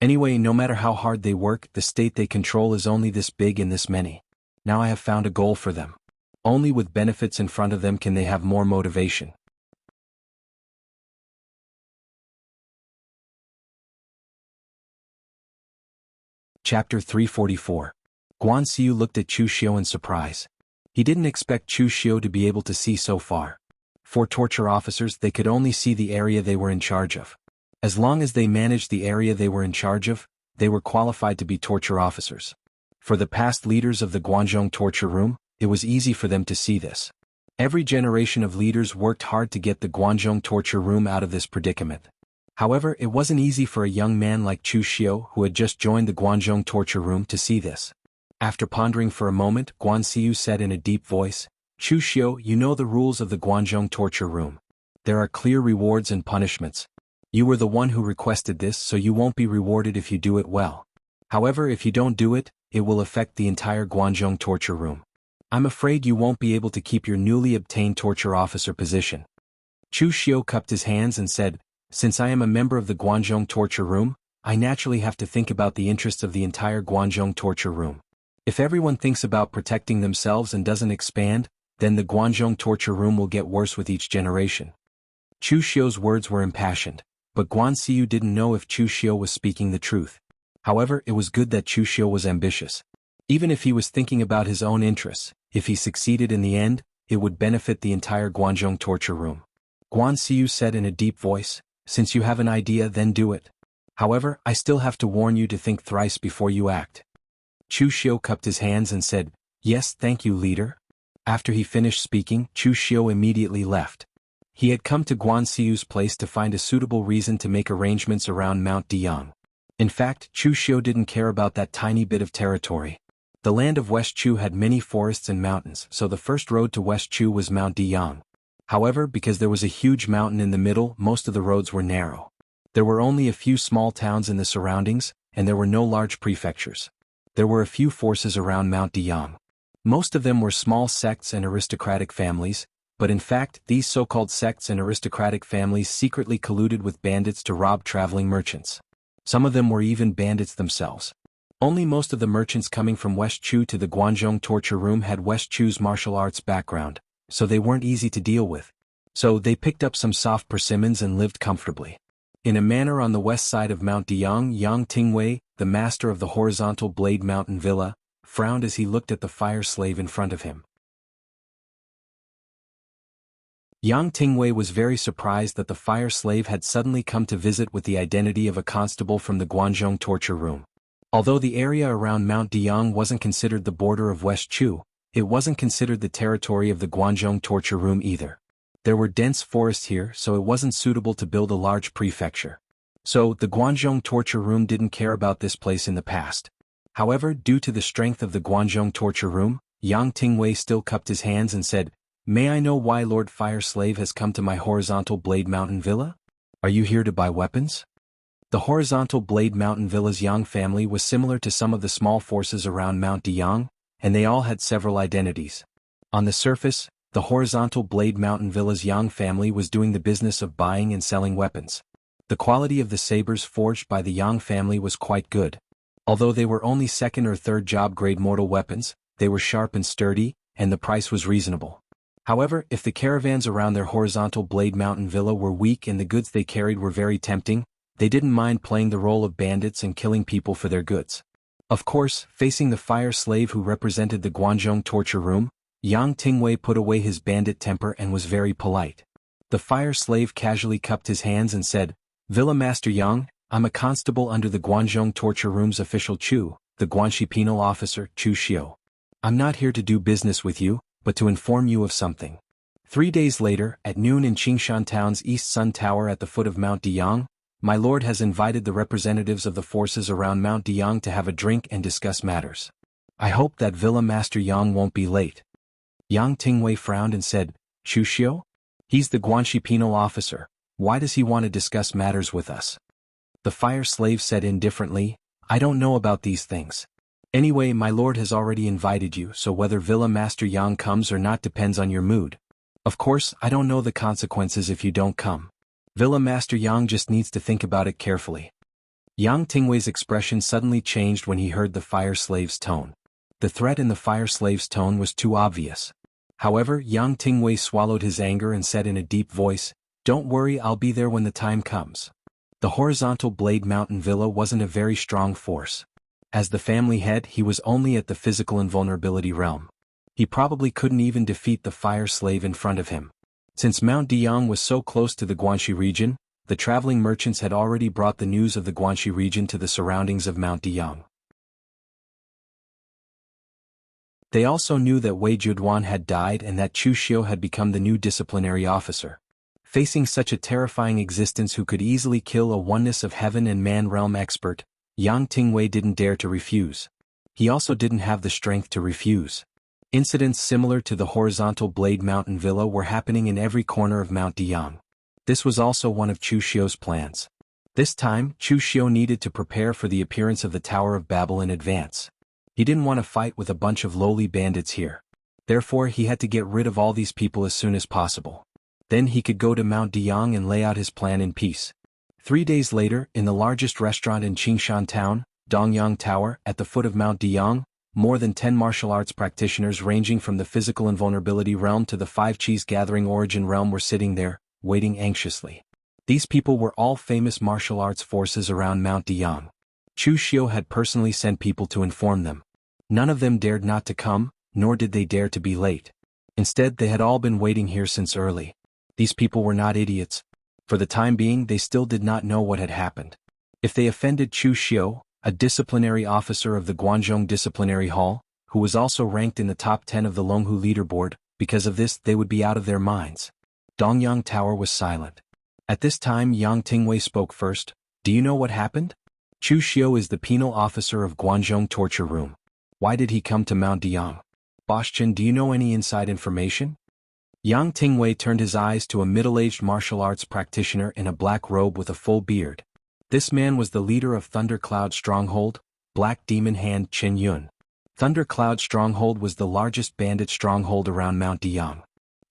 Anyway, no matter how hard they work, the state they control is only this big and this many. Now I have found a goal for them. Only with benefits in front of them can they have more motivation." Chapter 344. Guan Xiu looked at Chu Xiu in surprise. He didn't expect Chu Xiu to be able to see so far. For torture officers, they could only see the area they were in charge of. As long as they managed the area they were in charge of, they were qualified to be torture officers. For the past leaders of the Guanzhong torture room, it was easy for them to see this. Every generation of leaders worked hard to get the Guanzhong torture room out of this predicament. However, it wasn't easy for a young man like Chu Xiu, who had just joined the Guanzhong torture room, to see this. After pondering for a moment, Guan Xiu said in a deep voice, "Chu Xiu, you know the rules of the Guanzhong torture room. There are clear rewards and punishments. You were the one who requested this, so you won't be rewarded if you do it well. However, if you don't do it, it will affect the entire Guanzhong torture room. I'm afraid you won't be able to keep your newly obtained torture officer position." Chu Xiu cupped his hands and said, "Since I am a member of the Guanzhong torture room, I naturally have to think about the interests of the entire Guanzhong torture room. If everyone thinks about protecting themselves and doesn't expand, then the Guanzhong torture room will get worse with each generation." Chu Xiu's words were impassioned, but Guan Xiu didn't know if Chu Xiu was speaking the truth. However, it was good that Chu Xiu was ambitious. Even if he was thinking about his own interests, if he succeeded in the end, it would benefit the entire Guanzhong torture room. Guan Xiu said in a deep voice, "Since you have an idea, then do it. However, I still have to warn you to think thrice before you act." Chu Xiu cupped his hands and said, "Yes, thank you, leader." After he finished speaking, Chu Xiu immediately left. He had come to Guan Xiu's place to find a suitable reason to make arrangements around Mount Diyang. In fact, Chu Xiu didn't care about that tiny bit of territory. The land of West Chu had many forests and mountains, so the first road to West Chu was Mount Diyang. However, because there was a huge mountain in the middle, most of the roads were narrow. There were only a few small towns in the surroundings, and there were no large prefectures. There were a few forces around Mount Diyang. Most of them were small sects and aristocratic families, but in fact, these so-called sects and aristocratic families secretly colluded with bandits to rob traveling merchants. Some of them were even bandits themselves. Only most of the merchants coming from West Chu to the Guanzhong torture room had West Chu's martial arts background, so they weren't easy to deal with. So they picked up some soft persimmons and lived comfortably. In a manor on the west side of Mount Diyang, Yang Tingwei, the master of the horizontal Blade Mountain Villa, frowned as he looked at the fire slave in front of him. Yang Tingwei was very surprised that the fire slave had suddenly come to visit with the identity of a constable from the Guanzhong torture room. Although the area around Mount Deyang wasn't considered the border of West Chu, it wasn't considered the territory of the Guanzhong torture room either. There were dense forests here, so it wasn't suitable to build a large prefecture. So, the Guanzhong torture room didn't care about this place in the past. However, due to the strength of the Guanzhong torture room, Yang Tingwei still cupped his hands and said, "May I know why Lord Fire Slave has come to my Horizontal Blade Mountain Villa? Are you here to buy weapons?" The Horizontal Blade Mountain Villa's Yang family was similar to some of the small forces around Mount Deyang, and they all had several identities. On the surface, the Horizontal Blade Mountain Villa's Yang family was doing the business of buying and selling weapons. The quality of the sabers forged by the Yang family was quite good. Although they were only second or third job-grade mortal weapons, they were sharp and sturdy, and the price was reasonable. However, if the caravans around their Horizontal Blade Mountain Villa were weak and the goods they carried were very tempting, they didn't mind playing the role of bandits and killing people for their goods. Of course, facing the fire slave who represented the Guanzhong torture room, Yang Tingwei put away his bandit temper and was very polite. The fire slave casually cupped his hands and said, "Villa Master Yang, I'm a constable under the Guanzhong torture room's official Chu, the Guanxi penal officer, Chu Xiu. I'm not here to do business with you, but to inform you of something. 3 days later, at noon in Qingshan Town's East Sun Tower at the foot of Mount Deyang, my lord has invited the representatives of the forces around Mount Deyang to have a drink and discuss matters. I hope that Villa Master Yang won't be late." Yang Tingwei frowned and said, "Chu Xiu? He's the Guanxi penal officer. Why does he want to discuss matters with us?" The fire slave said indifferently, "I don't know about these things. Anyway, my lord has already invited you, so whether Villa Master Yang comes or not depends on your mood. Of course, I don't know the consequences if you don't come. Villa Master Yang just needs to think about it carefully." Yang Tingwei's expression suddenly changed when he heard the fire slave's tone. The threat in the fire slave's tone was too obvious. However, Yang Tingwei swallowed his anger and said in a deep voice, "Don't worry, I'll be there when the time comes." The Horizontal Blade Mountain Villa wasn't a very strong force. As the family head, he was only at the physical invulnerability realm. He probably couldn't even defeat the fire slave in front of him. Since Mount Deyang was so close to the Guanxi region, the traveling merchants had already brought the news of the Guanxi region to the surroundings of Mount Deyang. They also knew that Wei Juduan had died and that Chu Xiu had become the new disciplinary officer. Facing such a terrifying existence who could easily kill a oneness of heaven and man realm expert, Yang Tingwei didn't dare to refuse. He also didn't have the strength to refuse. Incidents similar to the Horizontal Blade Mountain Villa were happening in every corner of Mount Deyang. This was also one of Chu Xiu's plans. This time, Chu Xiu needed to prepare for the appearance of the Tower of Babel in advance. He didn't want to fight with a bunch of lowly bandits here. Therefore, he had to get rid of all these people as soon as possible. Then he could go to Mount Deyang and lay out his plan in peace. 3 days later, in the largest restaurant in Qingshan Town, Dongyang Tower, at the foot of Mount Deyang, more than 10 martial arts practitioners ranging from the physical invulnerability realm to the 5 Qis gathering origin realm were sitting there, waiting anxiously. These people were all famous martial arts forces around Mount Deyang. Chu Xiu had personally sent people to inform them. None of them dared not to come, nor did they dare to be late. Instead, they had all been waiting here since early. These people were not idiots. For the time being, they still did not know what had happened. If they offended Chu Xiu, a disciplinary officer of the Guanzhong Disciplinary Hall, who was also ranked in the top 10 of the Longhu leaderboard, because of this they would be out of their minds. Dongyang Tower was silent. At this time Yang Tingwei spoke first. "Do you know what happened? Chu Xiu is the penal officer of Guanzhong torture room. Why did he come to Mount Deyang? Boschchen, do you know any inside information?" Yang Tingwei turned his eyes to a middle-aged martial arts practitioner in a black robe with a full beard. This man was the leader of Thundercloud Stronghold, Black Demon Hand Chen Yun. Thundercloud Stronghold was the largest bandit stronghold around Mount Deyang.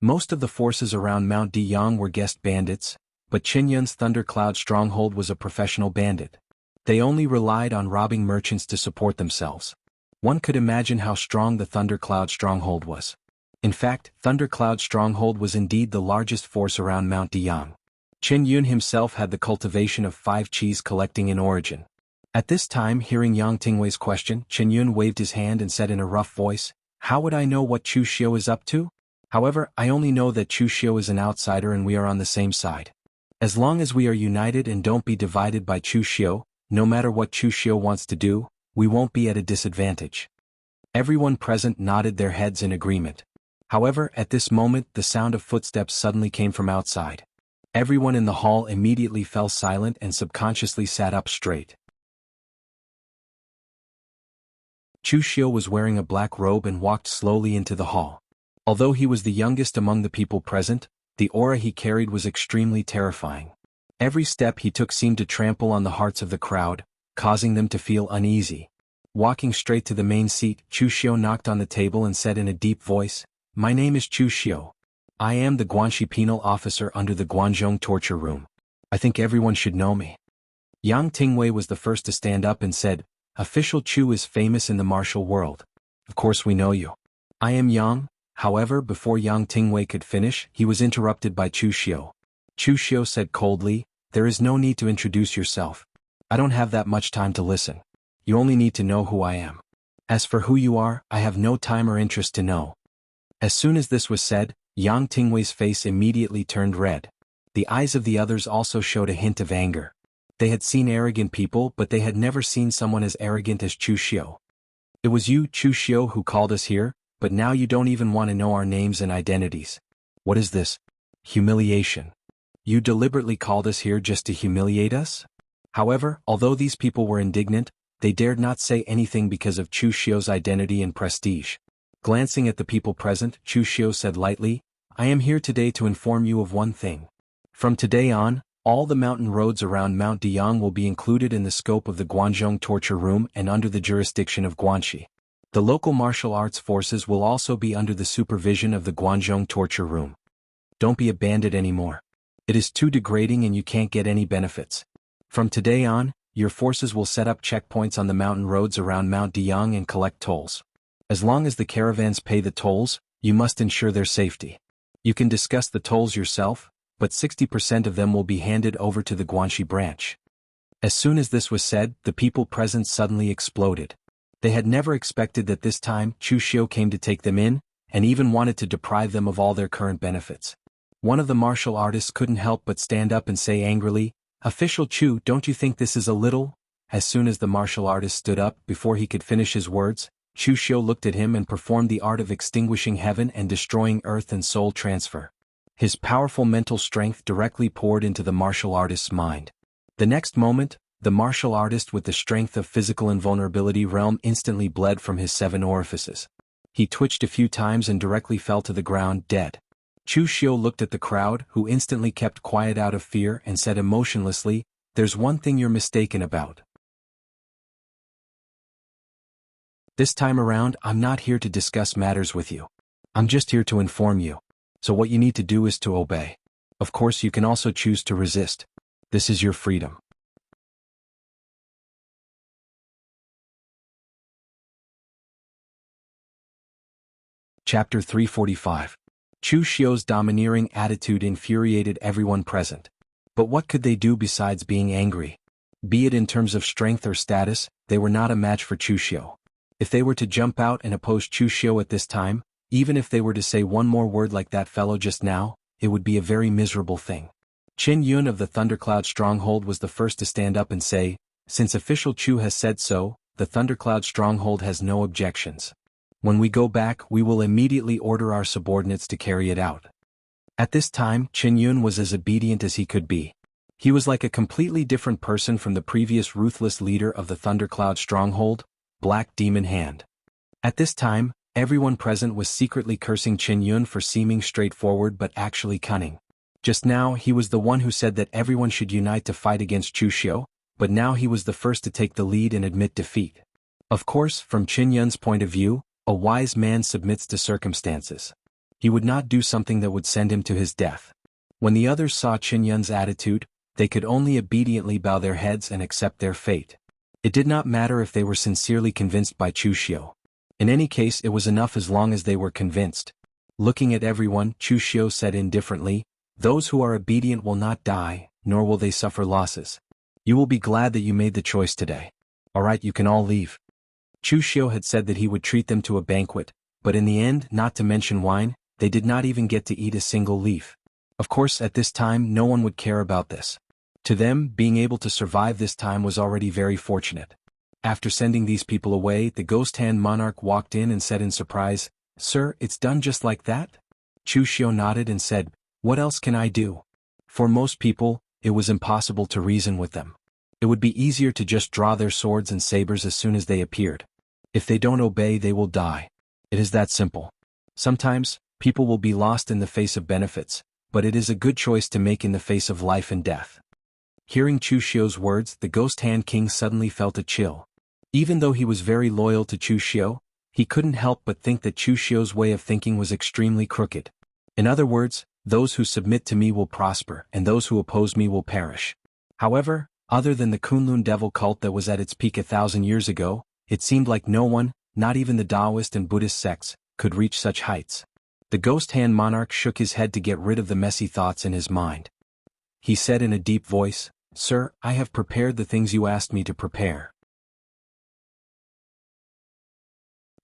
Most of the forces around Mount Deyang were guest bandits, but Chen Yun's Thundercloud Stronghold was a professional bandit. They only relied on robbing merchants to support themselves. One could imagine how strong the Thundercloud Stronghold was. In fact, Thundercloud Stronghold was indeed the largest force around Mount Deyang. Chen Yun himself had the cultivation of 5 Qis collecting in origin. At this time, hearing Yang Tingwei's question, Chen Yun waved his hand and said in a rough voice, "How would I know what Chu Xiu is up to? However, I only know that Chu Xiu is an outsider and we are on the same side. As long as we are united and don't be divided by Chu Xiu, no matter what Chu Xiu wants to do, we won't be at a disadvantage. Everyone present nodded their heads in agreement. However, at this moment the sound of footsteps suddenly came from outside. Everyone in the hall immediately fell silent and subconsciously sat up straight. Chu Xiu was wearing a black robe and walked slowly into the hall. Although he was the youngest among the people present, the aura he carried was extremely terrifying. Every step he took seemed to trample on the hearts of the crowd, causing them to feel uneasy. Walking straight to the main seat, Chu Xiu knocked on the table and said in a deep voice, "My name is Chu Xiu. I am the Guanxi penal officer under the Guanzhong torture room. I think everyone should know me." Yang Tingwei was the first to stand up and said, "Official Chu is famous in the martial world. Of course we know you." "I am Yang." However, before Yang Tingwei could finish, he was interrupted by Chu Xiu. Chu Xiu said coldly, "There is no need to introduce yourself. I don't have that much time to listen. You only need to know who I am. As for who you are, I have no time or interest to know." As soon as this was said, Yang Tingwei's face immediately turned red. The eyes of the others also showed a hint of anger. They had seen arrogant people, but they had never seen someone as arrogant as Chu Xiu. "It was you, Chu Xiu, who called us here, but now you don't even want to know our names and identities. What is this? Humiliation. You deliberately called us here just to humiliate us?" However, although these people were indignant, they dared not say anything because of Chu Xiu's identity and prestige. Glancing at the people present, Chu Xiu said lightly, "I am here today to inform you of one thing. From today on, all the mountain roads around Mount Deyang will be included in the scope of the Guanzhong torture room and under the jurisdiction of Guanxi. The local martial arts forces will also be under the supervision of the Guanzhong torture room. Don't be a bandit anymore. It is too degrading and you can't get any benefits. From today on, your forces will set up checkpoints on the mountain roads around Mount Deyang and collect tolls. As long as the caravans pay the tolls, you must ensure their safety. You can discuss the tolls yourself, but 60% of them will be handed over to the Guanxi branch." As soon as this was said, the people present suddenly exploded. They had never expected that this time Chu Xiu came to take them in, and even wanted to deprive them of all their current benefits. One of the martial artists couldn't help but stand up and say angrily, "Official Chu, don't you think this is a little?" As soon as the martial artist stood up, before he could finish his words, Chu Xiu looked at him and performed the art of extinguishing heaven and destroying earth and soul transfer. His powerful mental strength directly poured into the martial artist's mind. The next moment, the martial artist with the strength of physical invulnerability realm instantly bled from his 7 orifices. He twitched a few times and directly fell to the ground dead. Chu Xiu looked at the crowd, who instantly kept quiet out of fear, and said emotionlessly, "There's one thing you're mistaken about. This time around, I'm not here to discuss matters with you. I'm just here to inform you. So what you need to do is to obey. Of course, you can also choose to resist. This is your freedom." Chapter 345. Chu Xiu's domineering attitude infuriated everyone present. But what could they do besides being angry? Be it in terms of strength or status, they were not a match for Chu Xiu. If they were to jump out and oppose Chu Xiu at this time, even if they were to say one more word like that fellow just now, it would be a very miserable thing. Qin Yun of the Thundercloud Stronghold was the first to stand up and say, "Since official Chu has said so, the Thundercloud Stronghold has no objections. When we go back, we will immediately order our subordinates to carry it out." At this time, Qin Yun was as obedient as he could be. He was like a completely different person from the previous ruthless leader of the Thundercloud Stronghold, Black Demon Hand. At this time, everyone present was secretly cursing Qin Yun for seeming straightforward but actually cunning. Just now he was the one who said that everyone should unite to fight against Chu Xiu, but now he was the first to take the lead and admit defeat. Of course, from Qin Yun's point of view, a wise man submits to circumstances. He would not do something that would send him to his death. When the others saw Qin Yun's attitude, they could only obediently bow their heads and accept their fate. It did not matter if they were sincerely convinced by Chu Xiu. In any case, it was enough as long as they were convinced. Looking at everyone, Chu Xiu said indifferently, "Those who are obedient will not die, nor will they suffer losses. You will be glad that you made the choice today. Alright, you can all leave." Chu Xiu had said that he would treat them to a banquet, but in the end, not to mention wine, they did not even get to eat a single leaf. Of course, at this time no one would care about this. To them, being able to survive this time was already very fortunate. After sending these people away, the Ghost Hand Monarch walked in and said in surprise, "Sir, it's done just like that?" Chu Xiu nodded and said, "What else can I do?" For most people, it was impossible to reason with them. It would be easier to just draw their swords and sabers as soon as they appeared. If they don't obey, they will die. It is that simple. Sometimes, people will be lost in the face of benefits, but it is a good choice to make in the face of life and death. Hearing Chu Xiu's words, the Ghost Hand King suddenly felt a chill. Even though he was very loyal to Chu Xiu, he couldn't help but think that Chu Xiu's way of thinking was extremely crooked. In other words, those who submit to me will prosper and those who oppose me will perish. However, other than the Kunlun devil cult that was at its peak 1,000 years ago, it seemed like no one, not even the Taoist and Buddhist sects, could reach such heights. The Ghost Hand Monarch shook his head to get rid of the messy thoughts in his mind. He said in a deep voice, "Sir, I have prepared the things you asked me to prepare."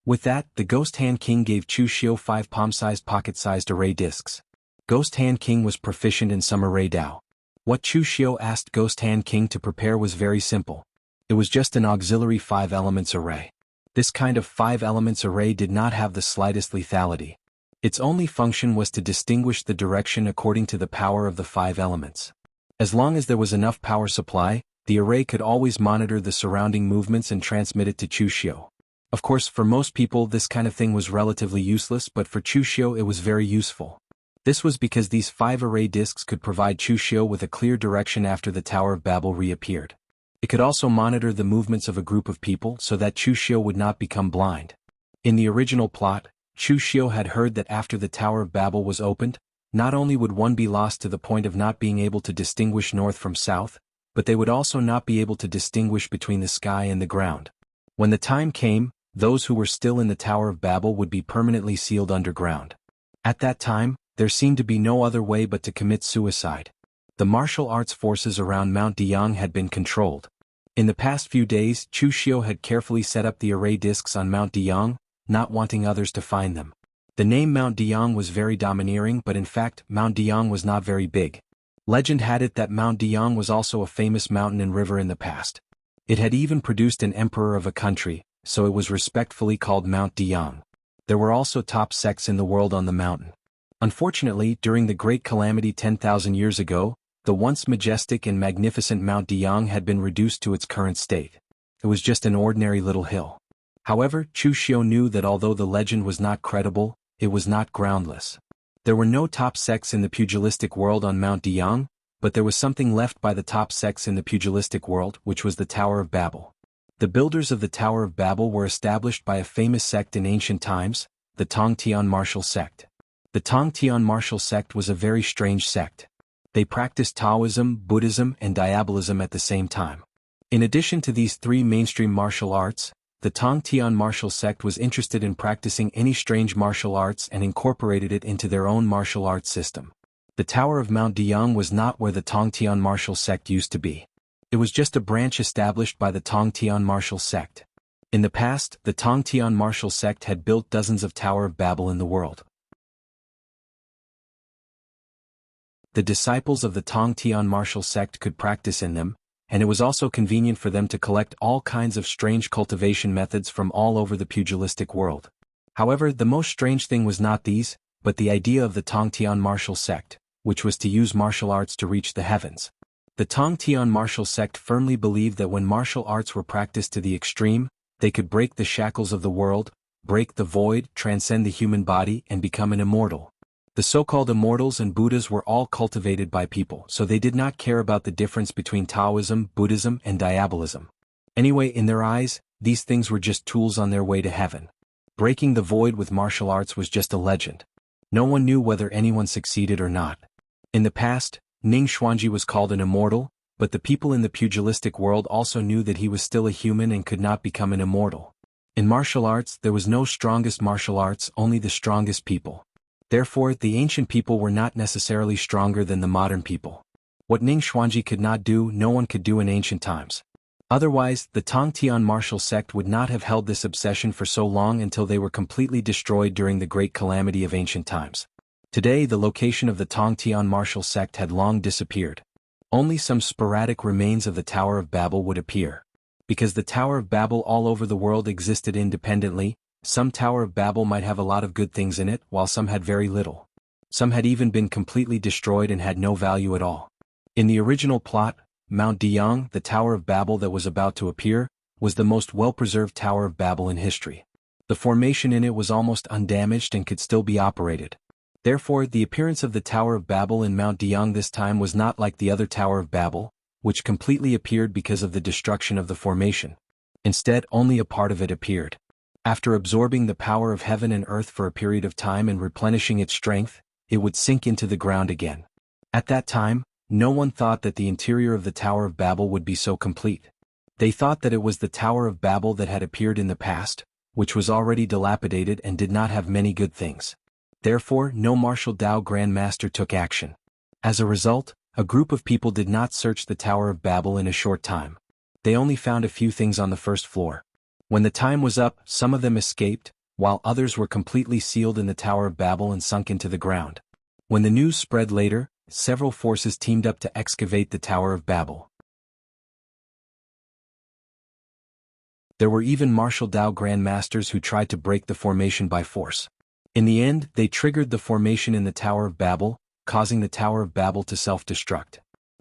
With that, the Ghost Hand King gave Chu Xiu 5 palm-sized pocket-sized array discs. Ghost Hand King was proficient in some array Dao. What Chu Xiu asked Ghost Hand King to prepare was very simple. It was just an auxiliary 5 elements array. This kind of 5 elements array did not have the slightest lethality. Its only function was to distinguish the direction according to the power of the 5 elements. As long as there was enough power supply, the array could always monitor the surrounding movements and transmit it to Chu Xiu. Of course, for most people this kind of thing was relatively useless, but for Chu Xiu it was very useful. This was because these 5 array discs could provide Chu Xiu with a clear direction after the Tower of Babel reappeared. It could also monitor the movements of a group of people so that Chu Xiu would not become blind. In the original plot, Chu Xiu had heard that after the Tower of Babel was opened, not only would one be lost to the point of not being able to distinguish north from south, but they would also not be able to distinguish between the sky and the ground. When the time came, those who were still in the Tower of Babel would be permanently sealed underground. At that time, there seemed to be no other way but to commit suicide. The martial arts forces around Mount Deyang had been controlled. In the past few days, Chu Xiu had carefully set up the array discs on Mount Deyang, not wanting others to find them. The name Mount Deyang was very domineering, but in fact, Mount Deyang was not very big. Legend had it that Mount Deyang was also a famous mountain and river in the past. It had even produced an emperor of a country, so it was respectfully called Mount Deyang. There were also top sects in the world on the mountain. Unfortunately, during the Great Calamity 10,000 years ago, the once majestic and magnificent Mount Deyang had been reduced to its current state. It was just an ordinary little hill. However, Chu Xiu knew that although the legend was not credible, it was not groundless. There were no top sects in the pugilistic world on Mount Deyang, but there was something left by the top sects in the pugilistic world, which was the Tower of Babel. The builders of the Tower of Babel were established by a famous sect in ancient times, the Tongtian martial sect. The Tongtian martial sect was a very strange sect. They practiced Taoism, Buddhism, and Diabolism at the same time. In addition to these 3 mainstream martial arts, the Tongtian martial sect was interested in practicing any strange martial arts and incorporated it into their own martial arts system. The Tower of Mount Deyang was not where the Tongtian martial sect used to be. It was just a branch established by the Tongtian martial sect. In the past, the Tongtian martial sect had built dozens of Tower of Babel in the world. The disciples of the Tongtian martial sect could practice in them, and it was also convenient for them to collect all kinds of strange cultivation methods from all over the pugilistic world. However, the most strange thing was not these, but the idea of the Tongtian martial sect, which was to use martial arts to reach the heavens. The Tongtian martial sect firmly believed that when martial arts were practiced to the extreme, they could break the shackles of the world, break the void, transcend the human body, and become an immortal. The so-called immortals and Buddhas were all cultivated by people, so they did not care about the difference between Taoism, Buddhism, and Diabolism. Anyway, in their eyes, these things were just tools on their way to heaven. Breaking the void with martial arts was just a legend. No one knew whether anyone succeeded or not. In the past, Ning Xuanji was called an immortal, but the people in the pugilistic world also knew that he was still a human and could not become an immortal. In martial arts, there was no strongest martial arts, only the strongest people. Therefore, the ancient people were not necessarily stronger than the modern people. What Ning Xuanji could not do, no one could do in ancient times. Otherwise, the Tongtian martial sect would not have held this obsession for so long until they were completely destroyed during the great calamity of ancient times. Today, the location of the Tongtian martial sect had long disappeared. Only some sporadic remains of the Tower of Babel would appear. Because the Tower of Babel all over the world existed independently, some Tower of Babel might have a lot of good things in it, while some had very little. Some had even been completely destroyed and had no value at all. In the original plot, Mount Deyang, the Tower of Babel that was about to appear, was the most well-preserved Tower of Babel in history. The formation in it was almost undamaged and could still be operated. Therefore, the appearance of the Tower of Babel in Mount Deyang this time was not like the other Tower of Babel, which completely appeared because of the destruction of the formation. Instead, only a part of it appeared. After absorbing the power of heaven and earth for a period of time and replenishing its strength, it would sink into the ground again. At that time, no one thought that the interior of the Tower of Babel would be so complete. They thought that it was the Tower of Babel that had appeared in the past, which was already dilapidated and did not have many good things. Therefore, no martial Dao Grand Master took action. As a result, a group of people did not search the Tower of Babel in a short time. They only found a few things on the first floor. When the time was up, some of them escaped, while others were completely sealed in the Tower of Babel and sunk into the ground. When the news spread later, several forces teamed up to excavate the Tower of Babel. There were even martial Dao Grand Masters who tried to break the formation by force. In the end, they triggered the formation in the Tower of Babel, causing the Tower of Babel to self-destruct.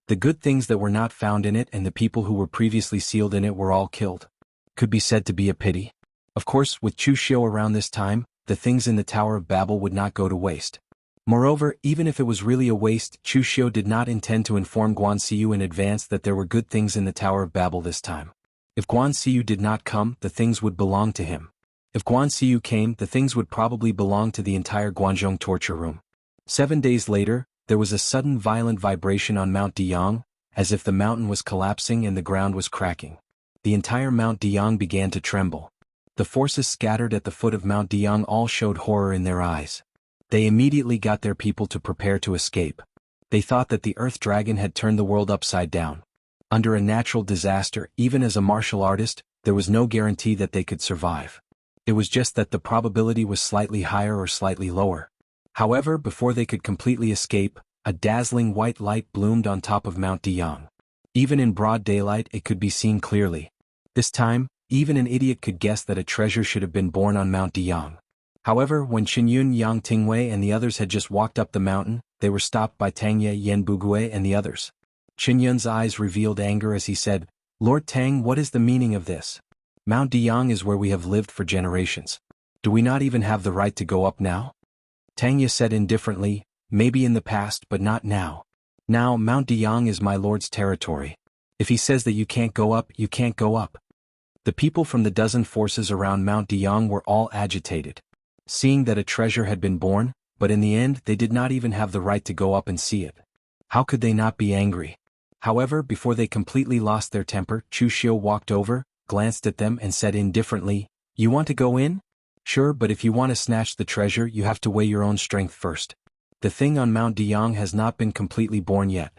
The good things that were not found in it and the people who were previously sealed in it were all killed. Could be said to be a pity. Of course, with Chu Xiu around this time, the things in the Tower of Babel would not go to waste. Moreover, even if it was really a waste, Chu Xiu did not intend to inform Guan Xiu in advance that there were good things in the Tower of Babel this time. If Guan Xiu did not come, the things would belong to him. If Guan Xiu came, the things would probably belong to the entire Guanzhong torture room. 7 days later, there was a sudden violent vibration on Mount Deyang, as if the mountain was collapsing and the ground was cracking. The entire Mount Deyang began to tremble. The forces scattered at the foot of Mount Deyang all showed horror in their eyes. They immediately got their people to prepare to escape. They thought that the Earth Dragon had turned the world upside down. Under a natural disaster, even as a martial artist, there was no guarantee that they could survive. It was just that the probability was slightly higher or slightly lower. However, before they could completely escape, a dazzling white light bloomed on top of Mount Deyang. Even in broad daylight it could be seen clearly. This time, even an idiot could guess that a treasure should have been born on Mount Deyang. However, when Qinyun Yang Tingwei and the others had just walked up the mountain, they were stopped by Tangye Yen Bugui and the others. Qinyun's eyes revealed anger as he said, "Lord Tang, what is the meaning of this? Mount Deyang is where we have lived for generations. Do we not even have the right to go up now?" Tangye said indifferently, "Maybe in the past but not now. Now Mount Deyang is my lord's territory. If he says that you can't go up, you can't go up." The people from the dozen forces around Mount Deyang were all agitated, seeing that a treasure had been born, but in the end they did not even have the right to go up and see it. How could they not be angry? However, before they completely lost their temper, Chu Xiu walked over, glanced at them and said indifferently, "You want to go in? Sure, but if you want to snatch the treasure you have to weigh your own strength first. The thing on Mount Deyang has not been completely born yet.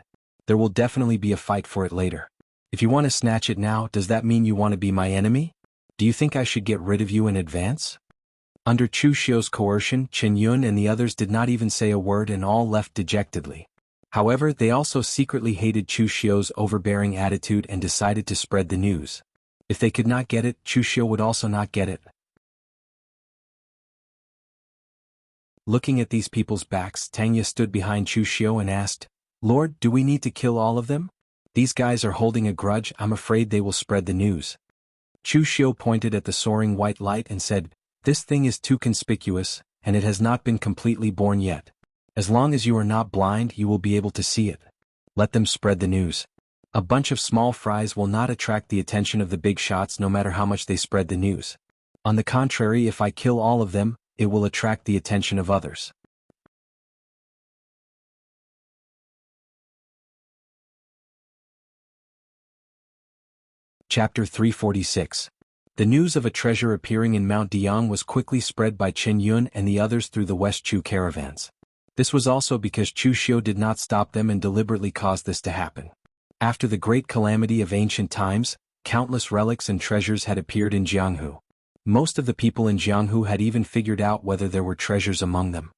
There will definitely be a fight for it later. If you want to snatch it now, does that mean you want to be my enemy? Do you think I should get rid of you in advance?" Under Chu Xiu's coercion, Chen Yun and the others did not even say a word and all left dejectedly. However, they also secretly hated Chu Xiu's overbearing attitude and decided to spread the news. If they could not get it, Chu Xiu would also not get it. Looking at these people's backs, Tangye stood behind Chu Xiu and asked, "Lord, do we need to kill all of them? These guys are holding a grudge, I'm afraid they will spread the news." Chu Xiu pointed at the soaring white light and said, "This thing is too conspicuous, and it has not been completely born yet. As long as you are not blind, you will be able to see it. Let them spread the news. A bunch of small fries will not attract the attention of the big shots no matter how much they spread the news. On the contrary, if I kill all of them, it will attract the attention of others." Chapter 346. The news of a treasure appearing in Mount Deyang was quickly spread by Chen Yun and the others through the West Chu caravans. This was also because Chu Xiu did not stop them and deliberately caused this to happen. After the great calamity of ancient times, Countless relics and treasures had appeared in Jianghu. Most of the people in Jianghu had even figured out whether there were treasures among them.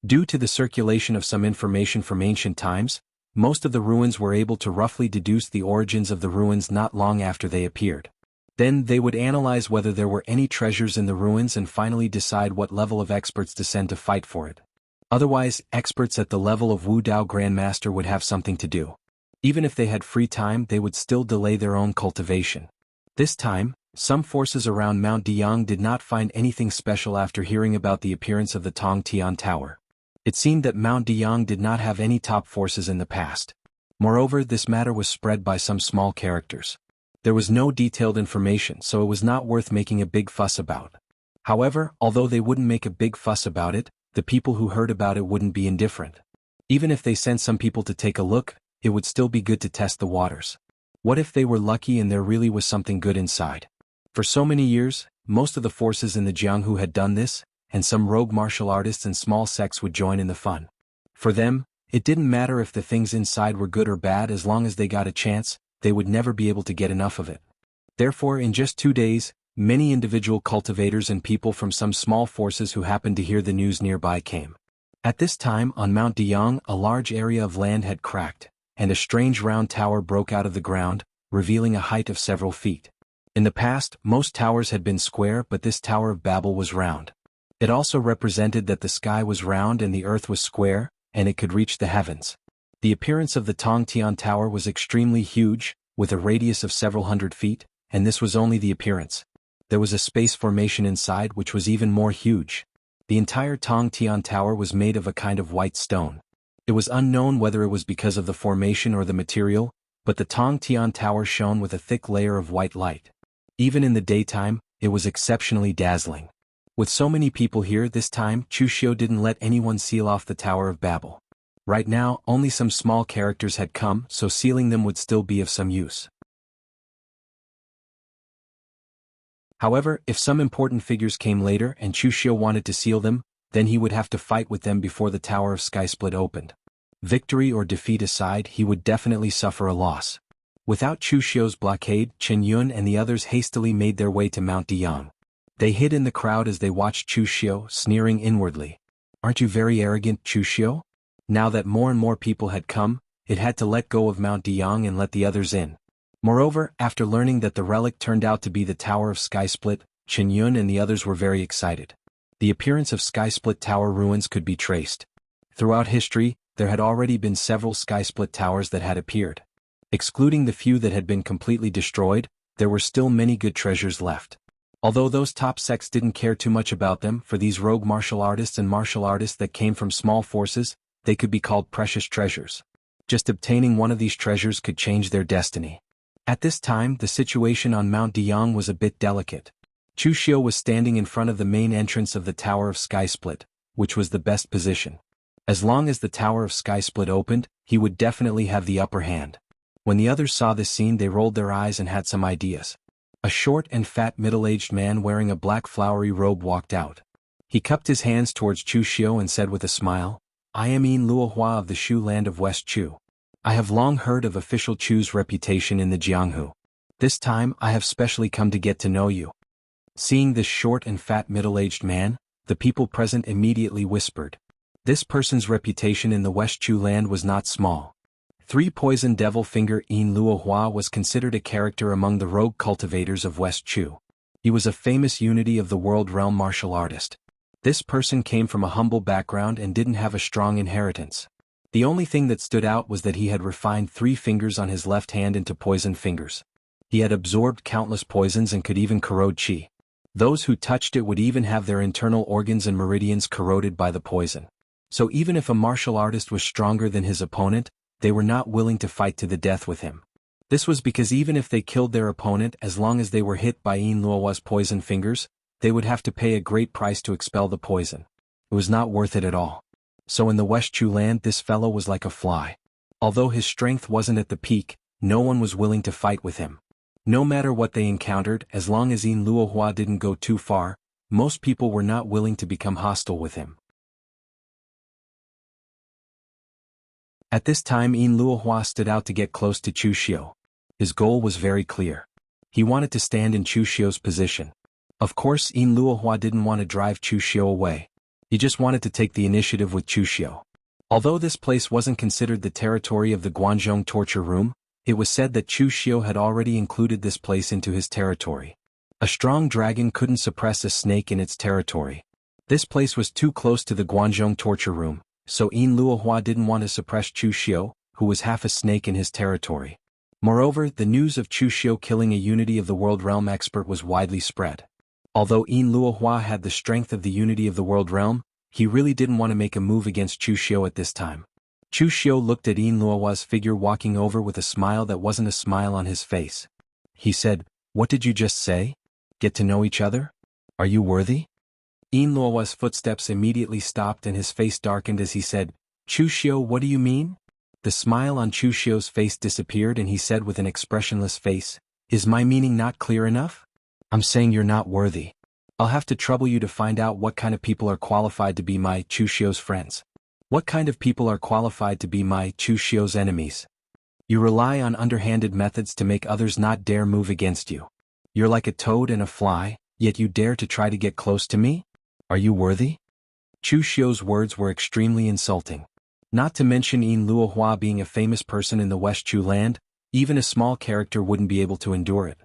Due to the circulation of some information from ancient times, most of the ruins were able to roughly deduce the origins of the ruins not long after they appeared. Then they would analyze whether there were any treasures in the ruins and finally decide what level of experts to send to fight for it. Otherwise, experts at the level of Wu Dao Grandmaster would have something to do. Even if they had free time, they would still delay their own cultivation. This time, some forces around Mount Deyang did not find anything special after hearing about the appearance of the Tong Tian Tower. It seemed that Mount Deyang did not have any top forces in the past. Moreover, this matter was spread by some small characters. There was no detailed information, so it was not worth making a big fuss about. However, although they wouldn't make a big fuss about it, the people who heard about it wouldn't be indifferent. Even if they sent some people to take a look, it would still be good to test the waters. What if they were lucky and there really was something good inside? For so many years, most of the forces in the Jianghu had done this, and some rogue martial artists and small sects would join in the fun. For them, it didn't matter if the things inside were good or bad as long as they got a chance, they would never be able to get enough of it. Therefore, in just 2 days, many individual cultivators and people from some small forces who happened to hear the news nearby came. At this time, on Mount Deyang, a large area of land had cracked, and a strange round tower broke out of the ground, revealing a height of several feet. In the past, most towers had been square, but this Tower of Babel was round. It also represented that the sky was round and the earth was square, and it could reach the heavens. The appearance of the Tong Tian Tower was extremely huge, with a radius of several hundred feet, and this was only the appearance. There was a space formation inside which was even more huge. The entire Tong Tian Tower was made of a kind of white stone. It was unknown whether it was because of the formation or the material, but the Tong Tian Tower shone with a thick layer of white light. Even in the daytime, it was exceptionally dazzling. With so many people here this time, Chu Xiu didn't let anyone seal off the Tower of Babel. Right now, only some small characters had come, so sealing them would still be of some use. However, if some important figures came later and Chu Xiu wanted to seal them, then he would have to fight with them before the Tower of Sky Split opened. Victory or defeat aside, he would definitely suffer a loss. Without Chu Xiu's blockade, Chen Yun and the others hastily made their way to Mount Deyang. They hid in the crowd as they watched Chu Xiu, sneering inwardly. "Aren't you very arrogant, Chu Xiu?" Now that more and more people had come, it had to let go of Mount Deyang and let the others in. Moreover, after learning that the relic turned out to be the Tower of Sky Split, Chen Yun and the others were very excited. The appearance of Sky Split Tower ruins could be traced. Throughout history, there had already been several Sky Split Towers that had appeared. Excluding the few that had been completely destroyed, there were still many good treasures left. Although those top sects didn't care too much about them, for these rogue martial artists and martial artists that came from small forces, they could be called precious treasures. Just obtaining one of these treasures could change their destiny. At this time, the situation on Mount Deyang was a bit delicate. Chu Xiu was standing in front of the main entrance of the Tower of Sky Split, which was the best position. As long as the Tower of Sky Split opened, he would definitely have the upper hand. When the others saw this scene, they rolled their eyes and had some ideas. A short and fat middle-aged man wearing a black flowery robe walked out. He cupped his hands towards Chu Xiu and said with a smile, "I am Yin Luohua of the Shu land of West Chu. I have long heard of official Chu's reputation in the Jianghu. This time I have specially come to get to know you." Seeing this short and fat middle-aged man, the people present immediately whispered. This person's reputation in the West Chu land was not small. Three Poison Devil Finger Yin Luohua was considered a character among the rogue cultivators of West Chu. He was a famous unity of the world realm martial artist. This person came from a humble background and didn't have a strong inheritance. The only thing that stood out was that he had refined 3 fingers on his left hand into poison fingers. He had absorbed countless poisons and could even corrode qi. Those who touched it would even have their internal organs and meridians corroded by the poison. So even if a martial artist was stronger than his opponent, they were not willing to fight to the death with him. This was because even if they killed their opponent, as long as they were hit by Yin Luohua's poison fingers, they would have to pay a great price to expel the poison. It was not worth it at all. So in the West Chu land, this fellow was like a fly. Although his strength wasn't at the peak, no one was willing to fight with him. No matter what they encountered, as long as Yin Luohua didn't go too far, most people were not willing to become hostile with him. At this time, Yin Luohua stood out to get close to Chu Xiu. His goal was very clear. He wanted to stand in Chu Xiu's position. Of course, Yin Luohua didn't want to drive Chu Xiu away. He just wanted to take the initiative with Chu Xiu. Although this place wasn't considered the territory of the Guanzhong torture room, it was said that Chu Xiu had already included this place into his territory. A strong dragon couldn't suppress a snake in its territory. This place was too close to the Guanzhong torture room, so Yin Luohua didn't want to suppress Chu Xiu, who was half a snake in his territory. Moreover, the news of Chu Xiu killing a Unity of the World Realm expert was widely spread. Although Yin Luohua had the strength of the Unity of the World Realm, he really didn't want to make a move against Chu Xiu at this time. Chu Xiu looked at Yin Luohua's figure walking over with a smile that wasn't a smile on his face. He said, "What did you just say? Get to know each other? Are you worthy?" Yin Luohua's footsteps immediately stopped and his face darkened as he said, "Chu Xiu, what do you mean?" The smile on Chu Xiu's face disappeared and he said with an expressionless face, "Is my meaning not clear enough? I'm saying you're not worthy. I'll have to trouble you to find out what kind of people are qualified to be my Chu Xiu's friends. What kind of people are qualified to be my Chu Xiu's enemies? You rely on underhanded methods to make others not dare move against you. You're like a toad and a fly, yet you dare to try to get close to me? Are you worthy?" Chu Xiu's words were extremely insulting. Not to mention Yin Luohua being a famous person in the West Chu land, even a small character wouldn't be able to endure it.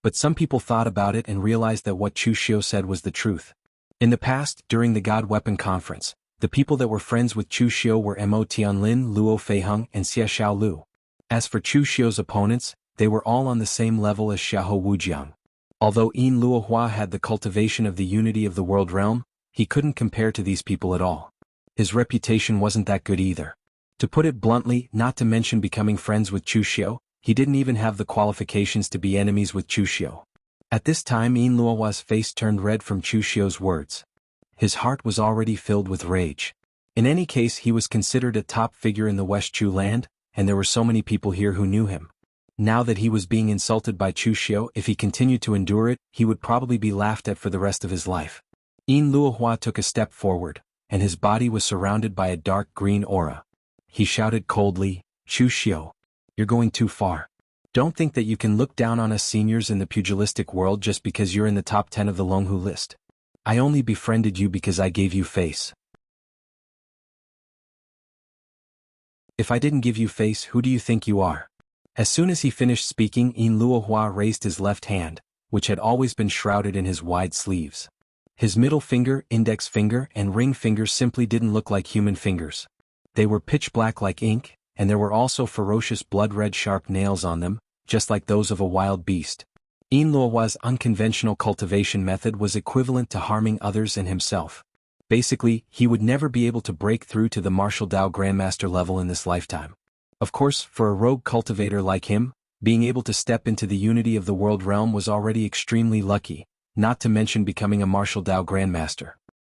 But some people thought about it and realized that what Chu Xiu said was the truth. In the past, during the God Weapon Conference, the people that were friends with Chu Xiu were Mo Tianlin, Luo Feiheng, and Xie Xiaolu. As for Chu Xiu's opponents, they were all on the same level as Xiahou Wujiang. Although Yin Luohua had the cultivation of the unity of the world realm, he couldn't compare to these people at all. His reputation wasn't that good either. To put it bluntly, not to mention becoming friends with Chu Xiu, he didn't even have the qualifications to be enemies with Chu Xiu. At this time Yin Luohua's face turned red from Chu Xiu's words. His heart was already filled with rage. In any case, he was considered a top figure in the West Chu land, and there were so many people here who knew him. Now that he was being insulted by Chu Xiu, if he continued to endure it, he would probably be laughed at for the rest of his life. Yin Luohua took a step forward, and his body was surrounded by a dark green aura. He shouted coldly, "Chu Xiu, you're going too far. Don't think that you can look down on us seniors in the pugilistic world just because you're in the top 10 of the Longhu list. I only befriended you because I gave you face. If I didn't give you face, who do you think you are?" As soon as he finished speaking, Yin Luohua raised his left hand, which had always been shrouded in his wide sleeves. His middle finger, index finger, and ring finger simply didn't look like human fingers. They were pitch black like ink, and there were also ferocious blood-red sharp nails on them, just like those of a wild beast. Yin Luohua's unconventional cultivation method was equivalent to harming others and himself. Basically, he would never be able to break through to the martial Dao Grandmaster level in this lifetime. Of course, for a rogue cultivator like him, being able to step into the unity of the world realm was already extremely lucky, not to mention becoming a martial Dao Grandmaster.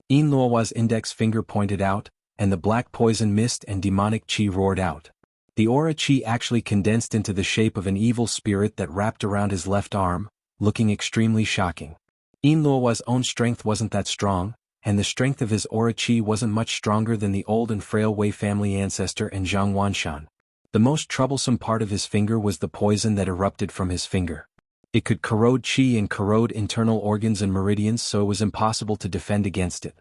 Yin Luohua's index finger pointed out, and the black poison mist and demonic qi roared out. The aura qi actually condensed into the shape of an evil spirit that wrapped around his left arm, looking extremely shocking. Yin Luohua's own strength wasn't that strong, and the strength of his aura qi wasn't much stronger than the old and frail Wei family ancestor and Zhang Wanshan. The most troublesome part of his finger was the poison that erupted from his finger. It could corrode qi and corrode internal organs and meridians, so it was impossible to defend against it.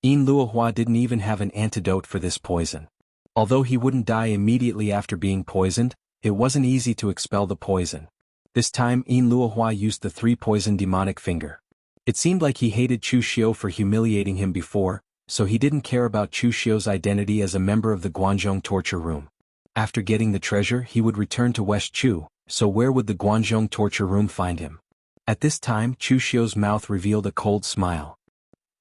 Yin Luohua didn't even have an antidote for this poison. Although he wouldn't die immediately after being poisoned, it wasn't easy to expel the poison. This time Yin Luohua used the 3-poison demonic finger. It seemed like he hated Chu Xiu for humiliating him before, so he didn't care about Chu Xiu's identity as a member of the Guanzhong torture room. After getting the treasure, he would return to West Chu, so where would the Guanzhong torture room find him? At this time Chu Xiu's mouth revealed a cold smile.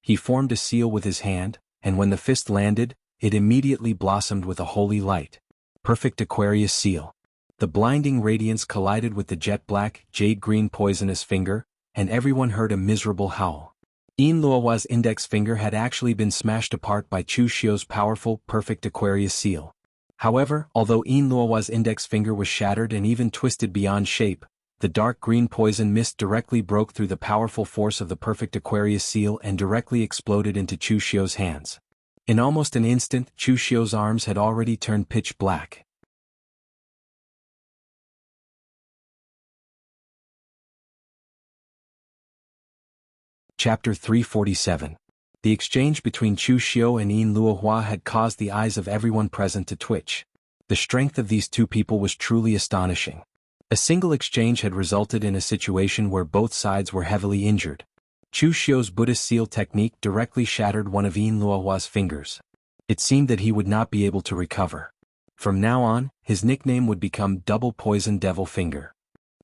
He formed a seal with his hand, and when the fist landed, it immediately blossomed with a holy light. Perfect Aquarius seal. The blinding radiance collided with the jet-black, jade-green poisonous finger, and everyone heard a miserable howl. Yin Luohua's index finger had actually been smashed apart by Chu Xiu's powerful, perfect Aquarius seal. However, although Yin Luohua's index finger was shattered and even twisted beyond shape, the dark green poison mist directly broke through the powerful force of the perfect Aquarius seal and directly exploded into Chu Xiu's hands. In almost an instant, Chu Xiu's arms had already turned pitch black. Chapter 347. The exchange between Chu Xiu and Yin Luohua had caused the eyes of everyone present to twitch. The strength of these two people was truly astonishing. A single exchange had resulted in a situation where both sides were heavily injured. Chu Xiu's Buddhist seal technique directly shattered one of Yin Luohua's fingers. It seemed that he would not be able to recover. From now on, his nickname would become Double Poison Devil Finger.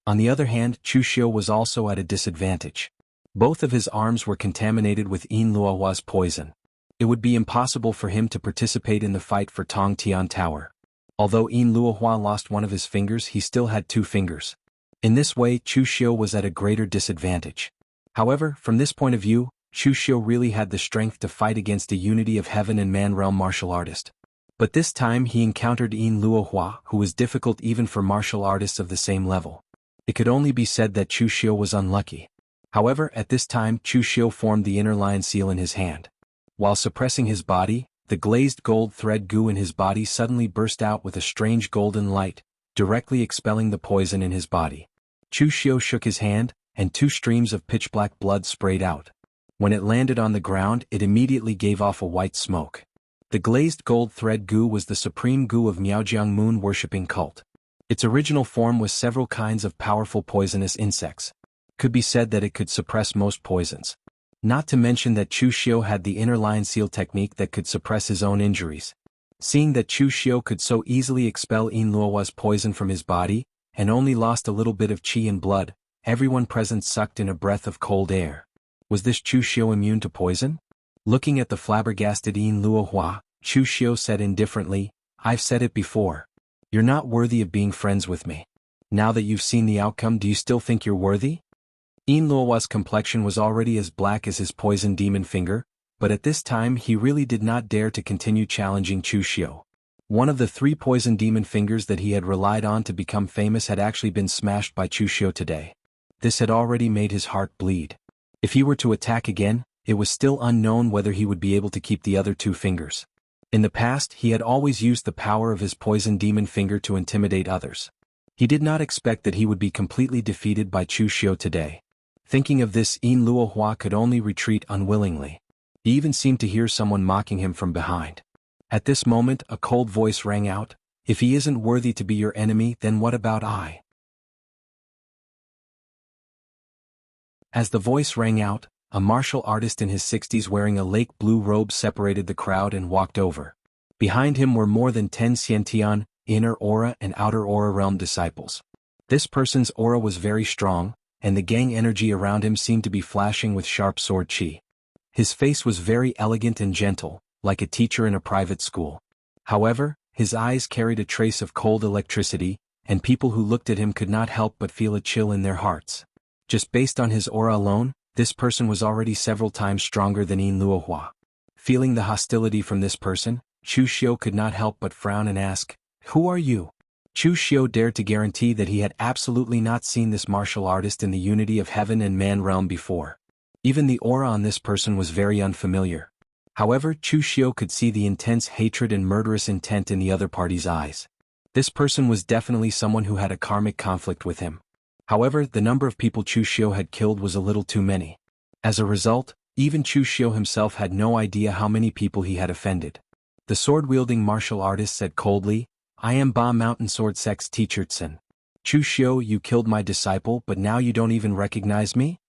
On the other hand, Chu Xiu was also at a disadvantage. Both of his arms were contaminated with Yin Luohua's poison. It would be impossible for him to participate in the fight for Tong Tian Tower. Although Yin Luohua lost one of his fingers, he still had two fingers. In this way, Chu Xiu was at a greater disadvantage. However, from this point of view, Chu Xiu really had the strength to fight against a unity of heaven and man realm martial artist. But this time he encountered Yin Luohua, who was difficult even for martial artists of the same level. It could only be said that Chu Xiu was unlucky. However, at this time Chu Xiu formed the inner lion seal in his hand. While suppressing his body, the glazed gold thread goo in his body suddenly burst out with a strange golden light, directly expelling the poison in his body. Chu Xiu shook his hand, and two streams of pitch-black blood sprayed out. When it landed on the ground, it immediately gave off a white smoke. The glazed gold thread goo was the supreme goo of Miaojiang moon-worshipping cult. Its original form was several kinds of powerful poisonous insects. Could be said that it could suppress most poisons. Not to mention that Chu Xiu had the inner lion seal technique that could suppress his own injuries. Seeing that Chu Xiu could so easily expel Yin Luohua's poison from his body, and only lost a little bit of qi and blood, everyone present sucked in a breath of cold air. Was this Chu Xiu immune to poison? Looking at the flabbergasted Yin Luohua, Chu Xiu said indifferently, "I've said it before. You're not worthy of being friends with me. Now that you've seen the outcome, do you still think you're worthy?" Yin Luohua's complexion was already as black as his poison demon finger, but at this time he really did not dare to continue challenging Chu Xiu. One of the three poison demon fingers that he had relied on to become famous had actually been smashed by Chu Xiu today. This had already made his heart bleed. If he were to attack again, it was still unknown whether he would be able to keep the other two fingers. In the past, he had always used the power of his poison demon finger to intimidate others. He did not expect that he would be completely defeated by Chu Xiu today. Thinking of this, Yin Luohua could only retreat unwillingly. He even seemed to hear someone mocking him from behind. At this moment, a cold voice rang out, "If he isn't worthy to be your enemy, then what about I?" As the voice rang out, a martial artist in his 60s wearing a lake blue robe separated the crowd and walked over. Behind him were more than 10 Xiantian, inner aura and outer aura realm disciples. This person's aura was very strong, and the gang energy around him seemed to be flashing with sharp sword qi. His face was very elegant and gentle, like a teacher in a private school. However, his eyes carried a trace of cold electricity, and people who looked at him could not help but feel a chill in their hearts. Just based on his aura alone, this person was already several times stronger than Yin Luohua. Feeling the hostility from this person, Chu Xiu could not help but frown and ask, "Who are you?" Chu Xiu dared to guarantee that he had absolutely not seen this martial artist in the unity of heaven and man realm before. Even the aura on this person was very unfamiliar. However, Chu Xiu could see the intense hatred and murderous intent in the other party's eyes. This person was definitely someone who had a karmic conflict with him. However, the number of people Chu Xiu had killed was a little too many. As a result, even Chu Xiu himself had no idea how many people he had offended. The sword-wielding martial artist said coldly, "I am Ba Mountain Sword Sect's teacher Tsin. Chu Xiu, you killed my disciple, but now you don't even recognize me?"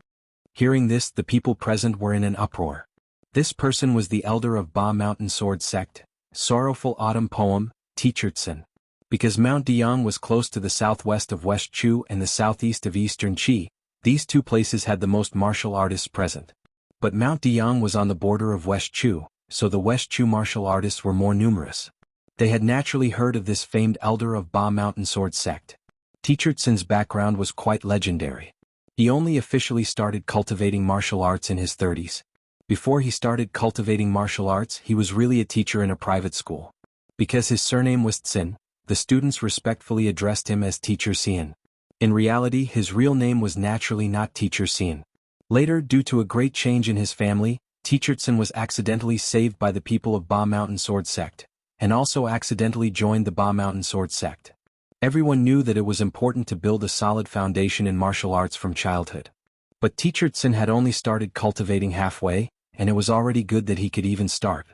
Hearing this, the people present were in an uproar. This person was the elder of Ba Mountain Sword Sect, Sorrowful Autumn Poem, teacher Tsin. Because Mount Deyang was close to the southwest of West Chu and the southeast of Eastern Qi, these two places had the most martial artists present. But Mount Deyang was on the border of West Chu, so the West Chu martial artists were more numerous. They had naturally heard of this famed elder of Ba Mountain Sword Sect. Teacher Tsin's background was quite legendary. He only officially started cultivating martial arts in his 30s. Before he started cultivating martial arts, he was really a teacher in a private school. Because his surname was Tsin, the students respectfully addressed him as Teacher Xian. In reality, his real name was naturally not Teacher Xian. Later, due to a great change in his family, Teacher Tsin was accidentally saved by the people of Ba Mountain Sword Sect, and also accidentally joined the Ba Mountain Sword Sect. Everyone knew that it was important to build a solid foundation in martial arts from childhood. But Teacher Tsin had only started cultivating halfway, and it was already good that he could even start.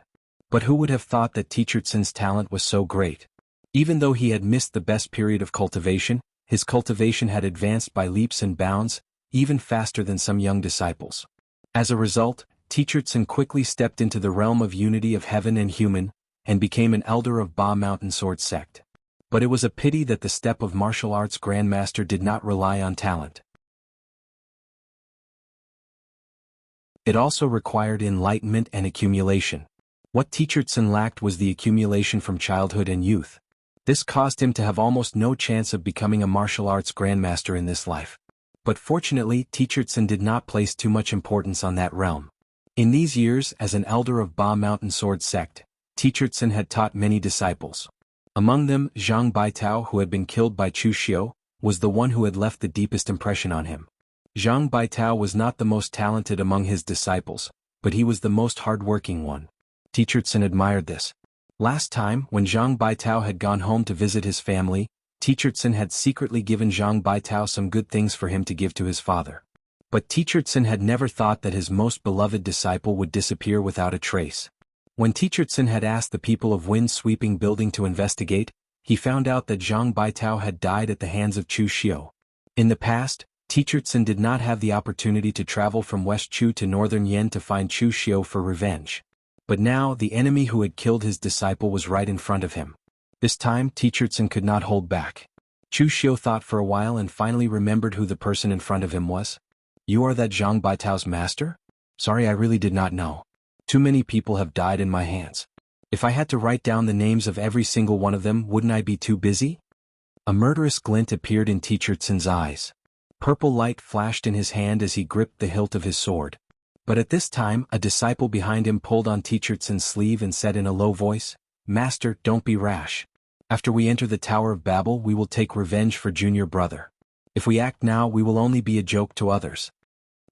But who would have thought that Teacher Tsin's talent was so great? Even though he had missed the best period of cultivation, his cultivation had advanced by leaps and bounds, even faster than some young disciples. As a result, Teacher Tsin quickly stepped into the realm of unity of heaven and human, and became an elder of Ba Mountain Sword sect. But it was a pity that the step of martial arts grandmaster did not rely on talent. It also required enlightenment and accumulation. What Teacher Tsin lacked was the accumulation from childhood and youth. This caused him to have almost no chance of becoming a martial arts grandmaster in this life. But fortunately, Teacher Tsin did not place too much importance on that realm. In these years, as an elder of Ba Mountain Sword sect, Teacher Tsin had taught many disciples. Among them, Zhang Baitao, who had been killed by Chu Xiu, was the one who had left the deepest impression on him. Zhang Baitao was not the most talented among his disciples, but he was the most hard-working one. Teacher Tsin admired this. Last time, when Zhang Baitao had gone home to visit his family, Teacher Tsin had secretly given Zhang Baitao some good things for him to give to his father. But Teacher Tsin had never thought that his most beloved disciple would disappear without a trace. When Teacher Tsin had asked the people of Wind Sweeping Building to investigate, he found out that Zhang Baitao had died at the hands of Chu Xiu. In the past, Teacher Tsin did not have the opportunity to travel from West Chu to Northern Yen to find Chu Xiu for revenge. But now the enemy who had killed his disciple was right in front of him. This time Teacher Tsin could not hold back. Chu Xiu thought for a while and finally remembered who the person in front of him was. "You are that Zhang Baitao's master? Sorry, I really did not know. Too many people have died in my hands. If I had to write down the names of every single one of them, wouldn't I be too busy?" A murderous glint appeared in Teacher Tsin's eyes. Purple light flashed in his hand as he gripped the hilt of his sword. But at this time, a disciple behind him pulled on Teacher Tsin's sleeve and said in a low voice, "Master, don't be rash. After we enter the Tower of Babel, we will take revenge for junior brother. If we act now, we will only be a joke to others."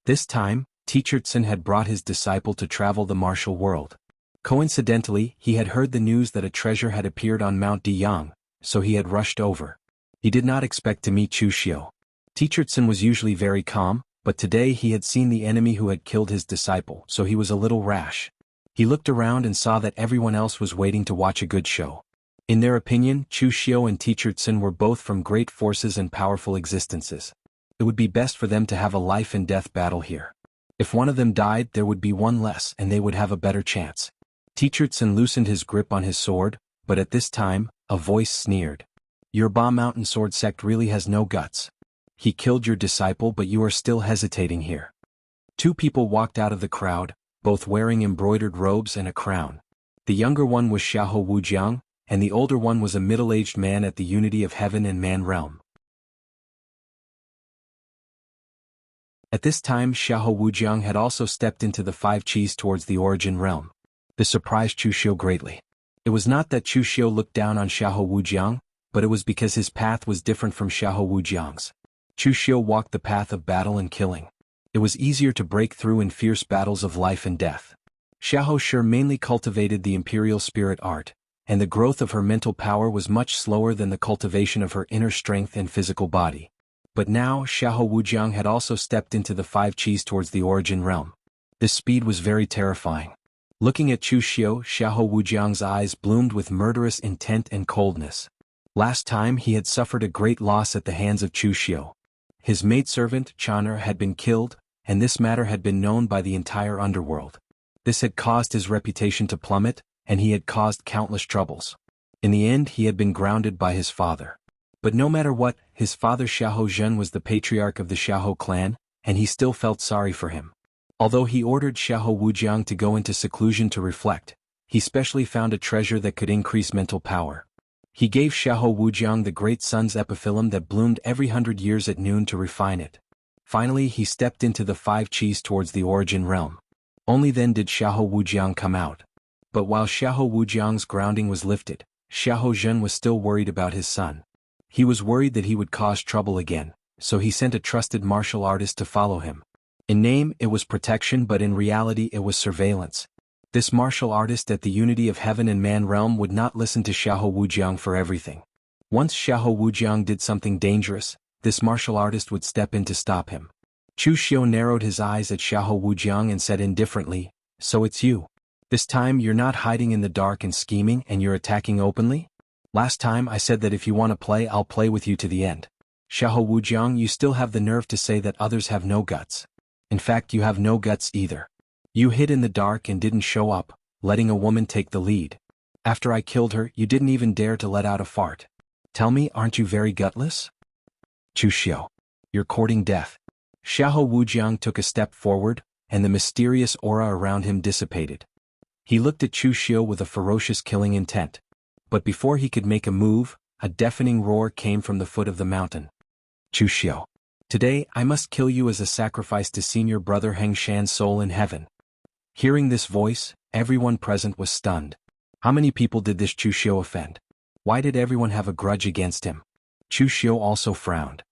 This time, Teacher Tsin had brought his disciple to travel the martial world. Coincidentally, he had heard the news that a treasure had appeared on Mount Deyang, so he had rushed over. He did not expect to meet Chu Xiu. Teacher Tsin was usually very calm, but today he had seen the enemy who had killed his disciple, so he was a little rash. He looked around and saw that everyone else was waiting to watch a good show. In their opinion, Chu Xiu and Teacher Tsin were both from great forces and powerful existences. It would be best for them to have a life-and-death battle here. If one of them died, there would be one less and they would have a better chance. Teacher Tsin loosened his grip on his sword, but at this time, a voice sneered. "Your Ba Mountain Sword sect really has no guts. He killed your disciple, but you are still hesitating here." Two people walked out of the crowd, both wearing embroidered robes and a crown. The younger one was Xiahou Wujiang, and the older one was a middle-aged man at the unity of heaven and man realm. At this time, Xiahou Wujiang had also stepped into the five qis towards the origin realm. This surprised Chu Xiu greatly. It was not that Chu Xiu looked down on Xiahou Wujiang, but it was because his path was different from Xiahou Wujiang's. Chu Xiu walked the path of battle and killing. It was easier to break through in fierce battles of life and death. Xiahou Shi mainly cultivated the imperial spirit art, and the growth of her mental power was much slower than the cultivation of her inner strength and physical body. But now Xiahou Wujiang had also stepped into the five qis towards the origin realm. This speed was very terrifying. Looking at Chu Xiu, Xiahou Wujiang's eyes bloomed with murderous intent and coldness. Last time he had suffered a great loss at the hands of Chu Xiu. His maidservant, Chaner, had been killed, and this matter had been known by the entire underworld. This had caused his reputation to plummet, and he had caused countless troubles. In the end, he had been grounded by his father. But no matter what, his father Xiahou Zhen was the patriarch of the Xiahou clan, and he still felt sorry for him. Although he ordered Xiahou Wujiang to go into seclusion to reflect, he specially found a treasure that could increase mental power. He gave Xiahou Wujiang the great sun's epiphyllum that bloomed every 100 years at noon to refine it. Finally, he stepped into the five qis towards the origin realm. Only then did Xiahou Wujiang come out. But while Xiahou Wujiang's grounding was lifted, Xiahou Zhen was still worried about his son. He was worried that he would cause trouble again, so he sent a trusted martial artist to follow him. In name, it was protection, but in reality it was surveillance. This martial artist at the unity of heaven and man realm would not listen to Xiahou Wujiang for everything. Once Xiahou Wujiang did something dangerous, this martial artist would step in to stop him. Chu Xiu narrowed his eyes at Xiahou Wujiang and said indifferently, "So it's you. This time you're not hiding in the dark and scheming and you're attacking openly? Last time I said that if you want to play I'll play with you to the end. Xiahou Wujiang, you still have the nerve to say that others have no guts. In fact, you have no guts either. You hid in the dark and didn't show up, letting a woman take the lead. After I killed her, you didn't even dare to let out a fart. Tell me, aren't you very gutless? Chu Xiu, you're courting death." Xiahou Wujiang took a step forward, and the mysterious aura around him dissipated. He looked at Chu Xiu with a ferocious killing intent. But before he could make a move, a deafening roar came from the foot of the mountain. "Chu Xiu, today I must kill you as a sacrifice to senior brother Heng Shan's soul in heaven." Hearing this voice, everyone present was stunned. How many people did this Chu Xiu offend? Why did everyone have a grudge against him? Chu Xiu also frowned.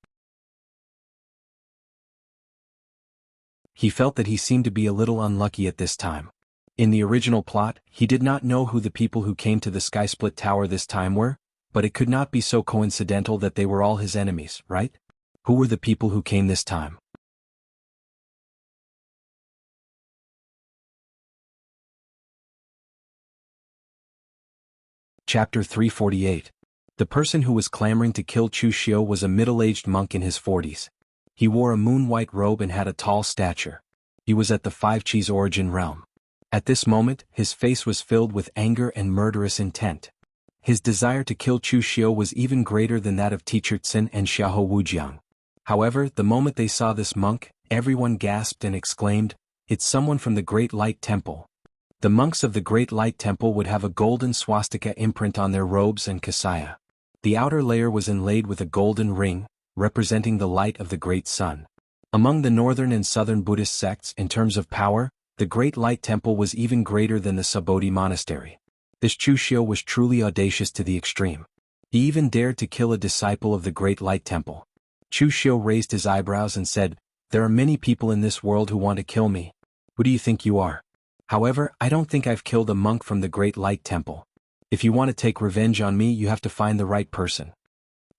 He felt that he seemed to be a little unlucky at this time. In the original plot, he did not know who the people who came to the Sky-Split Tower this time were, but it could not be so coincidental that they were all his enemies, right? Who were the people who came this time? Chapter 348. The person who was clamoring to kill Chu Xiu was a middle-aged monk in his 40s. He wore a moon-white robe and had a tall stature. He was at the Five Chi's origin realm. At this moment, his face was filled with anger and murderous intent. His desire to kill Chu Xiu was even greater than that of Teacher Tsin and Xiahou Wujiang. However, the moment they saw this monk, everyone gasped and exclaimed, "It's someone from the Great Light Temple." The monks of the Great Light Temple would have a golden swastika imprint on their robes and kasaya. The outer layer was inlaid with a golden ring, representing the light of the Great Sun. Among the northern and southern Buddhist sects in terms of power, the Great Light Temple was even greater than the Subodhi Monastery. This Chu Xiu was truly audacious to the extreme. He even dared to kill a disciple of the Great Light Temple. Chu Xiu raised his eyebrows and said, "There are many people in this world who want to kill me. Who do you think you are? However, I don't think I've killed a monk from the Great Light Temple. If you want to take revenge on me, you have to find the right person."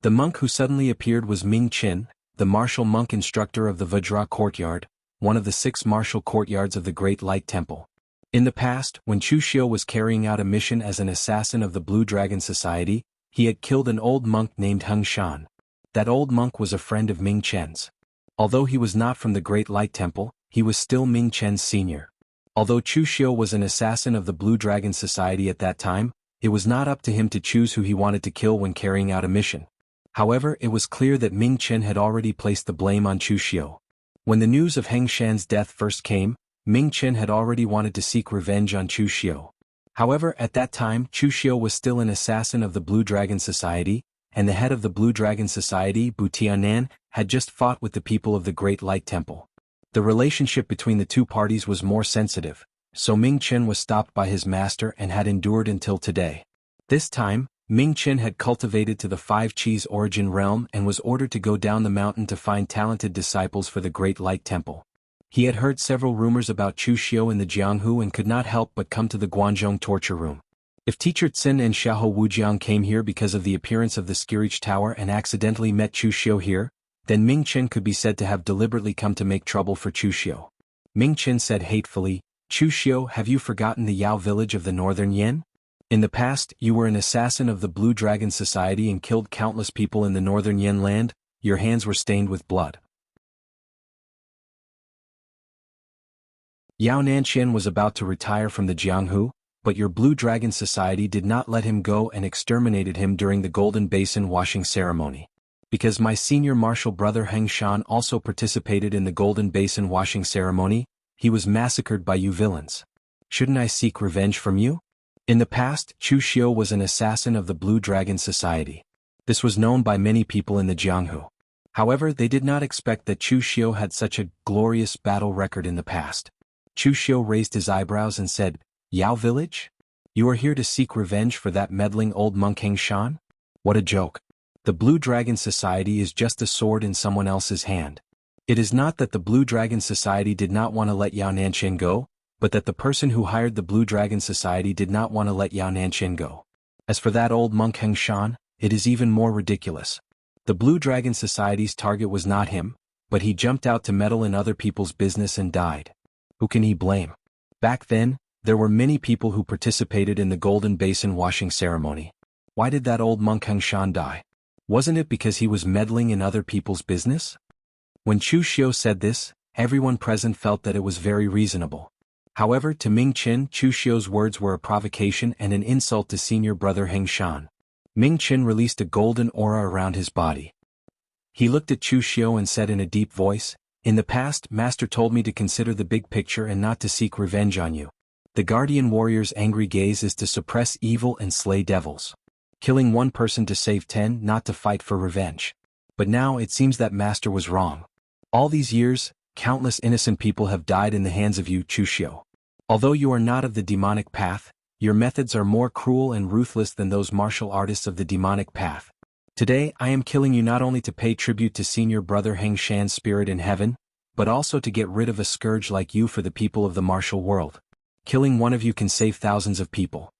The monk who suddenly appeared was Ming Qin, the martial monk instructor of the Vajra Courtyard, one of the 6 martial courtyards of the Great Light Temple. In the past, when Chu Xiu was carrying out a mission as an assassin of the Blue Dragon Society, he had killed an old monk named Heng Shan. That old monk was a friend of Ming Chen's. Although he was not from the Great Light Temple, he was still Ming Chen's senior. Although Chu Xiu was an assassin of the Blue Dragon Society at that time, it was not up to him to choose who he wanted to kill when carrying out a mission. However, it was clear that Ming Chen had already placed the blame on Chu Xiu. When the news of Heng Shan's death first came, Ming Chen had already wanted to seek revenge on Chu Xiu. However, at that time, Chu Xiu was still an assassin of the Blue Dragon Society, and the head of the Blue Dragon Society, Bu Tianan, had just fought with the people of the Great Light Temple. The relationship between the two parties was more sensitive, so Ming Chen was stopped by his master and had endured until today. This time, Ming Chen had cultivated to the Five Chi's origin realm and was ordered to go down the mountain to find talented disciples for the Great Light Temple. He had heard several rumors about Chu Xiu in the Jianghu and could not help but come to the Guanzhong torture room. If Teacher Tsin and Xiahou Wujiang came here because of the appearance of the Skirich Tower and accidentally met Chu Xiu here, then Ming Chen could be said to have deliberately come to make trouble for Chu Xiu. Ming Chen said hatefully, "Chu Xiu, have you forgotten the Yao village of the northern Yen? In the past, you were an assassin of the Blue Dragon Society and killed countless people in the northern Yen land. Your hands were stained with blood." Yao Nanxian was about to retire from the Jianghu, but your Blue Dragon Society did not let him go and exterminated him during the Golden Basin washing ceremony. Because my senior martial brother Heng Shan also participated in the Golden Basin washing ceremony, he was massacred by you villains. Shouldn't I seek revenge from you? In the past, Chu Xiu was an assassin of the Blue Dragon Society. This was known by many people in the Jianghu. However, they did not expect that Chu Xiu had such a glorious battle record in the past. Chu Xiu raised his eyebrows and said, "Yao village? You are here to seek revenge for that meddling old monk Heng Shan? What a joke. The Blue Dragon Society is just a sword in someone else's hand. It is not that the Blue Dragon Society did not want to let Yao Nanxian go, but that the person who hired the Blue Dragon Society did not want to let Yao Nanxian go. As for that old monk Heng Shan, it is even more ridiculous. The Blue Dragon Society's target was not him, but he jumped out to meddle in other people's business and died. Who can he blame? Back then, there were many people who participated in the Golden Basin washing ceremony. Why did that old monk Heng Shan die? Wasn't it because he was meddling in other people's business? When Chu Xiu said this, everyone present felt that it was very reasonable. However, to Ming Qin, Chu Xiu's words were a provocation and an insult to senior brother Heng Shan. Ming Qin released a golden aura around his body. He looked at Chu Xiu and said in a deep voice, "In the past, Master told me to consider the big picture and not to seek revenge on you. The guardian warrior's angry gaze is to suppress evil and slay devils. Killing one person to save 10, not to fight for revenge. But now it seems that Master was wrong. All these years, countless innocent people have died in the hands of you, Chu Xiu. Although you are not of the demonic path, your methods are more cruel and ruthless than those martial artists of the demonic path. Today I am killing you not only to pay tribute to senior brother Heng Shan's spirit in heaven, but also to get rid of a scourge like you for the people of the martial world. Killing one of you can save thousands of people."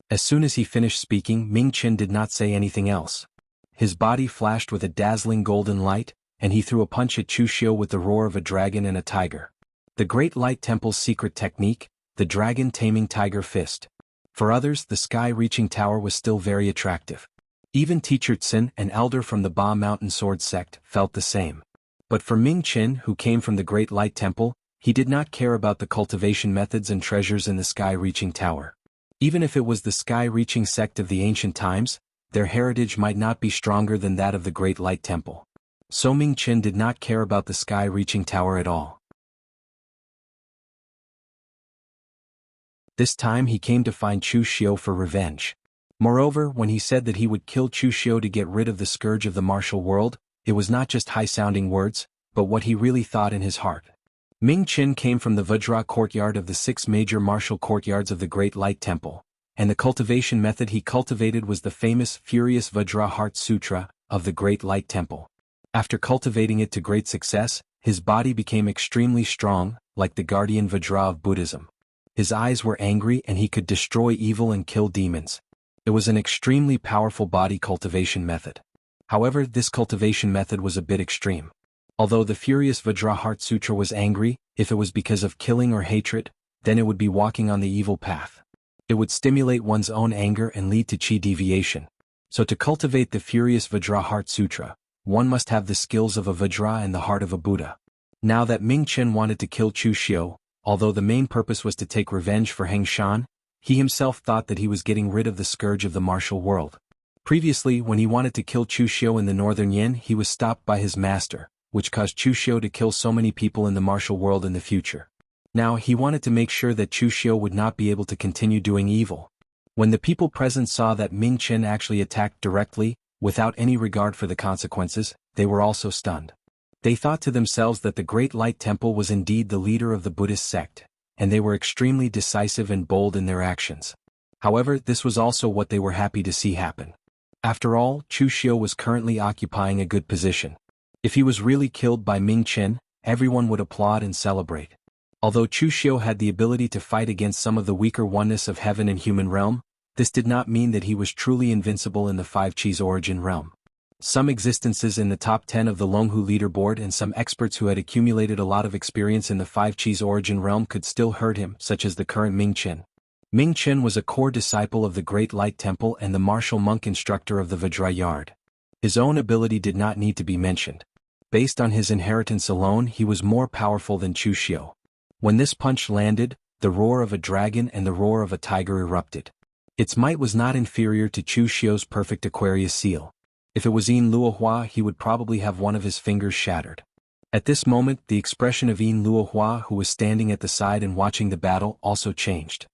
As soon as he finished speaking, Ming Qin did not say anything else. His body flashed with a dazzling golden light, and he threw a punch at Chu Xiu with the roar of a dragon and a tiger. The Great Light Temple's secret technique, the dragon taming tiger fist. For others, the sky-reaching tower was still very attractive. Even Teacher Tsin, an elder from the Ba Mountain Sword sect, felt the same. But for Ming Qin, who came from the Great Light Temple, he did not care about the cultivation methods and treasures in the sky-reaching tower. Even if it was the sky-reaching sect of the ancient times, their heritage might not be stronger than that of the Great Light Temple. So Ming Qin did not care about the sky-reaching tower at all. This time he came to find Chu Xiu for revenge. Moreover, when he said that he would kill Chu Xiu to get rid of the scourge of the martial world, it was not just high-sounding words, but what he really thought in his heart. Ming Qin came from the Vajra courtyard of the 6 major martial courtyards of the Great Light Temple, and the cultivation method he cultivated was the famous Furious Vajra Heart Sutra of the Great Light Temple. After cultivating it to great success, his body became extremely strong, like the guardian Vajra of Buddhism. His eyes were angry and he could destroy evil and kill demons. It was an extremely powerful body cultivation method. However, this cultivation method was a bit extreme. Although the Furious Vajra Heart Sutra was angry, if it was because of killing or hatred, then it would be walking on the evil path. It would stimulate one's own anger and lead to chi deviation. So to cultivate the Furious Vajra Heart Sutra, one must have the skills of a Vajra and the heart of a Buddha. Now that Ming Qin wanted to kill Chu Xiu, although the main purpose was to take revenge for Heng Shan, he himself thought that he was getting rid of the scourge of the martial world. Previously, when he wanted to kill Chu Xiu in the northern Yin, he was stopped by his master, which caused Chu Xiu to kill so many people in the martial world in the future. Now he wanted to make sure that Chu Xiu would not be able to continue doing evil. When the people present saw that Ming Qin actually attacked directly, without any regard for the consequences, they were also stunned. They thought to themselves that the Great Light Temple was indeed the leader of the Buddhist sect, and they were extremely decisive and bold in their actions. However, this was also what they were happy to see happen. After all, Chu Xiu was currently occupying a good position. If he was really killed by Ming Qin, everyone would applaud and celebrate. Although Chu Xiu had the ability to fight against some of the weaker oneness of heaven and human realm, this did not mean that he was truly invincible in the 5 Chi's origin realm. Some existences in the top 10 of the Longhu leaderboard and some experts who had accumulated a lot of experience in the 5 Chi's origin realm could still hurt him, such as the current Ming Qin. Ming Qin was a core disciple of the Great Light Temple and the martial monk instructor of the Vajra Yard. His own ability did not need to be mentioned. Based on his inheritance alone, he was more powerful than Chu Xiu. When this punch landed, the roar of a dragon and the roar of a tiger erupted. Its might was not inferior to Chu Xiu's perfect Aquarius seal. If it was Yin Luohua, he would probably have one of his fingers shattered. At this moment, the expression of Yin Luohua, who was standing at the side and watching the battle, also changed.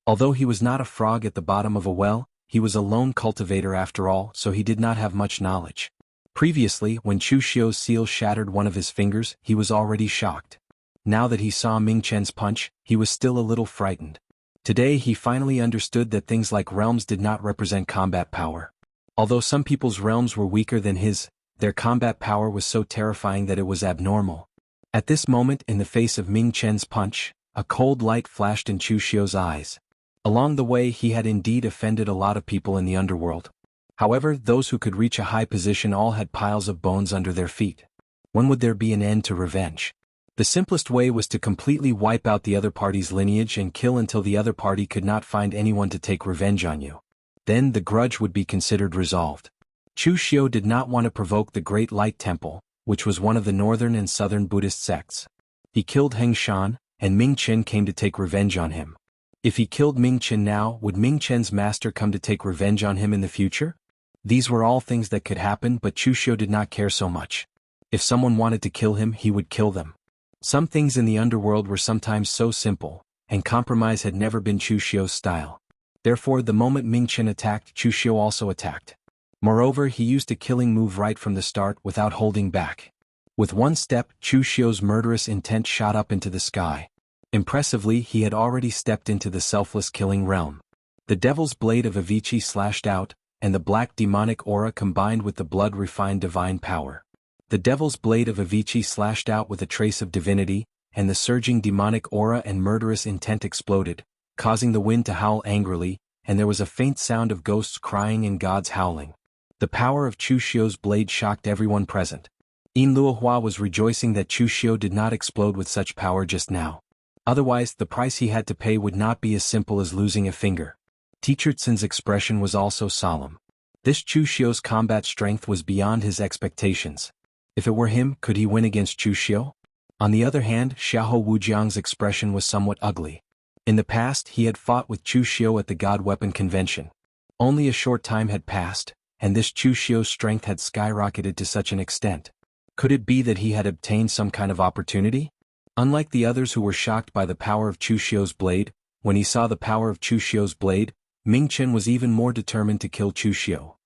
Although he was not a frog at the bottom of a well, he was a lone cultivator after all, so he did not have much knowledge. Previously, when Chu Xiu's seal shattered one of his fingers, he was already shocked. Now that he saw Ming Qin's punch, he was still a little frightened. Today he finally understood that things like realms did not represent combat power. Although some people's realms were weaker than his, their combat power was so terrifying that it was abnormal. At this moment, in the face of Ming Qin's punch, a cold light flashed in Chu Xiu's eyes. Along the way he had indeed offended a lot of people in the underworld. However, those who could reach a high position all had piles of bones under their feet. When would there be an end to revenge? The simplest way was to completely wipe out the other party's lineage and kill until the other party could not find anyone to take revenge on you. Then the grudge would be considered resolved. Chu Xiu did not want to provoke the Great Light Temple, which was one of the northern and southern Buddhist sects. He killed Heng Shan, and Ming Chen came to take revenge on him. If he killed Ming Chen now, would Ming Chen's master come to take revenge on him in the future? These were all things that could happen, but Chu Xiu did not care so much. If someone wanted to kill him, he would kill them. Some things in the underworld were sometimes so simple, and compromise had never been Chu Xiu's style. Therefore, the moment Ming Chen attacked, Chu Xiu also attacked. Moreover, he used a killing move right from the start without holding back. With one step, Chu Xiu's murderous intent shot up into the sky. Impressively, he had already stepped into the selfless killing realm. The devil's blade of Avicii slashed out, and the black demonic aura combined with the blood-refined divine power. The devil's blade of Avicii slashed out with a trace of divinity, and the surging demonic aura and murderous intent exploded, causing the wind to howl angrily, and there was a faint sound of ghosts crying and gods howling. The power of Chu Xiu's blade shocked everyone present. Yin Luohua was rejoicing that Chu Xiu did not explode with such power just now. Otherwise, the price he had to pay would not be as simple as losing a finger. Teacher Tsin's expression was also solemn. This Chu Xiu's combat strength was beyond his expectations. If it were him, could he win against Chu Xiu? On the other hand, Xiahou Wujiang's expression was somewhat ugly. In the past, he had fought with Chu Xiu at the God Weapon Convention. Only a short time had passed, and this Chu Xiu's strength had skyrocketed to such an extent. Could it be that he had obtained some kind of opportunity? Unlike the others who were shocked by the power of Chu Xiu's blade, when he saw the power of Chu Xiu's blade, Ming Chen was even more determined to kill Chu Xiu.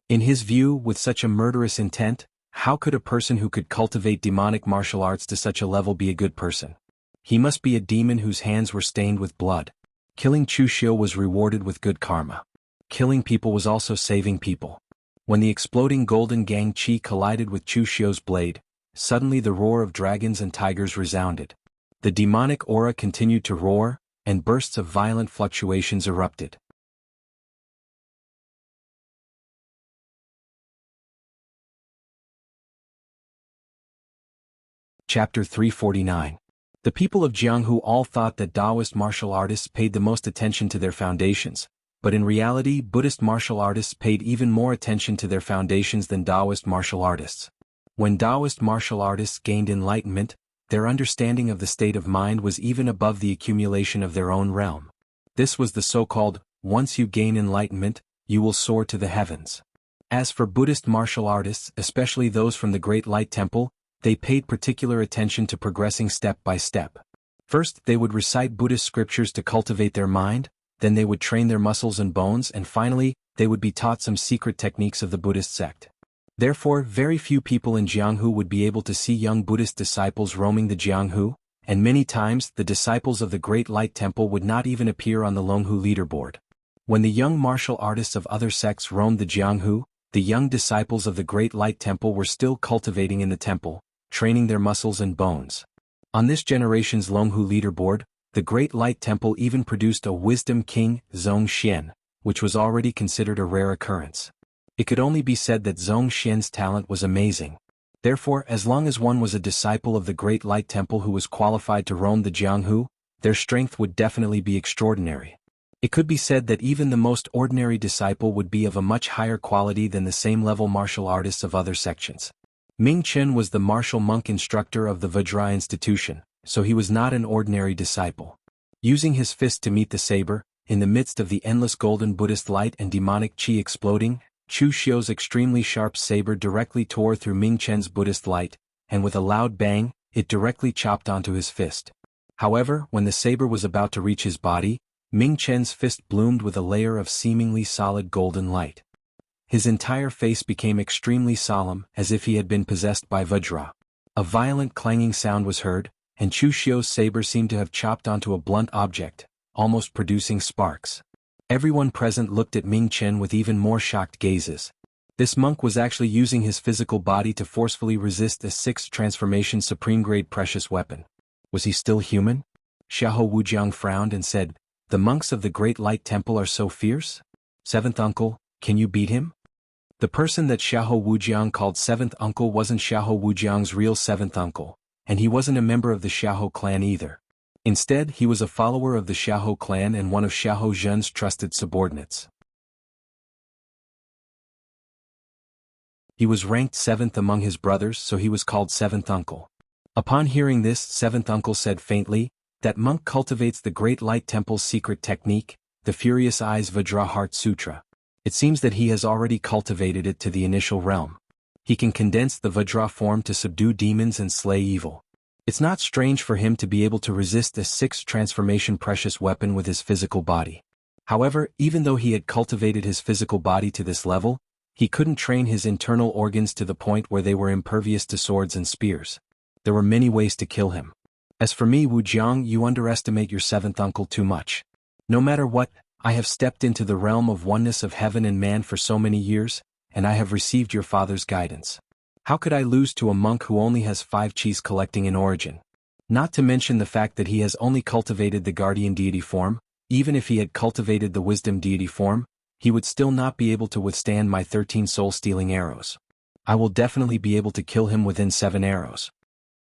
In his view, with such a murderous intent, how could a person who could cultivate demonic martial arts to such a level be a good person? He must be a demon whose hands were stained with blood. Killing Chu Xiu was rewarded with good karma. Killing people was also saving people. When the exploding golden gang chi collided with Chu Xiu's blade, suddenly the roar of dragons and tigers resounded. The demonic aura continued to roar, and bursts of violent fluctuations erupted. Chapter 349. The people of Jianghu all thought that Taoist martial artists paid the most attention to their foundations, but in reality Buddhist martial artists paid even more attention to their foundations than Taoist martial artists. When Taoist martial artists gained enlightenment, their understanding of the state of mind was even above the accumulation of their own realm. This was the so-called, once you gain enlightenment, you will soar to the heavens. As for Buddhist martial artists, especially those from the Great Light Temple, they paid particular attention to progressing step by step. First, they would recite Buddhist scriptures to cultivate their mind, then they would train their muscles and bones, and finally, they would be taught some secret techniques of the Buddhist sect. Therefore, very few people in Jianghu would be able to see young Buddhist disciples roaming the Jianghu, and many times the disciples of the Great Light Temple would not even appear on the Longhu leaderboard. When the young martial artists of other sects roamed the Jianghu, the young disciples of the Great Light Temple were still cultivating in the temple, training their muscles and bones. On this generation's Longhu leaderboard, the Great Light Temple even produced a Wisdom King, Zhong Xian, which was already considered a rare occurrence. It could only be said that Zhong Xian's talent was amazing. Therefore, as long as one was a disciple of the Great Light Temple who was qualified to roam the Jianghu, their strength would definitely be extraordinary. It could be said that even the most ordinary disciple would be of a much higher quality than the same level martial artists of other sections. Ming Chen was the martial monk instructor of the Vajra institution, so he was not an ordinary disciple. Using his fist to meet the saber, in the midst of the endless golden Buddhist light and demonic chi exploding, Chu Xiu's extremely sharp saber directly tore through Ming Chen's Buddhist light, and with a loud bang, it directly chopped onto his fist. However, when the saber was about to reach his body, Ming Chen's fist bloomed with a layer of seemingly solid golden light. His entire face became extremely solemn, as if he had been possessed by Vajra. A violent clanging sound was heard, and Chu Xiu's saber seemed to have chopped onto a blunt object, almost producing sparks. Everyone present looked at Ming Chen with even more shocked gazes. This monk was actually using his physical body to forcefully resist a sixth transformation supreme-grade precious weapon. Was he still human? Xiahou Wujiang frowned and said, The monks of the Great Light Temple are so fierce? Seventh uncle, can you beat him? The person that Xiahou Wujiang called seventh uncle wasn't Xiahou Wujiang's real seventh uncle, and he wasn't a member of the Xiahou clan either. Instead, he was a follower of the Xiahou clan and one of Xiahou Zhen's trusted subordinates. He was ranked seventh among his brothers, so he was called seventh uncle. Upon hearing this, seventh uncle said faintly, "That monk cultivates the Great Light Temple's secret technique, the Furious Eyes Vajra Heart Sutra. It seems that he has already cultivated it to the initial realm. He can condense the Vajra form to subdue demons and slay evil. It's not strange for him to be able to resist a sixth transformation precious weapon with his physical body. However, even though he had cultivated his physical body to this level, he couldn't train his internal organs to the point where they were impervious to swords and spears. There were many ways to kill him. As for me, Wujiang, you underestimate your seventh uncle too much. No matter what, I have stepped into the realm of oneness of heaven and man for so many years, and I have received your father's guidance. How could I lose to a monk who only has 5 chis collecting in origin? Not to mention the fact that he has only cultivated the guardian deity form. Even if he had cultivated the wisdom deity form, he would still not be able to withstand my 13 soul-stealing arrows. I will definitely be able to kill him within 7 arrows."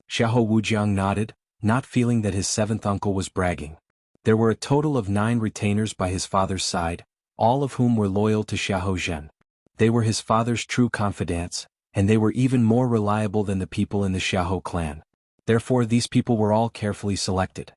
Xiahou Wujiang nodded, not feeling that his seventh uncle was bragging. There were a total of 9 retainers by his father's side, all of whom were loyal to Xiahou Zhen. They were his father's true confidants, and they were even more reliable than the people in the Xiahou clan. Therefore these people were all carefully selected.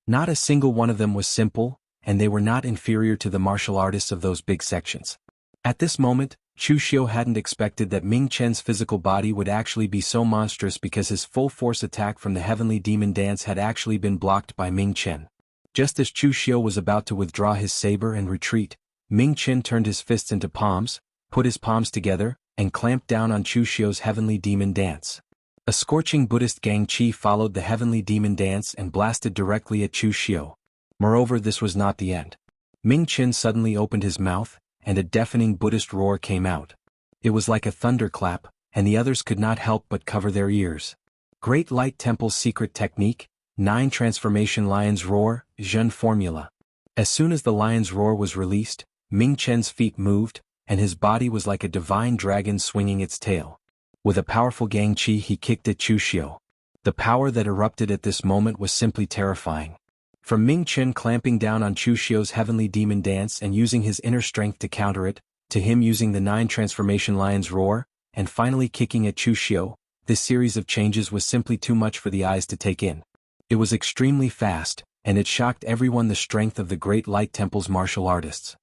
Not a single one of them was simple, and they were not inferior to the martial artists of those big sections. At this moment, Chu Xiu hadn't expected that Ming Chen's physical body would actually be so monstrous because his full-force attack from the Heavenly Demon Dance had actually been blocked by Ming Chen. Just as Chu Xiu was about to withdraw his saber and retreat, Ming Chen turned his fists into palms, put his palms together, and clamped down on Chu Xiu's Heavenly Demon Dance. A scorching Buddhist Gang Chi followed the Heavenly Demon Dance and blasted directly at Chu Xiu. Moreover, this was not the end. Ming Chen suddenly opened his mouth, and a deafening Buddhist roar came out. It was like a thunderclap, and the others could not help but cover their ears. Great Light Temple's secret technique, 9 transformation lion's roar, Zhen formula. As soon as the lion's roar was released, Ming Chen's feet moved, and his body was like a divine dragon swinging its tail. With a powerful Gang Chi he kicked at Chu Xiu. The power that erupted at this moment was simply terrifying. From Ming Chen clamping down on Chu Xiu's Heavenly Demon Dance and using his inner strength to counter it, to him using the 9 transformation lion's roar, and finally kicking at Chu Xiu, this series of changes was simply too much for the eyes to take in. It was extremely fast, and it shocked everyone the strength of the Great Light Temple's martial artists.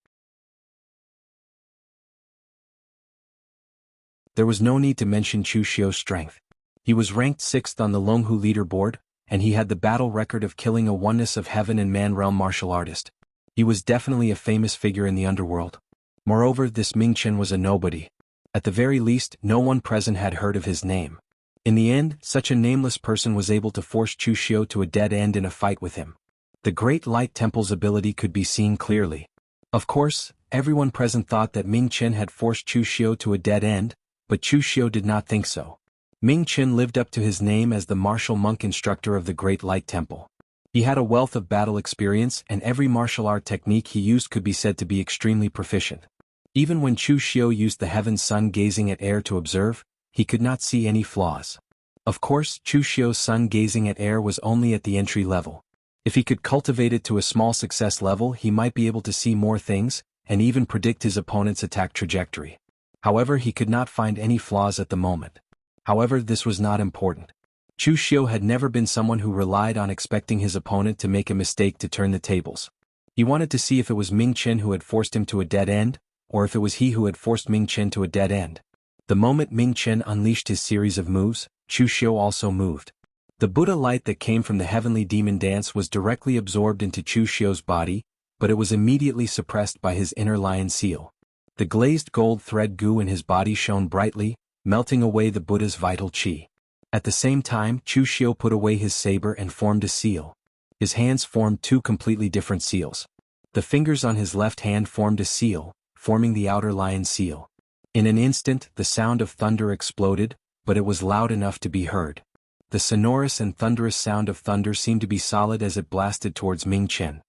There was no need to mention Chu Xiu's strength. He was ranked 6th on the Longhu leaderboard, and he had the battle record of killing a oneness of heaven and man realm martial artist. He was definitely a famous figure in the underworld. Moreover, this Ming Chen was a nobody. At the very least, no one present had heard of his name. In the end, such a nameless person was able to force Chu Xiu to a dead end in a fight with him. The Great Light Temple's ability could be seen clearly. Of course, everyone present thought that Ming Chen had forced Chu Xiu to a dead end, but Chu Xiu did not think so. Ming Chen lived up to his name as the martial monk instructor of the Great Light Temple. He had a wealth of battle experience, and every martial art technique he used could be said to be extremely proficient. Even when Chu Xiu used the heaven sun gazing at air to observe, he could not see any flaws. Of course, Chu Xiu's sun gazing at air was only at the entry level. If he could cultivate it to a small success level, he might be able to see more things, and even predict his opponent's attack trajectory. However, he could not find any flaws at the moment. However, this was not important. Chu Xiu had never been someone who relied on expecting his opponent to make a mistake to turn the tables. He wanted to see if it was Ming Chen who had forced him to a dead end, or if it was he who had forced Ming Chen to a dead end. The moment Ming Chen unleashed his series of moves, Chu Xiu also moved. The Buddha light that came from the Heavenly Demon Dance was directly absorbed into Chu Xiu's body, but it was immediately suppressed by his inner lion seal. The glazed gold thread goo in his body shone brightly, melting away the Buddha's vital qi. At the same time, Chu Xiu put away his saber and formed a seal. His hands formed 2 completely different seals. The fingers on his left hand formed a seal, forming the outer lion seal. In an instant, the sound of thunder exploded, but it was loud enough to be heard. The sonorous and thunderous sound of thunder seemed to be solid as it blasted towards Ming Chen.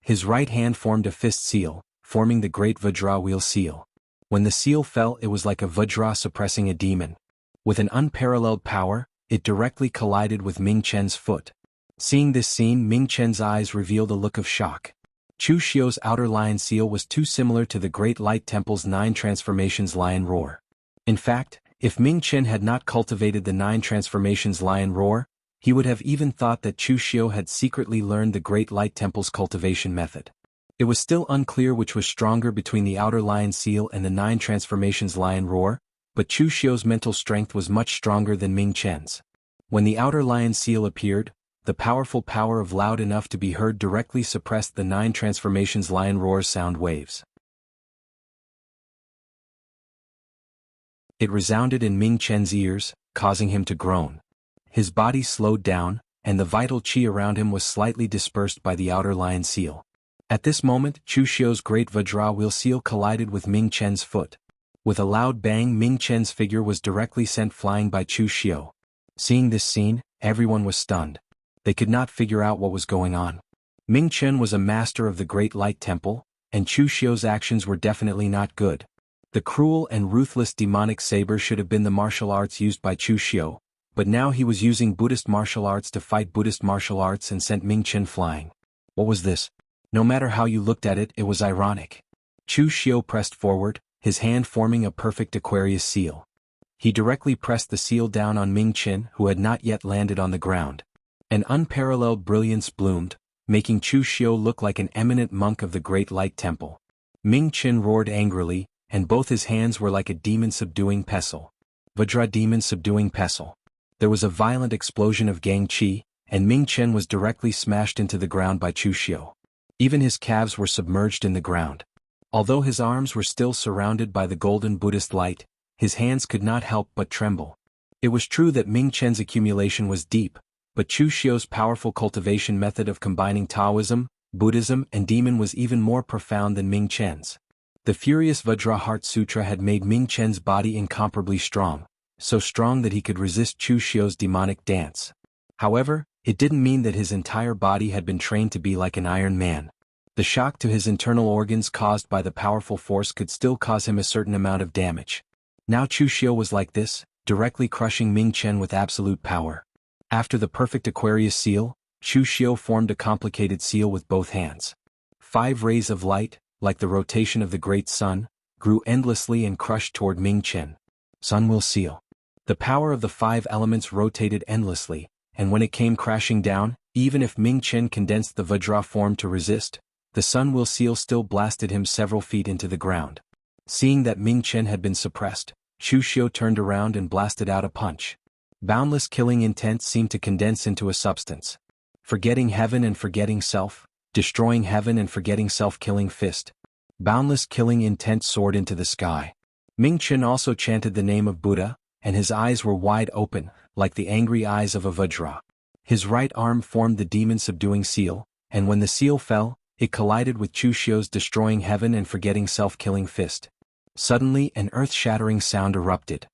His right hand formed a fist seal, forming the great Vajra wheel seal. When the seal fell, it was like a Vajra suppressing a demon. With an unparalleled power, it directly collided with Ming Chen's foot. Seeing this scene, Ming Chen's eyes revealed a look of shock. Chu Xiu's outer lion seal was too similar to the Great Light Temple's 9 transformations lion roar. In fact, if Ming Chen had not cultivated the 9 transformations lion roar, he would have even thought that Chu Xiu had secretly learned the Great Light Temple's cultivation method. It was still unclear which was stronger between the outer lion seal and the 9 transformations lion roar, but Chu Xiu's mental strength was much stronger than Ming Chen's. When the outer lion seal appeared, the powerful power of loud enough to be heard directly suppressed the 9 transformations lion roar's sound waves. It resounded in Ming Chen's ears, causing him to groan. His body slowed down, and the vital qi around him was slightly dispersed by the outer lion seal. At this moment, Chu Xiu's great Vajra wheel seal collided with Ming Chen's foot. With a loud bang, Ming Chen's figure was directly sent flying by Chu Xiu. Seeing this scene, everyone was stunned. They could not figure out what was going on. Ming Chen was a master of the Great Light Temple, and Chu Xiu's actions were definitely not good. The cruel and ruthless demonic saber should have been the martial arts used by Chu Xiu, but now he was using Buddhist martial arts to fight Buddhist martial arts and sent Ming Chen flying. What was this? No matter how you looked at it, it was ironic. Chu Xiu pressed forward, his hand forming a perfect Aquarius seal. He directly pressed the seal down on Ming Chen, who had not yet landed on the ground. An unparalleled brilliance bloomed, making Chu Xiu look like an eminent monk of the Great Light Temple. Ming Chen roared angrily, and both his hands were like a demon subduing pestle. Vajra demon subduing pestle. There was a violent explosion of Gang Qi, and Ming Chen was directly smashed into the ground by Chu Xiu. Even his calves were submerged in the ground. Although his arms were still surrounded by the golden Buddhist light, his hands could not help but tremble. It was true that Ming Chen's accumulation was deep, but Chu Xiu's powerful cultivation method of combining Taoism, Buddhism and demon was even more profound than Ming Chen's. The furious Vajra Heart Sutra had made Ming Chen's body incomparably strong, so strong that he could resist Chu Xiu's demonic dance. However, it didn't mean that his entire body had been trained to be like an Iron Man. The shock to his internal organs caused by the powerful force could still cause him a certain amount of damage. Now Chu Xiu was like this, directly crushing Ming Chen with absolute power. After the perfect Aquarius seal, Chu Xiu formed a complicated seal with both hands. 5 rays of light, like the rotation of the great sun, grew endlessly and crushed toward Ming Chen. Sun will seal. The power of the 5 elements rotated endlessly, and when it came crashing down, even if Ming Chen condensed the Vajra form to resist, the sun will seal still blasted him several feet into the ground. Seeing that Ming Chen had been suppressed, Chu Xiu turned around and blasted out a punch. Boundless killing intent seemed to condense into a substance. Forgetting heaven and forgetting self, destroying heaven and forgetting self-killing fist. Boundless killing intent soared into the sky. Ming Chen also chanted the name of Buddha, and his eyes were wide open, like the angry eyes of a Vajra. His right arm formed the demon-subduing seal, and when the seal fell, it collided with Chu Xiu's destroying heaven and forgetting self-killing fist. Suddenly an earth-shattering sound erupted.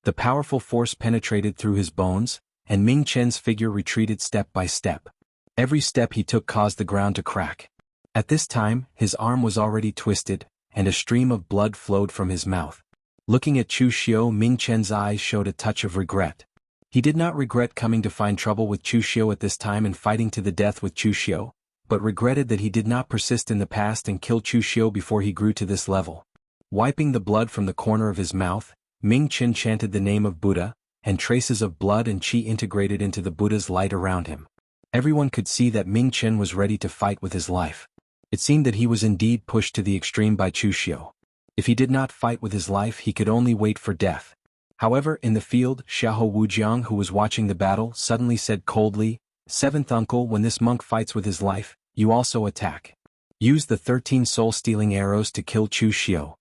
The powerful force penetrated through his bones, and Ming Chen's figure retreated step by step. Every step he took caused the ground to crack. At this time, his arm was already twisted, and a stream of blood flowed from his mouth. Looking at Chu Xiu, Ming Chen's eyes showed a touch of regret. He did not regret coming to find trouble with Chu Xiu at this time and fighting to the death with Chu Xiu, but regretted that he did not persist in the past and kill Chu Xiu before he grew to this level. Wiping the blood from the corner of his mouth, Ming Chen chanted the name of Buddha, and traces of blood and qi integrated into the Buddha's light around him. Everyone could see that Ming Chen was ready to fight with his life. It seemed that he was indeed pushed to the extreme by Chu Xiu. If he did not fight with his life, he could only wait for death. However, in the field, Xiahou Wujiang, who was watching the battle, suddenly said coldly, "Seventh uncle, when this monk fights with his life, you also attack. Use the 13 soul-stealing arrows to kill Chu Xiu."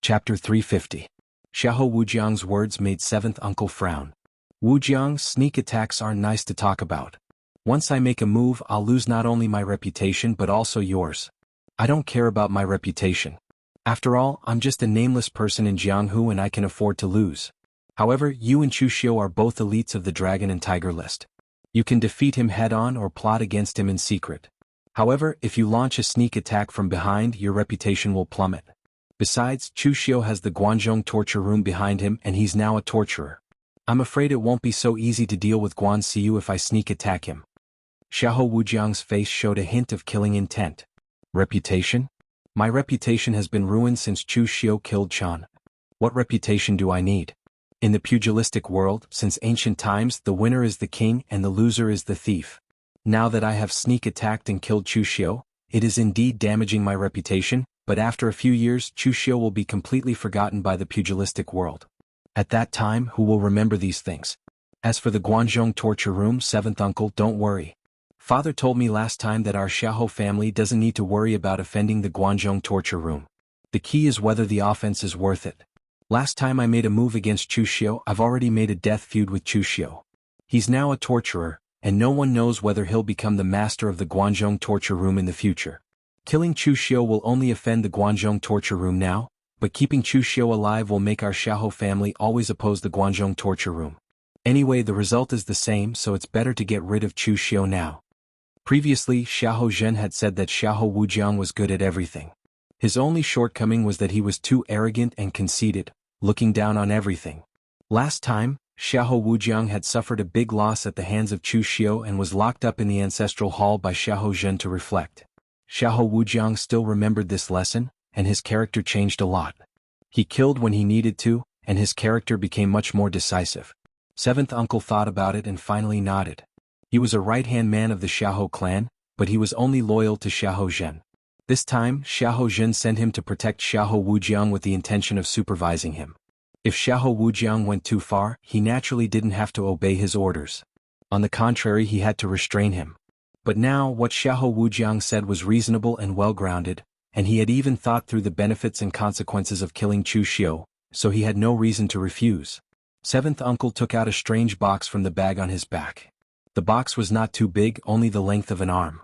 Chapter 350. Xiahou Wujiang's words made 7th uncle frown. "Wujiang, sneak attacks aren't nice to talk about. Once I make a move, I'll lose not only my reputation but also yours. I don't care about my reputation. After all, I'm just a nameless person in Jianghu and I can afford to lose. However, you and Chu Xiu are both elites of the Dragon and Tiger list. You can defeat him head-on or plot against him in secret. However, if you launch a sneak attack from behind, your reputation will plummet. Besides, Chu Xiu has the Guanzhong torture room behind him and he's now a torturer. I'm afraid it won't be so easy to deal with Guan Xiu if I sneak attack him. Xiahou Wujiang's face showed a hint of killing intent. Reputation? My reputation has been ruined since Chu Xiu killed Chan. What reputation do I need? In the pugilistic world, since ancient times, the winner is the king and the loser is the thief. Now that I have sneak attacked and killed Chu Xiu, it is indeed damaging my reputation, but after a few years Chu Xiu will be completely forgotten by the pugilistic world. At that time, who will remember these things? As for the Guanzhong torture room, 7th uncle, don't worry. Father told me last time that our Xiahou family doesn't need to worry about offending the Guanzhong torture room. The key is whether the offense is worth it. Last time I made a move against Chu Xiu, I've already made a death feud with Chu Xiu. He's now a torturer, and no one knows whether he'll become the master of the Guanzhong torture room in the future. Killing Chu Xiu will only offend the Guanzhong torture room now, but keeping Chu Xiu alive will make our Xiahou family always oppose the Guanzhong torture room. Anyway, the result is the same, so it's better to get rid of Chu Xiu now. Previously, Xiahou Zhen had said that Xiahou Wujiang was good at everything. His only shortcoming was that he was too arrogant and conceited, looking down on everything. Last time, Xiahou Wujiang had suffered a big loss at the hands of Chu Xiu and was locked up in the ancestral hall by Xiahou Zhen to reflect. Xiahou Wujiang still remembered this lesson, and his character changed a lot. He killed when he needed to, and his character became much more decisive. 7th uncle thought about it and finally nodded. He was a right-hand man of the Xiahou clan, but he was only loyal to Xiahou Zhen. This time, Xiahou Zhen sent him to protect Xiahou Wujiang with the intention of supervising him. If Xiahou Wujiang went too far, he naturally didn't have to obey his orders. On the contrary, he had to restrain him. But now, what Xiahou Wujiang said was reasonable and well-grounded, and he had even thought through the benefits and consequences of killing Chu Xiu, so he had no reason to refuse. 7th uncle took out a strange box from the bag on his back. The box was not too big, only the length of an arm.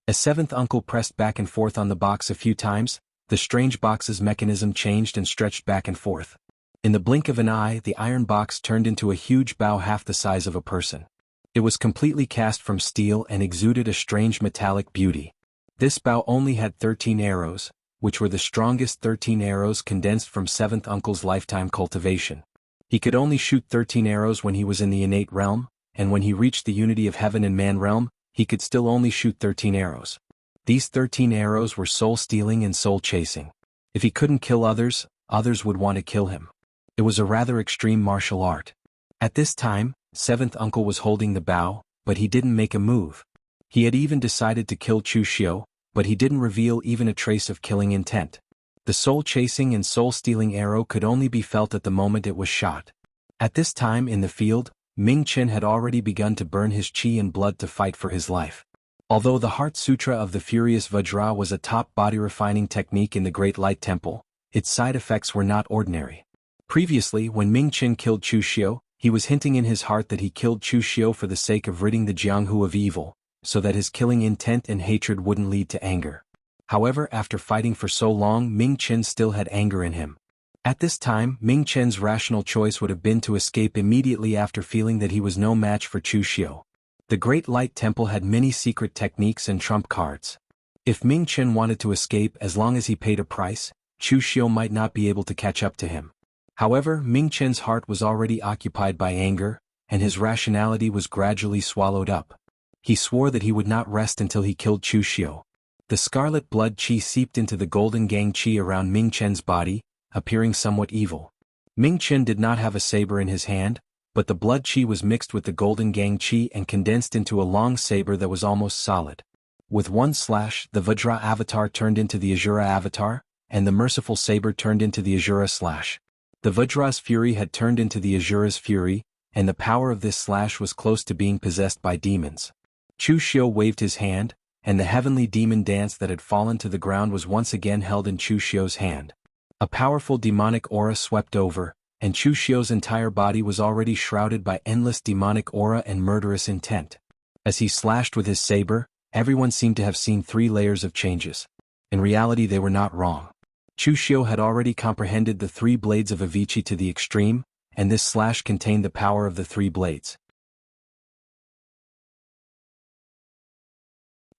As 7th uncle pressed back and forth on the box a few times, the strange box's mechanism changed and stretched back and forth. In the blink of an eye, the iron box turned into a huge bow half the size of a person. It was completely cast from steel and exuded a strange metallic beauty. This bow only had 13 arrows, which were the strongest 13 arrows condensed from 7th uncle's lifetime cultivation. He could only shoot 13 arrows when he was in the innate realm, and when he reached the unity of heaven and man realm, he could still only shoot 13 arrows. These 13 arrows were soul-stealing and soul-chasing. If he couldn't kill others, others would want to kill him. It was a rather extreme martial art. At this time, 7th uncle was holding the bow, but he didn't make a move. He had even decided to kill Chu Xiu, but he didn't reveal even a trace of killing intent. The soul-chasing and soul-stealing arrow could only be felt at the moment it was shot. At this time in the field, Ming Chen had already begun to burn his chi and blood to fight for his life. Although the Heart Sutra of the Furious Vajra was a top body-refining technique in the Great Light Temple, its side effects were not ordinary. Previously, when Ming Chen killed Chu Xiu, he was hinting in his heart that he killed Chu Xiu for the sake of ridding the Jianghu of evil, so that his killing intent and hatred wouldn't lead to anger. However, after fighting for so long, Ming Chen still had anger in him. At this time, Ming Chen's rational choice would have been to escape immediately after feeling that he was no match for Chu Xiu. The Great Light Temple had many secret techniques and trump cards. If Ming Chen wanted to escape as long as he paid a price, Chu Xiu might not be able to catch up to him. However, Ming Chen's heart was already occupied by anger, and his rationality was gradually swallowed up. He swore that he would not rest until he killed Chu Xiu. The scarlet blood qi seeped into the golden gang qi around Ming Chen's body, appearing somewhat evil. Ming Chen did not have a saber in his hand, but the blood qi was mixed with the golden gang qi and condensed into a long saber that was almost solid. With one slash, the Vajra avatar turned into the Azura avatar, and the merciful saber turned into the Azura slash. The Vajra's fury had turned into the Azura's fury, and the power of this slash was close to being possessed by demons. Chu Xiu waved his hand, and the heavenly demon dance that had fallen to the ground was once again held in Chu Xiu's hand. A powerful demonic aura swept over, and Chu Xiu's entire body was already shrouded by endless demonic aura and murderous intent. As he slashed with his saber, everyone seemed to have seen 3 layers of changes. In reality they were not wrong. Chu Xiu had already comprehended the 3 blades of Avicii to the extreme, and this slash contained the power of the 3 blades.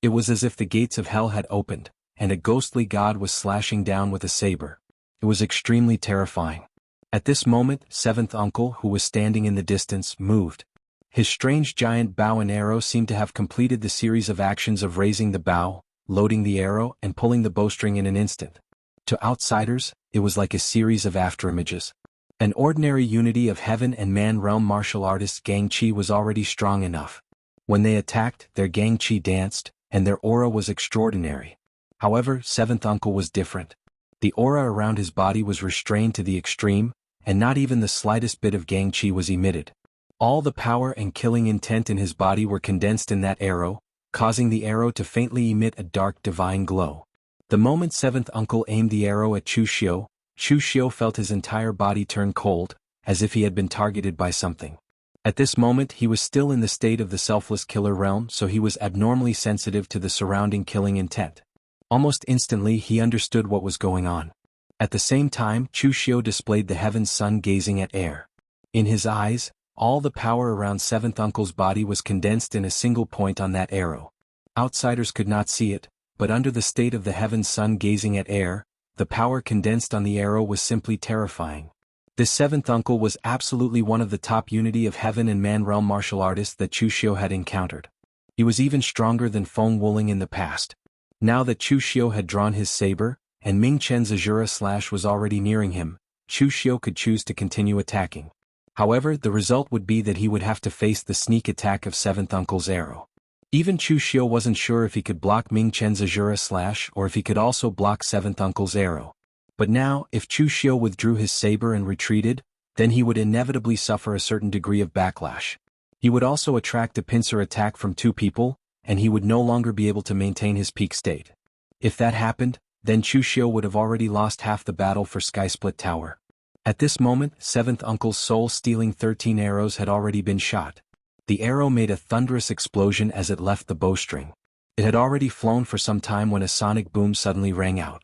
It was as if the gates of hell had opened, and a ghostly god was slashing down with a saber. It was extremely terrifying. At this moment, 7th uncle, who was standing in the distance, moved. His strange giant bow and arrow seemed to have completed the series of actions of raising the bow, loading the arrow, and pulling the bowstring in an instant. To outsiders, it was like a series of afterimages. An ordinary unity of heaven and man realm martial artists Gang Chi was already strong enough. When they attacked, their Gang Chi danced, and their aura was extraordinary. However, 7th uncle was different. The aura around his body was restrained to the extreme, and not even the slightest bit of Gang Chi was emitted. All the power and killing intent in his body were condensed in that arrow, causing the arrow to faintly emit a dark divine glow. The moment 7th uncle aimed the arrow at Chu Xiu felt his entire body turn cold, as if he had been targeted by something. At this moment he was still in the state of the selfless killer realm, so he was abnormally sensitive to the surrounding killing intent. Almost instantly he understood what was going on. At the same time, Chu Xiu displayed the heaven's sun gazing at air. In his eyes, all the power around 7th uncle's body was condensed in a single point on that arrow. Outsiders could not see it, but under the state of the heaven's sun gazing at air, the power condensed on the arrow was simply terrifying. This 7th uncle was absolutely one of the top unity of heaven and man realm martial artists that Chu Xiu had encountered. He was even stronger than Feng Wuling in the past. Now that Chu Xiu had drawn his saber, and Ming Chen's Azura slash was already nearing him, Chu Xiu could choose to continue attacking. However, the result would be that he would have to face the sneak attack of 7th uncle's arrow. Even Chu Xiu wasn't sure if he could block Ming Chen's Azura slash or if he could also block 7th uncle's arrow. But now, if Chu Xiu withdrew his saber and retreated, then he would inevitably suffer a certain degree of backlash. He would also attract a pincer attack from 2 people, and he would no longer be able to maintain his peak state. If that happened, then Chu Xiu would have already lost half the battle for Sky Split Tower. At this moment, 7th uncle's soul-stealing 13 arrows had already been shot. The arrow made a thunderous explosion as it left the bowstring. It had already flown for some time when a sonic boom suddenly rang out.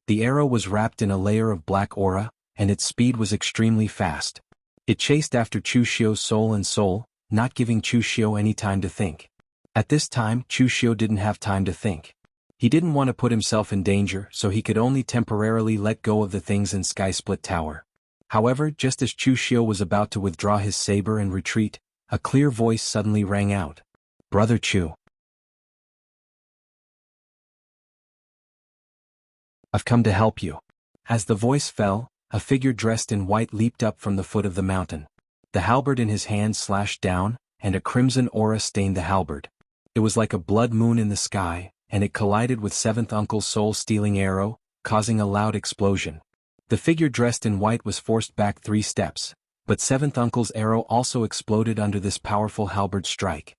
The arrow was wrapped in a layer of black aura, and its speed was extremely fast. It chased after Chu Xiu's soul, not giving Chu Xiu any time to think. At this time, Chu Xiu didn't have time to think. He didn't want to put himself in danger, so he could only temporarily let go of the things in Sky Split Tower. However, just as Chu Xiu was about to withdraw his saber and retreat, a clear voice suddenly rang out. "Brother Chu, I've come to help you." As the voice fell, a figure dressed in white leaped up from the foot of the mountain. The halberd in his hand slashed down, and a crimson aura stained the halberd. It was like a blood moon in the sky, and it collided with 7th uncle's soul-stealing arrow, causing a loud explosion. The figure dressed in white was forced back 3 steps, but 7th uncle's arrow also exploded under this powerful halberd strike.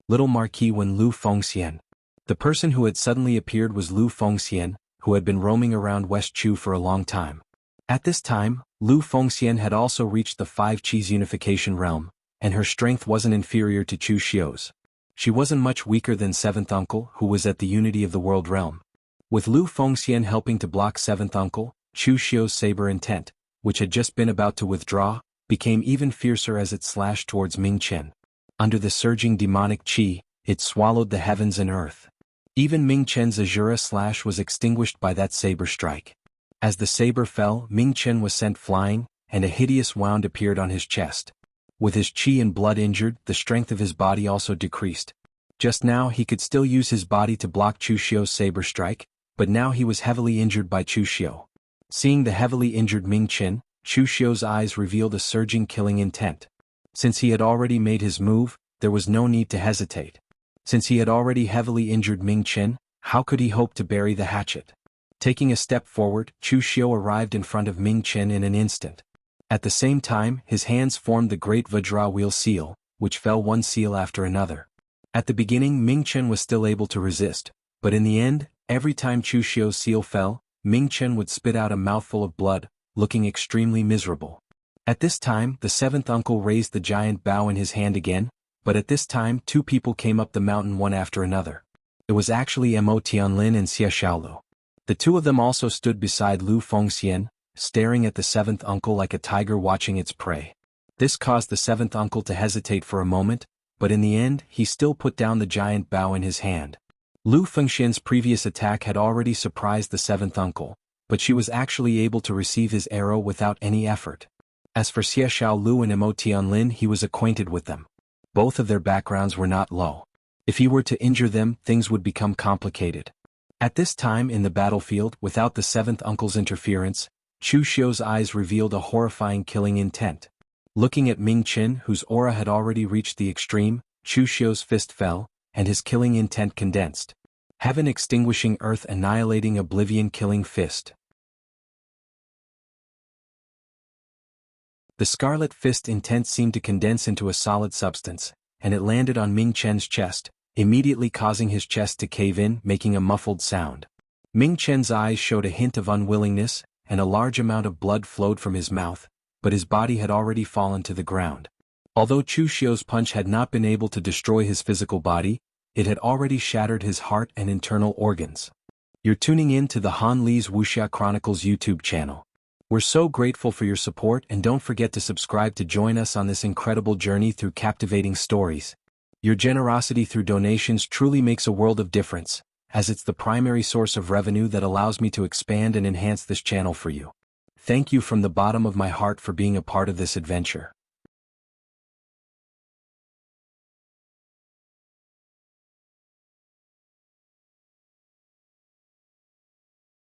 Little Marquis Wen Lu Fengxian. The person who had suddenly appeared was Lu Fengxian, who had been roaming around West Chu for a long time. At this time, Lu Fengxian had also reached the 5 Chi's unification realm, and her strength wasn't inferior to Chu Xiu's. She wasn't much weaker than 7th uncle, who was at the unity of the world realm. With Lu Fengxian helping to block 7th uncle, Chu Xiu's saber intent, which had just been about to withdraw, became even fiercer as it slashed towards Ming Chen. Under the surging demonic qi, it swallowed the heavens and earth. Even Ming Chen's Azura slash was extinguished by that saber strike. As the saber fell, Ming Chen was sent flying, and a hideous wound appeared on his chest. With his qi and blood injured, the strength of his body also decreased. Just now he could still use his body to block Chu Xiu's saber strike, but now he was heavily injured by Chu Xiu. Seeing the heavily injured Ming Chen, Chu Xiu's eyes revealed a surging killing intent. Since he had already made his move, there was no need to hesitate. Since he had already heavily injured Ming Chen, how could he hope to bury the hatchet? Taking a step forward, Chu Xiu arrived in front of Ming Chen in an instant. At the same time, his hands formed the great Vajra wheel seal, which fell one seal after another. At the beginning, Ming Chen was still able to resist, but in the end, every time Chu Xiu's seal fell, Ming Chen would spit out a mouthful of blood, looking extremely miserable. At this time, the 7th uncle raised the giant bow in his hand again, but at this time 2 people came up the mountain one after another. It was actually Mo Tianlin and Xie Xiaolu. The two of them also stood beside Lu Fengxian, staring at the seventh uncle like a tiger watching its prey. This caused the seventh uncle to hesitate for a moment, but in the end he still put down the giant bow in his hand. Lu Fengxian's previous attack had already surprised the seventh uncle, but she was actually able to receive his arrow without any effort. As for Xie Xiaolu and Mo Tianlin, he was acquainted with them. Both of their backgrounds were not low. If he were to injure them, things would become complicated. At this time in the battlefield, without the seventh uncle's interference, Chu Xiu's eyes revealed a horrifying killing intent. Looking at Ming Chen, whose aura had already reached the extreme, Chu Xiu's fist fell, and his killing intent condensed. Heaven extinguishing earth annihilating oblivion killing fist. The scarlet fist intent seemed to condense into a solid substance, and it landed on Ming Chen's chest, immediately causing his chest to cave in, making a muffled sound. Ming Chen's eyes showed a hint of unwillingness, and a large amount of blood flowed from his mouth, but his body had already fallen to the ground. Although Chu Xiu's punch had not been able to destroy his physical body, it had already shattered his heart and internal organs. You're tuning in to the Han Li's Wuxia Chronicles YouTube channel. We're so grateful for your support, and don't forget to subscribe to join us on this incredible journey through captivating stories. Your generosity through donations truly makes a world of difference, as it's the primary source of revenue that allows me to expand and enhance this channel for you. Thank you from the bottom of my heart for being a part of this adventure.